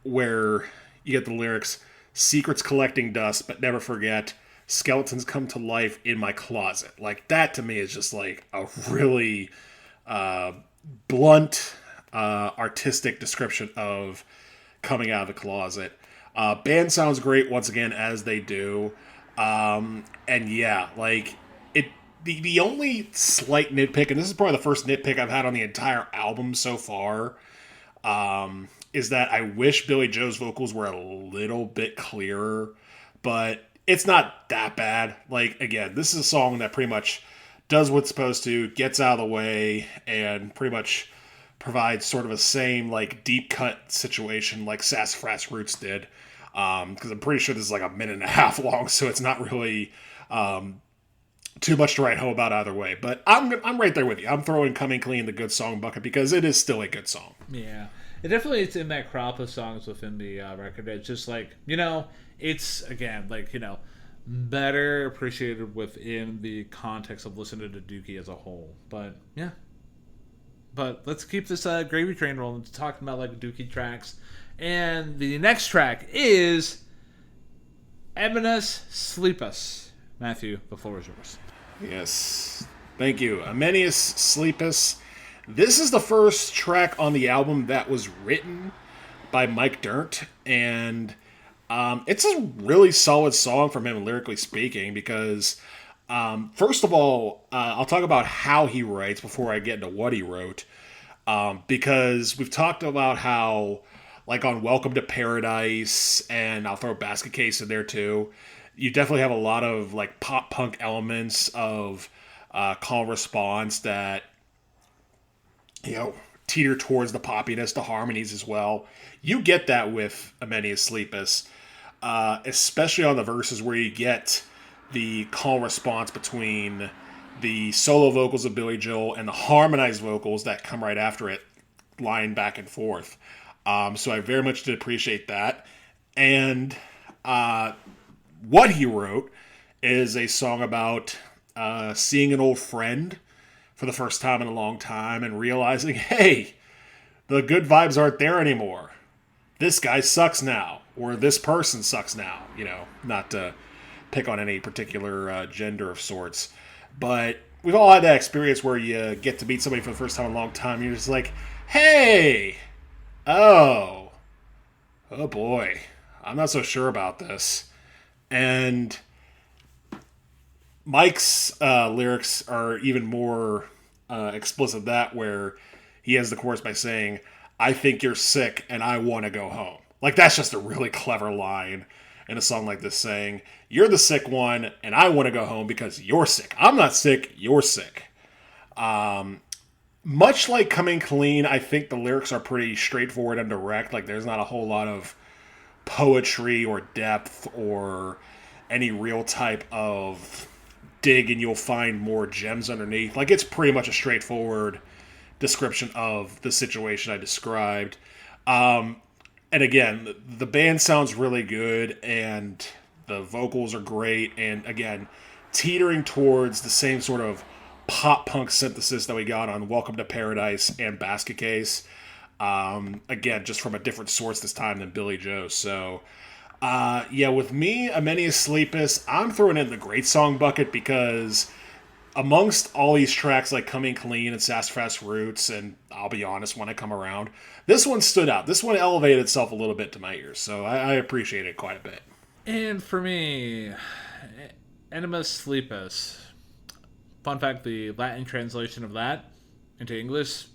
where you get the lyrics, secrets collecting dust, but never forget, skeletons come to life in my closet. That to me is just a really blunt, artistic description of coming out of the closet. Band sounds great once again, as they do. And yeah, like it. The only slight nitpick, and this is probably the first nitpick I've had on the entire album so far, is that I wish Billy Joe's vocals were a little bit clearer, but it's not that bad. Like, again, this is a song that pretty much does what's supposed to, gets out of the way, and pretty much provides sort of a same, like, deep cut situation like Sassafras Roots did. Because I'm pretty sure this is like a minute and a half long, so it's not really too much to write home about either way. But I'm right there with you. I'm throwing Coming Clean the good song bucket because it is still a good song. Yeah. It definitely is in that crop of songs within the record. It's just like, it's, again, like, better appreciated within the context of listening to Dookie as a whole. But, yeah. But let's keep this gravy train rolling, talking about, like, Dookie tracks. And the next track is Emenius Sleepus. Matthew, the floor is yours. Yes. Thank you. Emenius Sleepus. This is the first track on the album that was written by Mike Dirnt, and it's a really solid song from him, lyrically speaking, because, first of all, I'll talk about how he writes before I get into what he wrote, because we've talked about how, like on Welcome to Paradise, and I'll throw Basket Case in there too, you definitely have a lot of like pop punk elements of call and response that teeter towards the poppiness, the harmonies as well. You get that with Emenius Sleepus, especially on the verses where you get the call and response between the solo vocals of Billy Joel and the harmonized vocals that come right after it, lying back and forth. So I very much did appreciate that. And what he wrote is a song about seeing an old friend for the first time in a long time and realizing, hey, the good vibes aren't there anymore. This guy sucks now, or this person sucks now. Not to pick on any particular gender of sorts, but we've all had that experience where you get to meet somebody for the first time in a long time and you're just like, hey, oh boy, I'm not so sure about this. And Mike's lyrics are even more explicit that, where he has the chorus by saying, I think you're sick and I want to go home. Like, that's just a really clever line in a song like this, saying, you're the sick one and I want to go home because you're sick. I'm not sick, you're sick. Much like Coming Clean, I think the lyrics are pretty straightforward and direct. Like, there's not a whole lot of poetry or depth or any real type of dig and you'll find more gems underneath. Like, it's pretty much a straightforward description of the situation I described. And again, the band sounds really good and the vocals are great. And again, teetering towards the same sort of pop punk synthesis that we got on Welcome to Paradise and Basket Case. Again, just from a different source this time than Billy Joe. So, with me, Emenius Sleepus, I'm throwing in the great song bucket because amongst all these tracks like Coming Clean and Sassafras Roots, and I'll be honest, When I Come Around, this one stood out. This one elevated itself a little bit to my ears, so I appreciate it quite a bit. And for me, Emenius Sleepus. Fun fact, the Latin translation of that into English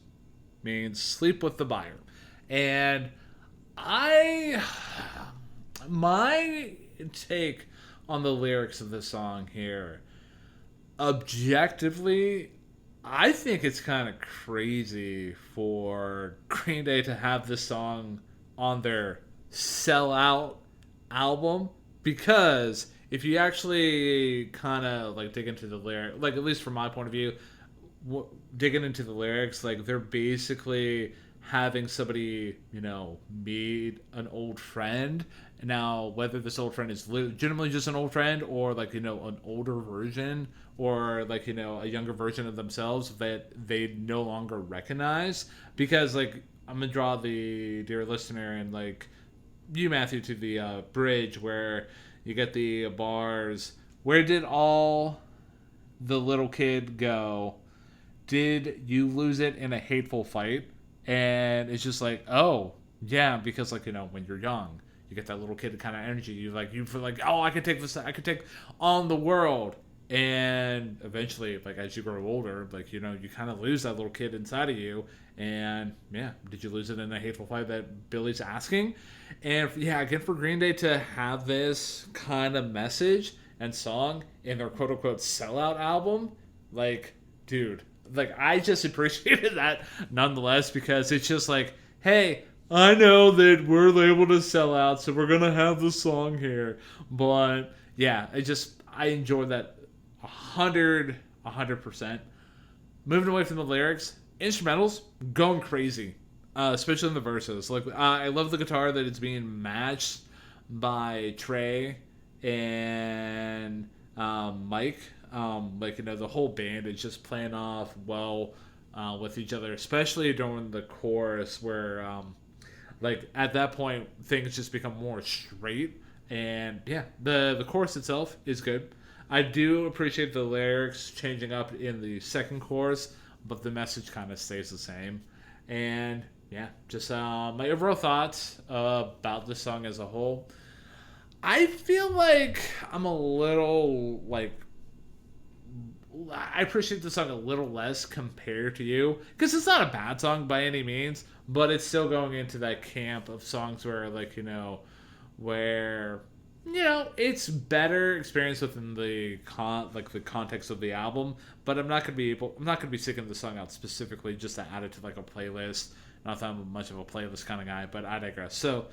means sleep with the buyer. And my take on the lyrics of this song here, objectively, I think it's kind of crazy for Green Day to have this song on their Sellout album, because if you actually kind of like dig into the lyric, like at least from my point of view, digging into the lyrics, like they're basically having somebody, meet an old friend. Now, whether this old friend is legitimately just an old friend or like, an older version or like, a younger version of themselves that they no longer recognize. Because like, I'm going to draw the dear listener and like you, Matthew, to the bridge where you get the bars. Where did all the little kid go? Did you lose it in a hateful fight? And it's just like, oh, yeah, because like, when you're young, You get that little kid kind of energy. You feel like, oh, I could take this. I could take on the world. And eventually, like as you grow older, like you kind of lose that little kid inside of you. And yeah, did you lose it in a hateful fight that Billy's asking? And yeah, again for Green Day to have this kind of message and song in their quote unquote sellout album, like, dude, like I just appreciated that nonetheless because it's just like, hey, I know that we're labeled as sellouts, so we're gonna have the song here. But yeah, I enjoyed that 100%. Moving away from the lyrics, instrumentals going crazy, especially in the verses. Like I love the guitar that it's being matched by Trey and Mike. Like the whole band is just playing off well with each other, especially during the chorus where like at that point things just become more straight. And yeah, the chorus itself is good. I do appreciate the lyrics changing up in the second chorus, but the message kind of stays the same. And yeah, just my overall thoughts about the song as a whole. I feel like I'm a little like I appreciate the song a little less compared to you because it's not a bad song by any means, but it's still going into that camp of songs where where it's better experience within the the context of the album, but I'm not gonna be singing the song out specifically just to add it to like a playlist. Not that I'm much of a playlist kind of guy, but I digress. So,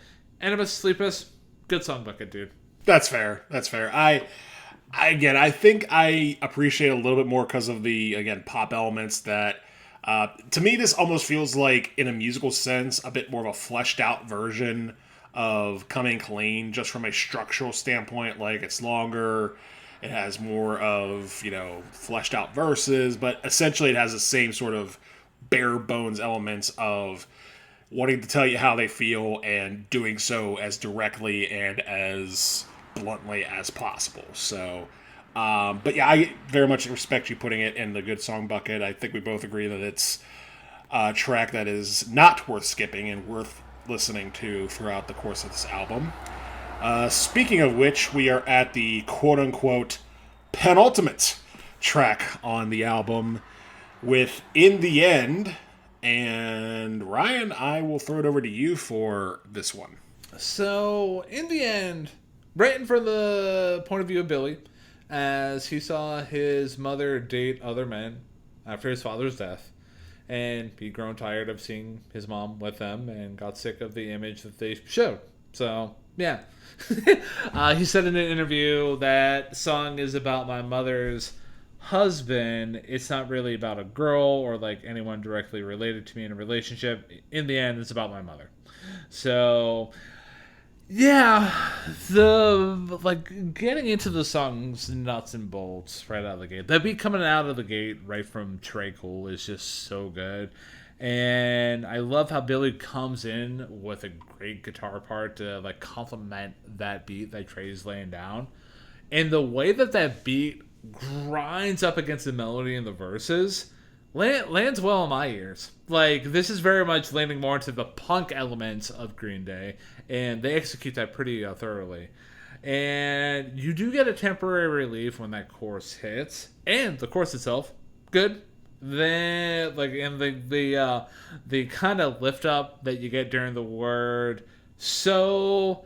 Emenius Sleepus, good song bucket, dude. That's fair. I think I appreciate a little bit more because of the pop elements that. To me, this almost feels like, in a musical sense, a bit more of a fleshed out version of Coming Clean, just from a structural standpoint. Like, it's longer, it has more of, fleshed out verses, but essentially it has the same sort of bare bones elements of wanting to tell you how they feel and doing so as directly and as bluntly as possible. So, but yeah, I very much respect you putting it in the good song bucket. I think we both agree that it's a track that is not worth skipping and worth listening to throughout the course of this album. Speaking of which, we are at the quote-unquote penultimate track on the album with In the End. And Ryan, I will throw it over to you for this one. So, In the End, written from the point of view of Billy, as he saw his mother date other men after his father's death. And he'd grown tired of seeing his mom with them and got sick of the image that they showed. So, yeah. He said in an interview that song is about my mother's husband. It's not really about a girl or like anyone directly related to me in a relationship. In the end, it's about my mother. So, yeah, getting into the song's nuts and bolts right out of the gate. That beat coming out of the gate right from Trey Cole is just so good. And I love how Billy comes in with a great guitar part to like complement that beat that Trey's laying down. And the way that beat grinds up against the melody in the verses lands well in my ears. Like, this is very much landing more into the punk elements of Green Day, and they execute that pretty thoroughly. And you do get a temporary relief when that chorus hits, and the chorus itself, good. Then, the kind of lift up that you get during the word, so,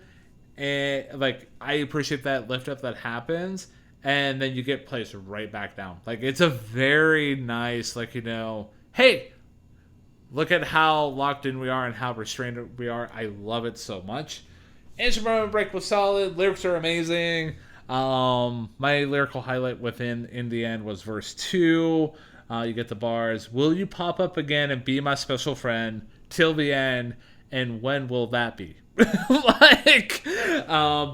and I appreciate that lift up that happens. And then you get placed right back down. Like, it's a very nice, hey, look at how locked in we are and how restrained we are. I love it so much. Instrumental break was solid. Lyrics are amazing. My lyrical highlight within In the End was verse 2. You get the bars. Will you pop up again and be my special friend till the end? And when will that be?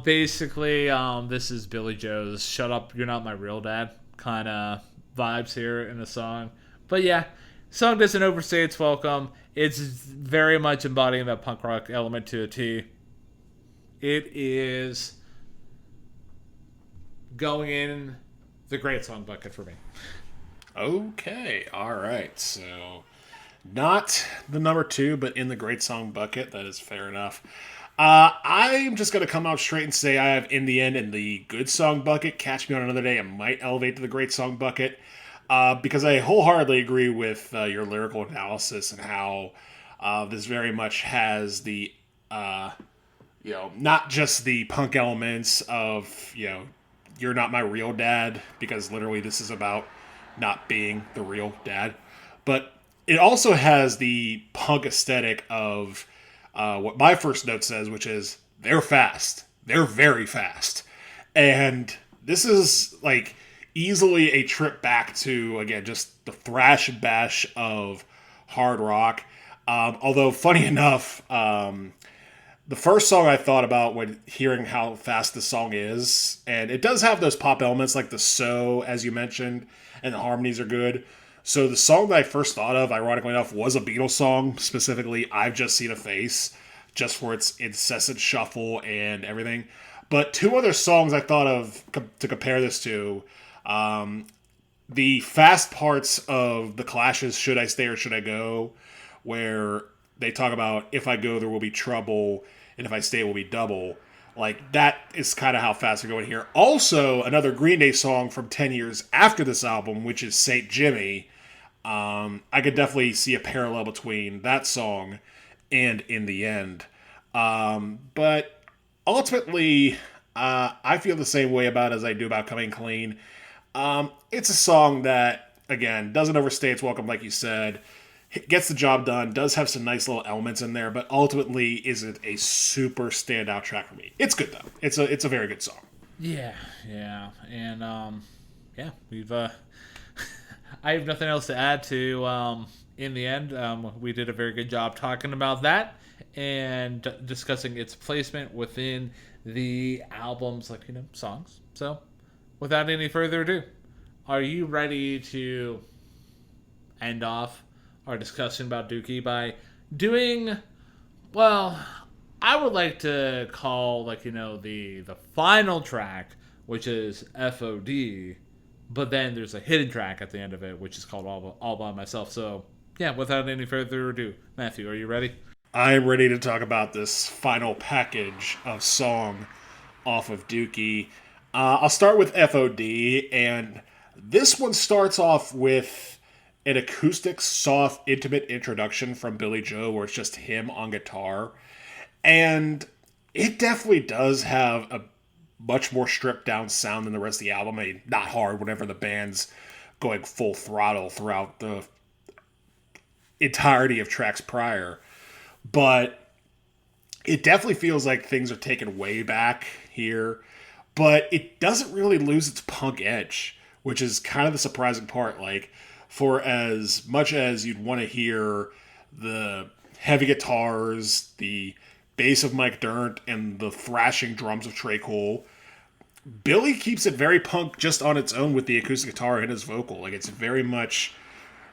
Basically, this is Billy Joe's "Shut Up, You're Not My Real Dad" kind of vibes here in the song. But yeah, song doesn't overstay its welcome. It's very much embodying that punk rock element to a T. It is going in the great song bucket for me. Okay, all right. So, not the number 2, but in the great song bucket. That is fair enough. I'm just going to come out straight and say I have In the End in the good song bucket. Catch Me on Another Day, it might elevate to the great song bucket. Because I wholeheartedly agree with your lyrical analysis and how this very much has the, not just the punk elements of, you're not my real dad, because literally this is about not being the real dad. But it also has the punk aesthetic of what my first note says, which is they're fast. They're very fast. And this is like easily a trip back to, again, just the thrash and bash of hard rock. Although, funny enough, the first song I thought about when hearing how fast the song is, and it does have those pop elements like the so, as you mentioned, and the harmonies are good. So the song that I first thought of, ironically enough, was a Beatles song, specifically I've Just Seen a Face, just for its incessant shuffle and everything. But two other songs I thought of to compare this to, the fast parts of the Clash's Should I Stay or Should I Go, where they talk about if I go there will be trouble, and if I stay it will be double. Like, that is kind of how fast we're going here. Also, another Green Day song from 10 years after this album, which is St. Jimmy. I could definitely see a parallel between that song and In the End. But ultimately, I feel the same way about it as I do about Coming Clean. It's a song that, again, doesn't overstay its welcome, like you said. Gets the job done, does have some nice little elements in there, but ultimately isn't a super standout track for me. It's good, though. It's a very good song. Yeah. And, we've, I have nothing else to add to, In the End. We did a very good job talking about that and discussing its placement within the album's, songs. So, without any further ado, are you ready to end off our discussion about Dookie by doing, well, I would like to call, the final track, which is F.O.D, but then there's a hidden track at the end of it, which is called All By Myself. So, yeah, without any further ado, Matthew, are you ready? I'm ready to talk about this final package of song off of Dookie. I'll start with F.O.D, and this one starts off with an acoustic, soft, intimate introduction from Billy Joe where it's just him on guitar. And it definitely does have a much more stripped down sound than the rest of the album. I mean, not hard whenever the band's going full throttle throughout the entirety of tracks prior. But it definitely feels like things are taken way back here. But it doesn't really lose its punk edge, which is kind of the surprising part. Like, for as much as you'd want to hear the heavy guitars, the bass of Mike Dirnt, and the thrashing drums of Trey Cool, Billy keeps it very punk just on its own with the acoustic guitar and his vocal. Like, it's very much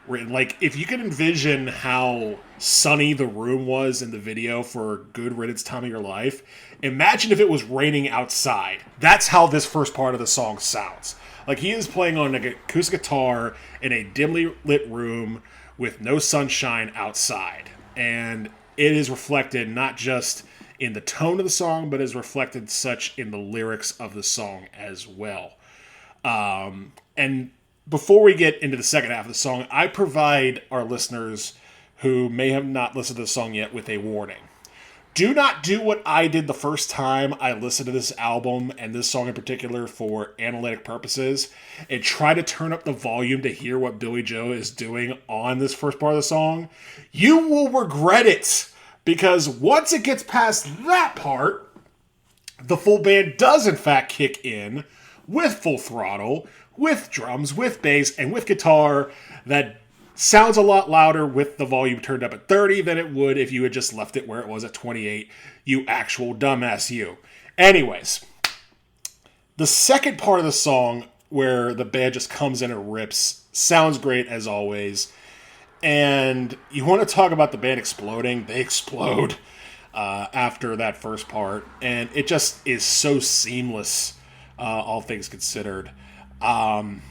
written. Like, if you can envision how sunny the room was in the video for Good Riddance Time of Your Life, imagine if it was raining outside. That's how this first part of the song sounds. Like, he is playing on an acoustic guitar in a dimly lit room with no sunshine outside. And it is reflected not just in the tone of the song, but is reflected such in the lyrics of the song as well. And before we get into the second half of the song, I provide our listeners who may have not listened to the song yet with a warning. Do not do what I did the first time I listened to this album and this song in particular for analytic purposes and try to turn up the volume to hear what Billy Joe is doing on this first part of the song. You will regret it, because once it gets past that part, the full band does in fact kick in with full throttle, with drums, with bass, and with guitar that sounds a lot louder with the volume turned up at 30 than it would if you had just left it where it was at 28, you actual dumbass you. Anyways, the second part of the song where the band just comes in and rips sounds great as always. And you want to talk about the band exploding? They explode after that first part. And it just is so seamless, all things considered. And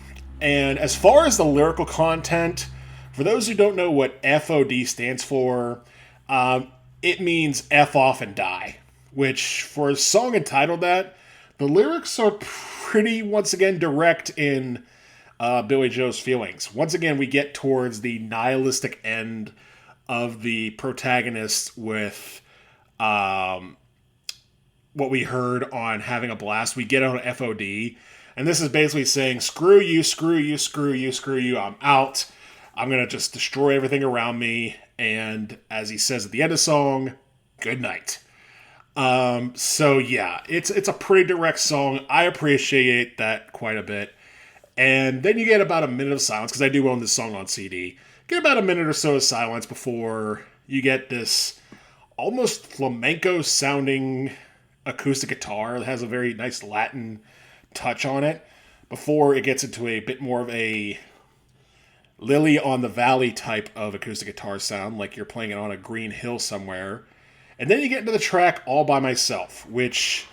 as far as the lyrical content, for those who don't know what F.O.D stands for, it means F off and die, which for a song entitled that, the lyrics are pretty, once again, direct in Billy Joe's feelings. Once again, we get towards the nihilistic end of the protagonist with what we heard on Having a Blast. We get on F.O.D. And this is basically saying, screw you, screw you, screw you, screw you, I'm out. I'm going to just destroy everything around me. And as he says at the end of the song, good night. So yeah, it's a pretty direct song. I appreciate that quite a bit. And then you get about a minute of silence, because I do own this song on CD. Get about a minute or so of silence before you get this almost flamenco-sounding acoustic guitar that has a very nice Latin touch on it, before it gets into a bit more of a Lily on the Valley type of acoustic guitar sound, like you're playing it on a green hill somewhere. And then you get into the track All By Myself, which,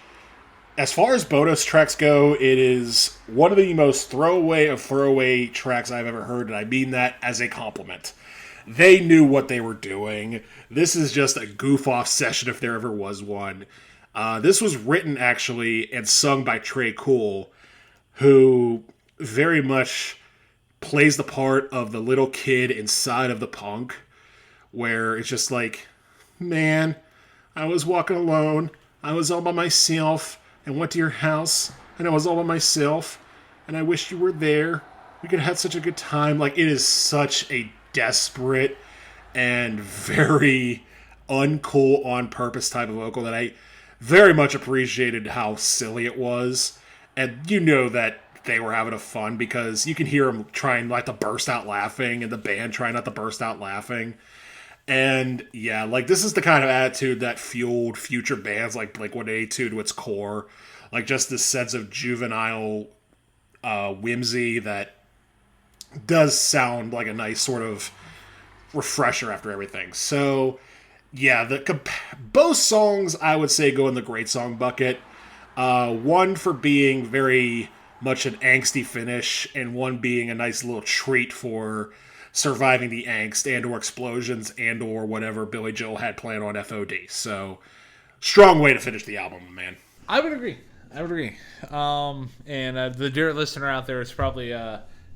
as far as Bono's tracks go, it is one of the most throwaway tracks I've ever heard, and I mean that as a compliment. They knew what they were doing. This is just a goof-off session if there ever was one. This was written, actually, and sung by Trey Cool, who very much plays the part of the little kid inside of the punk, where it's just like, man, I was walking alone, I was all by myself, and went to your house, and I was all by myself, and I wish you were there. We could have had such a good time. Like, it is such a desperate and very uncool on purpose type of vocal that I very much appreciated how silly it was. And you know that they were having a fun, because you can hear them trying like to burst out laughing, and the band trying not to burst out laughing. And yeah, like, this is the kind of attitude that fueled future bands like Blink-182 to its core. Like, just this sense of juvenile whimsy that does sound like a nice sort of refresher after everything. So yeah, both songs I would say go in the great song bucket. One for being very much an angsty finish, and one being a nice little treat for surviving the angst and or explosions and or whatever Billy Joel had planned on F.O.D. So, strong way to finish the album, man. I would agree. And the dear listener out there has probably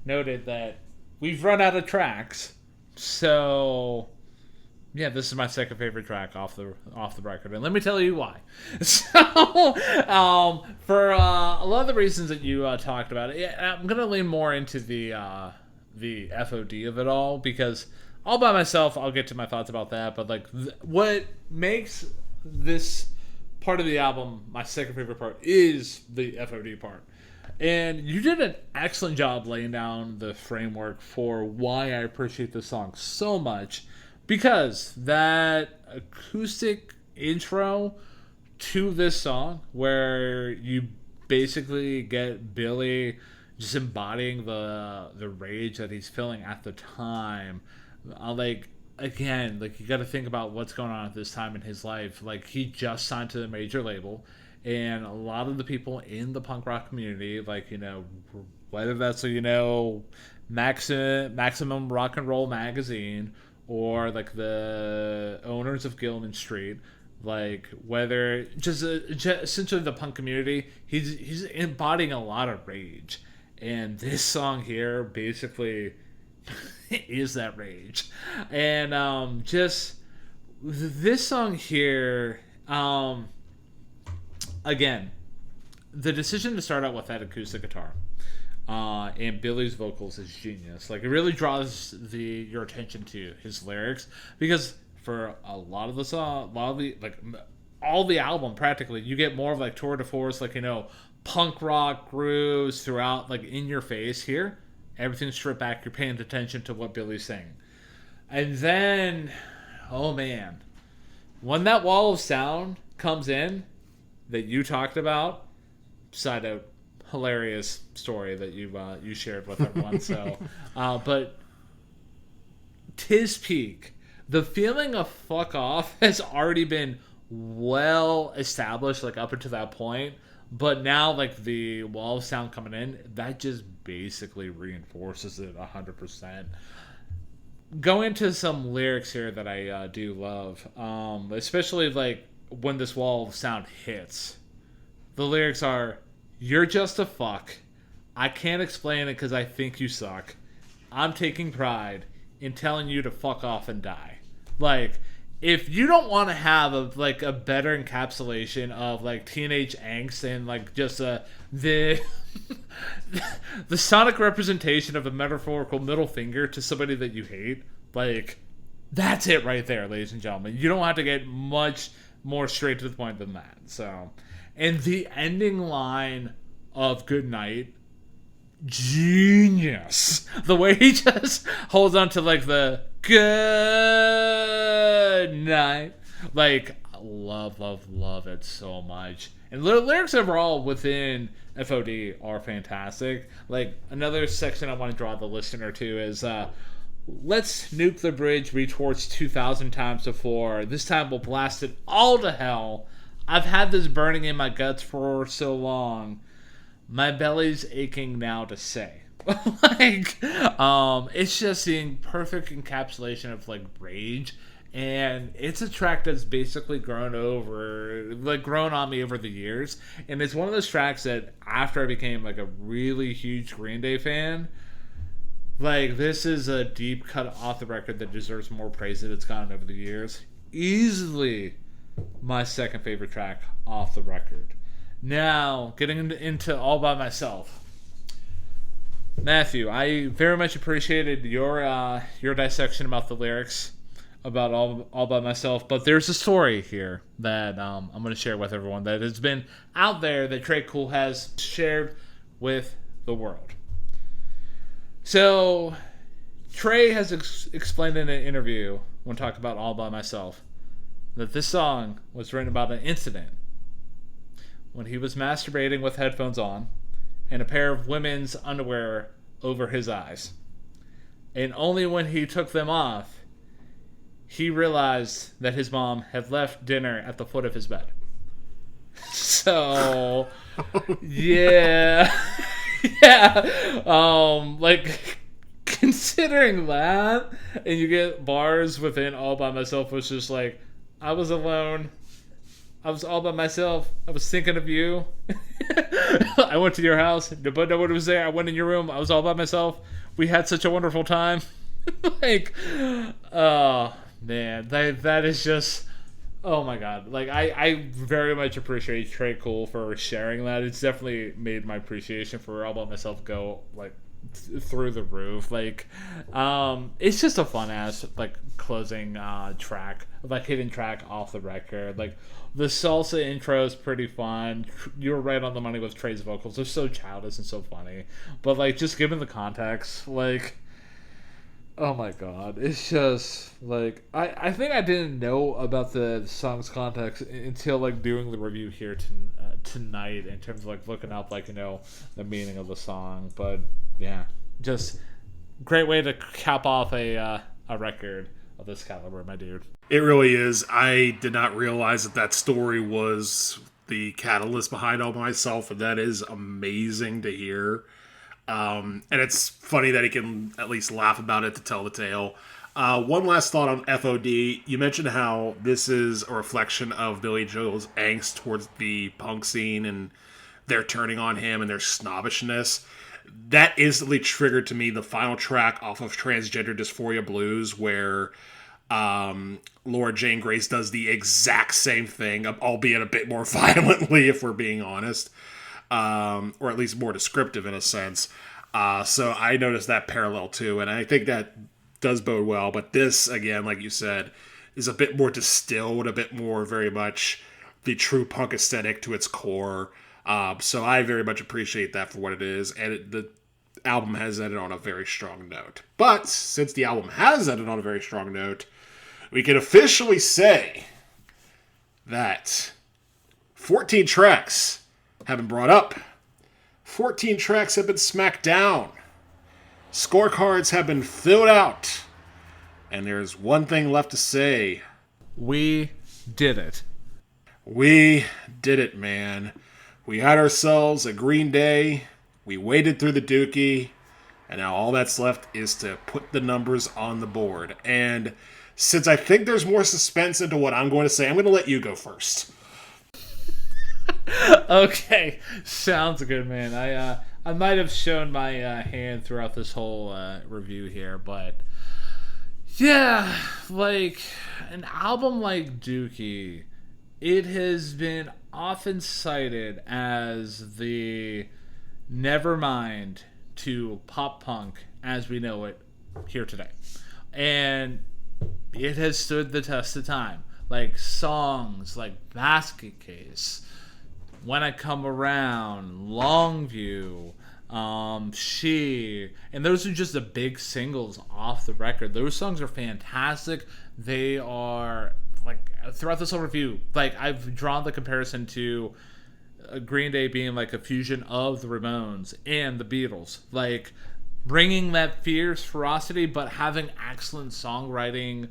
noted that we've run out of tracks. So, yeah, this is my second favorite track off the record, and let me tell you why. So, for a lot of the reasons that you talked about, I'm gonna lean more into the F.O.D. of it all, because all by myself, I'll get to my thoughts about that. But like, what makes this part of the album my second favorite part is the F.O.D. part. And you did an excellent job laying down the framework for why I appreciate this song so much. Because that acoustic intro to this song, where you basically get Billy just embodying the rage that he's feeling at the time. Like, again, like, you got to think about what's going on at this time in his life. Like, he just signed to the major label, and a lot of the people in the punk rock community, like, you know, whether that's, you know, Maximum Rock and Roll Magazine, or like the owners of Gilman Street, like, whether just essentially the punk community, he's embodying a lot of rage, and this song here basically is that rage. And just this song here, again, the decision to start out with that acoustic guitar and Billy's vocals is genius. Like, it really draws your attention to his lyrics, because for a lot of the song, all the album practically, you get more of like tour de force, like, you know, punk rock grooves throughout, like, in your face. Here, everything's stripped back. You're paying attention to what Billy's saying, and then, oh man, when that wall of sound comes in that you talked about, side note, hilarious story that you shared with everyone. So, but tis peak. The feeling of fuck off has already been well established, like, up until that point. But now, like, the wall of sound coming in, that just basically reinforces it 100%. Go into some lyrics here that I do love, especially like When This Wall of Sound hits. The lyrics are, "You're just a fuck. I can't explain it because I think you suck. I'm taking pride in telling you to fuck off and die." Like, if you don't want to have a better encapsulation of like teenage angst and like just the the sonic representation of a metaphorical middle finger to somebody that you hate, like, that's it right there, ladies and gentlemen. You don't have to get much more straight to the point than that. So, and the ending line of "Good Night," genius. The way he just holds on to like the "good night," like, love it so much. And the lyrics overall within F.O.D are fantastic. Like, another section I want to draw the listener to is "Let's nuke the bridge we torched 2,000 times before. This time we'll blast it all to hell. I've had this burning in my guts for so long. My belly's aching now to say." Like, it's just the perfect encapsulation of like rage, and it's a track that's basically grown on me over the years. And it's one of those tracks that after I became like a really huge Green Day fan, like, this is a deep cut off the record that deserves more praise that it's gotten over the years. Easily my second favorite track off the record. Now, getting into All By Myself. Matthew, I very much appreciated your dissection about the lyrics about All By Myself, but there's a story here that I'm going to share with everyone that has been out there that Trey Cool has shared with the world. So, Trey has explained in an interview when talking about All By Myself that this song was written about an incident when he was masturbating with headphones on and a pair of women's underwear over his eyes. And only when he took them off, he realized that his mom had left dinner at the foot of his bed. So, yeah. Yeah. Like, considering that, and you get bars within All By Myself, which is like, I was alone. I was all by myself. I was thinking of you. I went to your house, but nobody was there. I went in your room. I was all by myself. We had such a wonderful time. Like, oh, man. That is just, oh, my God. Like, I very much appreciate Trey Cool for sharing that. It's definitely made my appreciation for All By Myself go, like, through the roof. Like, it's just a fun ass like closing track, like hidden track off the record. Like, the salsa intro is pretty fun. You're right on the money with Trey's vocals. They're so childish and so funny, but like, just given the context, like, oh my God, it's just like, I think I didn't know about the song's context until like doing the review here tonight, in terms of like looking up like, you know, the meaning of the song. But yeah, just great way to cap off a record of this caliber, my dude. It really is. I did not realize that story was the catalyst behind All By Myself, and that is amazing to hear. And it's funny that he can at least laugh about it to tell the tale. One last thought on F.O.D. You mentioned how this is a reflection of Billy Joel's angst towards the punk scene and their turning on him and their snobbishness. That instantly triggered to me the final track off of Transgender Dysphoria Blues, where Laura Jane Grace does the exact same thing, albeit a bit more violently, if we're being honest, or at least more descriptive in a sense. So I noticed that parallel too, and I think that does bode well. But this, again, like you said, is a bit more distilled, a bit more very much the true punk aesthetic to its core. So I very much appreciate that for what it is, and the album has ended on a very strong note. But since the album has ended on a very strong note, we can officially say that 14 tracks have been brought up, 14 tracks have been smacked down, scorecards have been filled out, and there's one thing left to say. We did it. We did it, man. We had ourselves a Green Day, we waded through the Dookie, and now all that's left is to put the numbers on the board. And since I think there's more suspense into what I'm going to say, I'm going to let you go first. Okay, sounds good, man. I might have shown my hand throughout this whole review here, but yeah, like an album like Dookie, it has been often cited as the Nevermind to pop punk as we know it here today, and it has stood the test of time. Like songs like Basket Case, When I Come Around, Longview, and those are just the big singles off the record. Those songs are fantastic. They are, like, throughout this whole review, like, I've drawn the comparison to Green Day being like a fusion of the Ramones and the Beatles. Like, bringing that fierce ferocity, but having excellent songwriting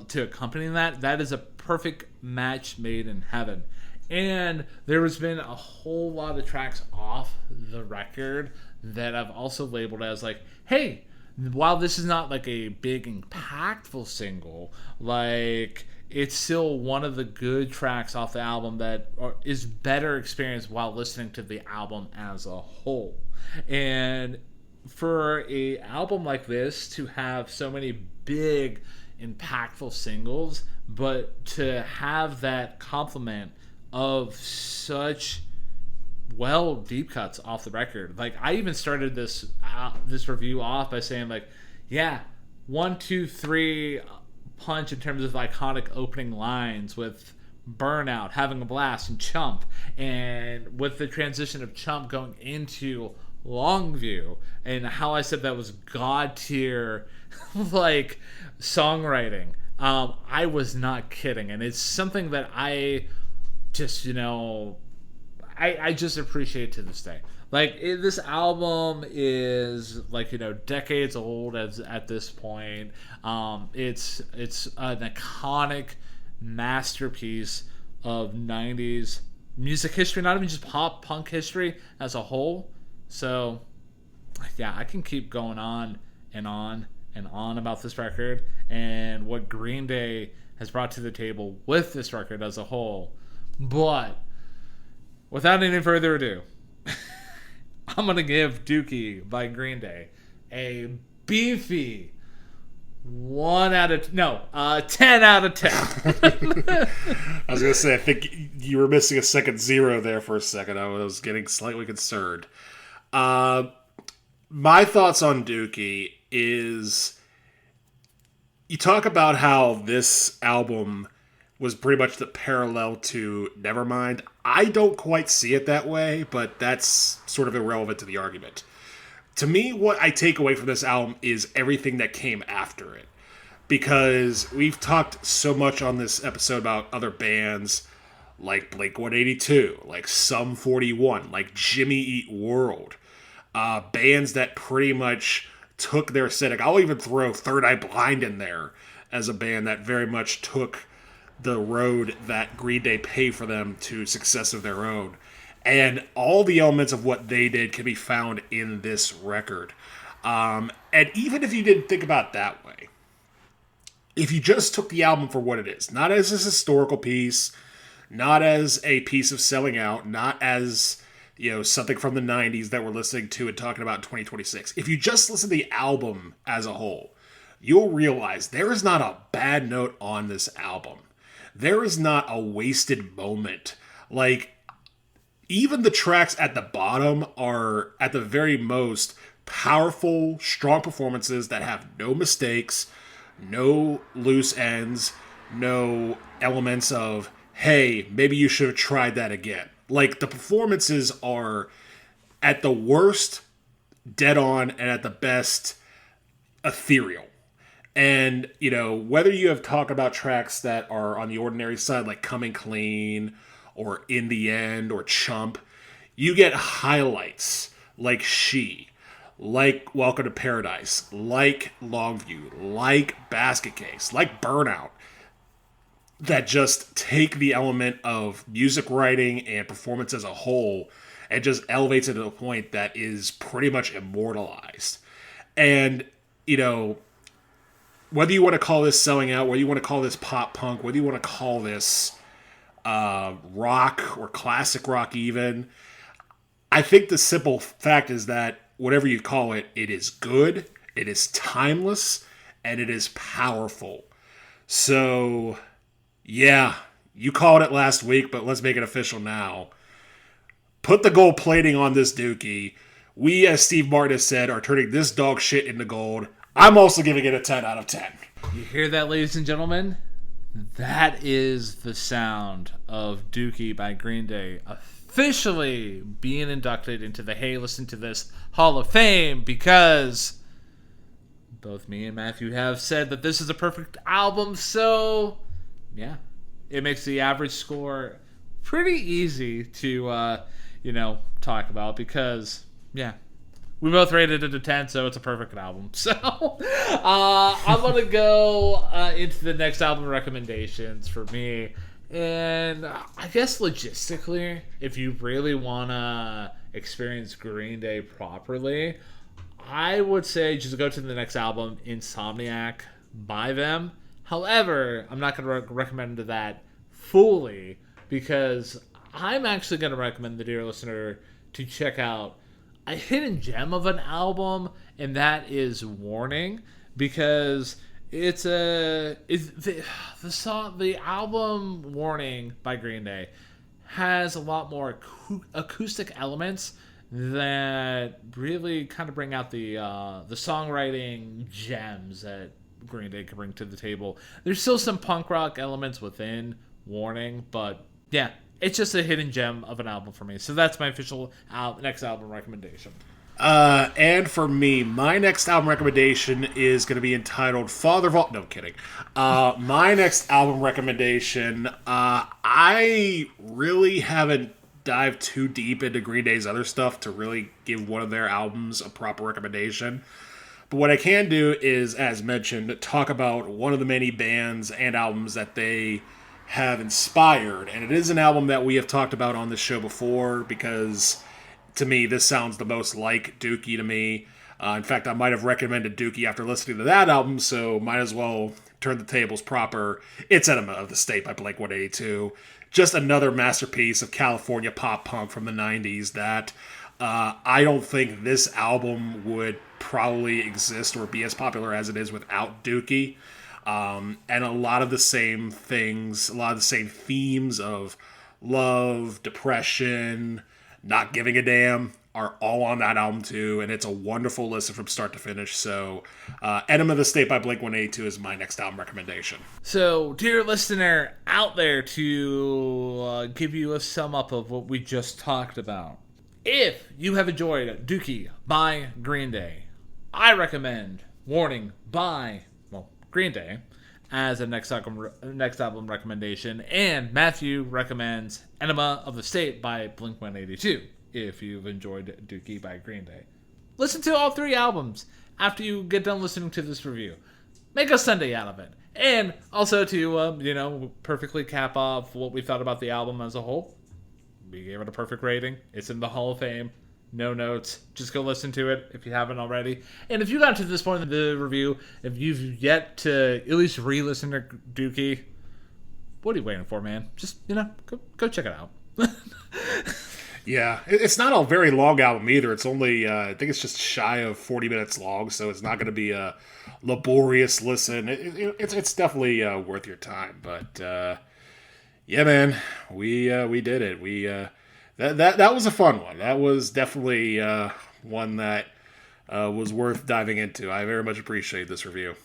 to accompany that. That is a perfect match made in heaven. And there has been a whole lot of tracks off the record that I've also labeled as like, hey, while this is not like a big impactful single, like it's still one of the good tracks off the album that is better experienced while listening to the album as a whole. And for a album like this to have so many big impactful singles, but to have that complement of such deep cuts off the record. Like, I even started this review off by saying, like, yeah, 1, 2, 3 punch in terms of iconic opening lines with Burnout, Having a Blast, and Chump, and with the transition of Chump going into Longview, and how I said that was god tier like songwriting. I was not kidding, and it's something that I just, I just appreciate to this day. Like, this album is, like, decades old at this point. It's an iconic masterpiece of 90s music history, not even just pop punk history as a whole. So, yeah, I can keep going on and on and on about this record and what Green Day has brought to the table with this record as a whole. But without any further ado, I'm going to give Dookie by Green Day a beefy 10 out of 10. I was going to say, I think you were missing a second zero there for a second. I was getting slightly concerned. My thoughts on Dookie is, you talk about how this album was pretty much the parallel to Nevermind. I don't quite see it that way, but that's sort of irrelevant to the argument. To me, what I take away from this album is everything that came after it. Because we've talked so much on this episode about other bands like Blink-182, like Sum 41, like Jimmy Eat World. Bands that pretty much took their aesthetic. I'll even throw Third Eye Blind in there as a band that very much took the road that Green Day paved for them to success of their own. And all the elements of what they did can be found in this record. And even if you didn't think about it that way, if you just took the album for what it is, not as a historical piece, not as a piece of selling out, not as, something from the 90s that we're listening to and talking about in 2026. If you just listen to the album as a whole, you'll realize there is not a bad note on this album. There is not a wasted moment. Like, even the tracks at the bottom are, at the very most, powerful, strong performances that have no mistakes, no loose ends, no elements of, hey, maybe you should have tried that again. Like, the performances are, at the worst, dead on, and at the best, ethereal. And, whether you have talked about tracks that are on the ordinary side, like Coming Clean, or In the End, or Chump, you get highlights like She, like Welcome to Paradise, like Longview, like Basket Case, like Burnout, that just take the element of music writing and performance as a whole and just elevates it to a point that is pretty much immortalized. And, whether you want to call this selling out, whether you want to call this pop punk, whether you want to call this rock or classic rock even, I think the simple fact is that whatever you call it, it is good, it is timeless, and it is powerful. So, yeah, you called it last week, but let's make it official now. Put the gold plating on this Dookie. We, as Steve Martin has said, are turning this dog shit into gold. I'm also giving it a 10 out of 10. You hear that, ladies and gentlemen? That is the sound of Dookie by Green Day officially being inducted into the Hey Listen to This Hall of Fame, because both me and Matthew have said that this is a perfect album. So, yeah, it makes the average score pretty easy to, talk about, because, yeah, we both rated it a 10, so it's a perfect album. So, I'm going to go into the next album recommendations for me. And I guess logistically, if you really want to experience Green Day properly, I would say just go to the next album, Insomniac, by them. However, I'm not going to recommend that fully, because I'm actually going to recommend the dear listener to check out a hidden gem of an album, and that is Warning, because the album Warning by Green Day has a lot more acoustic elements that really kind of bring out the songwriting gems that Green Day can bring to the table. There's still some punk rock elements within Warning, but yeah, it's just a hidden gem of an album for me. So that's my official next album recommendation. And for me, my next album recommendation is going to be entitled Father Vault. No, kidding. My next album recommendation, I really haven't dived too deep into Green Day's other stuff to really give one of their albums a proper recommendation. But what I can do is, as mentioned, talk about one of the many bands and albums that they have inspired. And it is an album that we have talked about on this show before, because to me, this sounds the most like Dookie to me. In fact, I might have recommended Dookie after listening to that album, so might as well turn the tables proper. It's Enema of the State by Blink-182. Just another masterpiece of California pop punk from the 90s that I don't think this album would probably exist or be as popular as it is without Dookie. And a lot of the same things, a lot of the same themes of love, depression, not giving a damn are all on that album too, and it's a wonderful listen from start to finish. So, Enema of the State by Blink-182 is my next album recommendation. So, dear listener out there, to give you a sum up of what we just talked about, if you have enjoyed Dookie by Green Day, I recommend Warning by Green Day as a next album recommendation, and Matthew recommends Enema of the State by Blink-182 if you've enjoyed Dookie by Green Day. Listen to all three albums after you get done listening to this review. Make a Sunday out of it. And also to, perfectly cap off what we thought about the album as a whole, we gave it a perfect rating. It's in the Hall of Fame. No notes. Just go listen to it if you haven't already. And if you got to this point in the review, if you've yet to at least re-listen to Dookie, what are you waiting for, man? Just, go check it out. Yeah, it's not a very long album either. It's only, I think it's just shy of 40 minutes long, so it's not going to be a laborious listen. It's definitely worth your time. But, yeah, man, we did it. That was a fun one. That was definitely one that was worth diving into. I very much appreciate this review.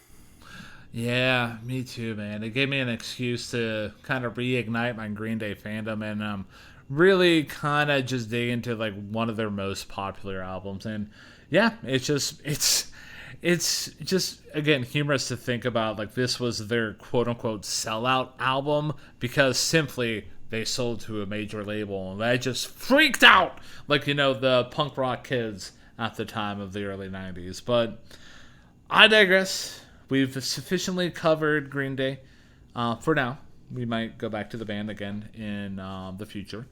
Yeah, me too, man. It gave me an excuse to kind of reignite my Green Day fandom and really kind of just dig into like one of their most popular albums. And yeah, it's just again humorous to think about like this was their quote unquote sellout album, because simply they sold to a major label and they just freaked out like the punk rock kids at the time of the early 90s. But I digress. We've sufficiently covered Green Day for now. We might go back to the band again in the future.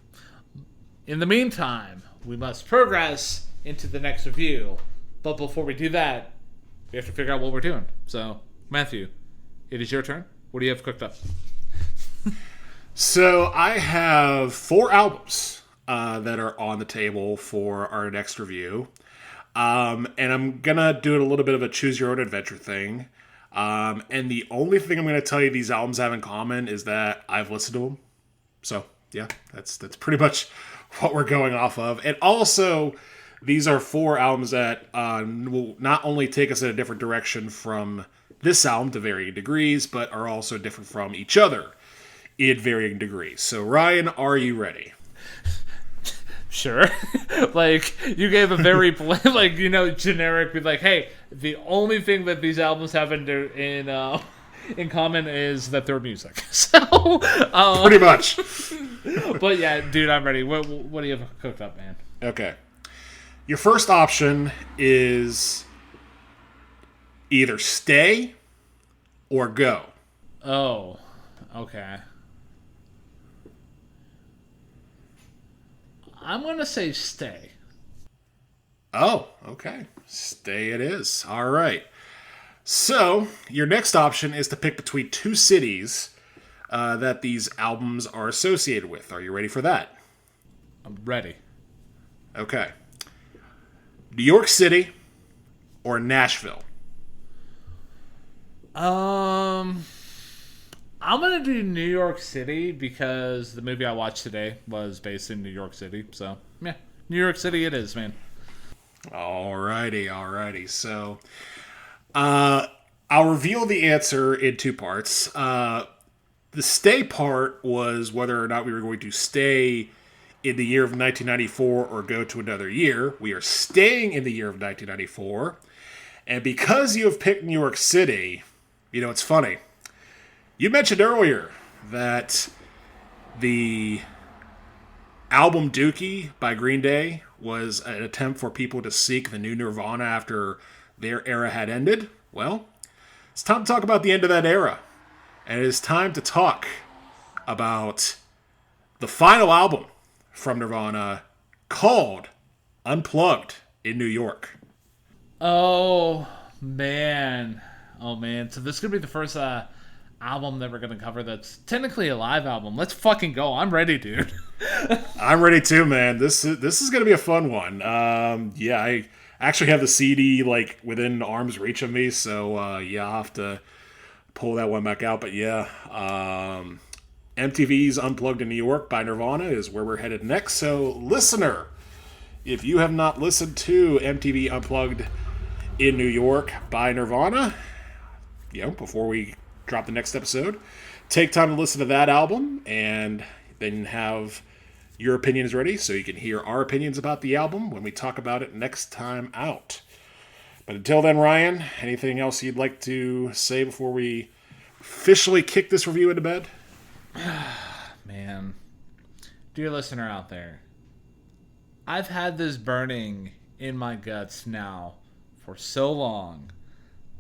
In the meantime, we must progress into the next review. But before we do that, we have to figure out what we're doing. So, Matthew, it is your turn. What do you have cooked up? So I have 4 albums that are on the table for our next review. And I'm going to do it a little bit of a choose your own adventure thing. And the only thing I'm going to tell you these albums have in common is that I've listened to them. So, yeah, that's pretty much what we're going off of. And also, these are 4 albums that will not only take us in a different direction from this album to varying degrees, but are also different from each other in varying degrees. So, Ryan, are you ready? Sure. Like, you gave a very, like, you know, generic, like, hey, the only thing that these albums have in common is that they're music. So, pretty much. But yeah, dude, I'm ready. What do you have cooked up, man? Okay. Your first option is either stay or go. Oh, okay. I'm going to say stay. Oh, okay. Stay it is. All right. So, your next option is to pick between 2 cities that these albums are associated with. Are you ready for that? I'm ready. Okay. New York City or Nashville? I'm gonna do New York City because the movie I watched today was based in New York City. So yeah, New York City it is, man. Alrighty. So, I'll reveal the answer in 2 parts. The stay part was whether or not we were going to stay in the year of 1994 or go to another year. We are staying in the year of 1994. And because you have picked New York City, you know, it's funny. You mentioned earlier that the album Dookie by Green Day was an attempt for people to seek the new Nirvana after their era had ended. Well, it's time to talk about the end of that era. And it is time to talk about the final album from Nirvana called Unplugged in New York. Oh man. So this is gonna be the first album that we're gonna cover that's technically a live album. Let's fucking go. I'm ready, dude. I'm ready too, man. This is gonna be a fun one. Yeah, I actually have the CD like within arm's reach of me, so yeah, I'll have to pull that one back out. But yeah, MTV's Unplugged in New York by Nirvana is where we're headed next. So, listener, if you have not listened to MTV Unplugged in New York by Nirvana, you know, before we drop the next episode, take time to listen to that album and then have your opinions ready so you can hear our opinions about the album when we talk about it next time out. But until then, Ryan, anything else you'd like to say before we officially kick this review into bed? Man, dear listener out there, I've had this burning in my guts now for so long.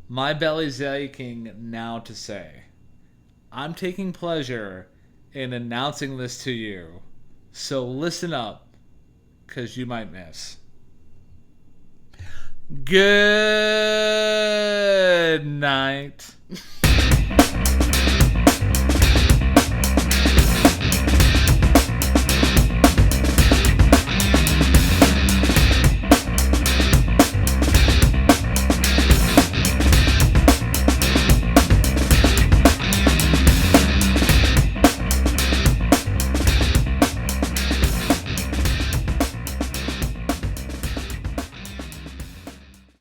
My belly's aching now to say, I'm taking pleasure in announcing this to you. So listen up, because you might miss. Good night.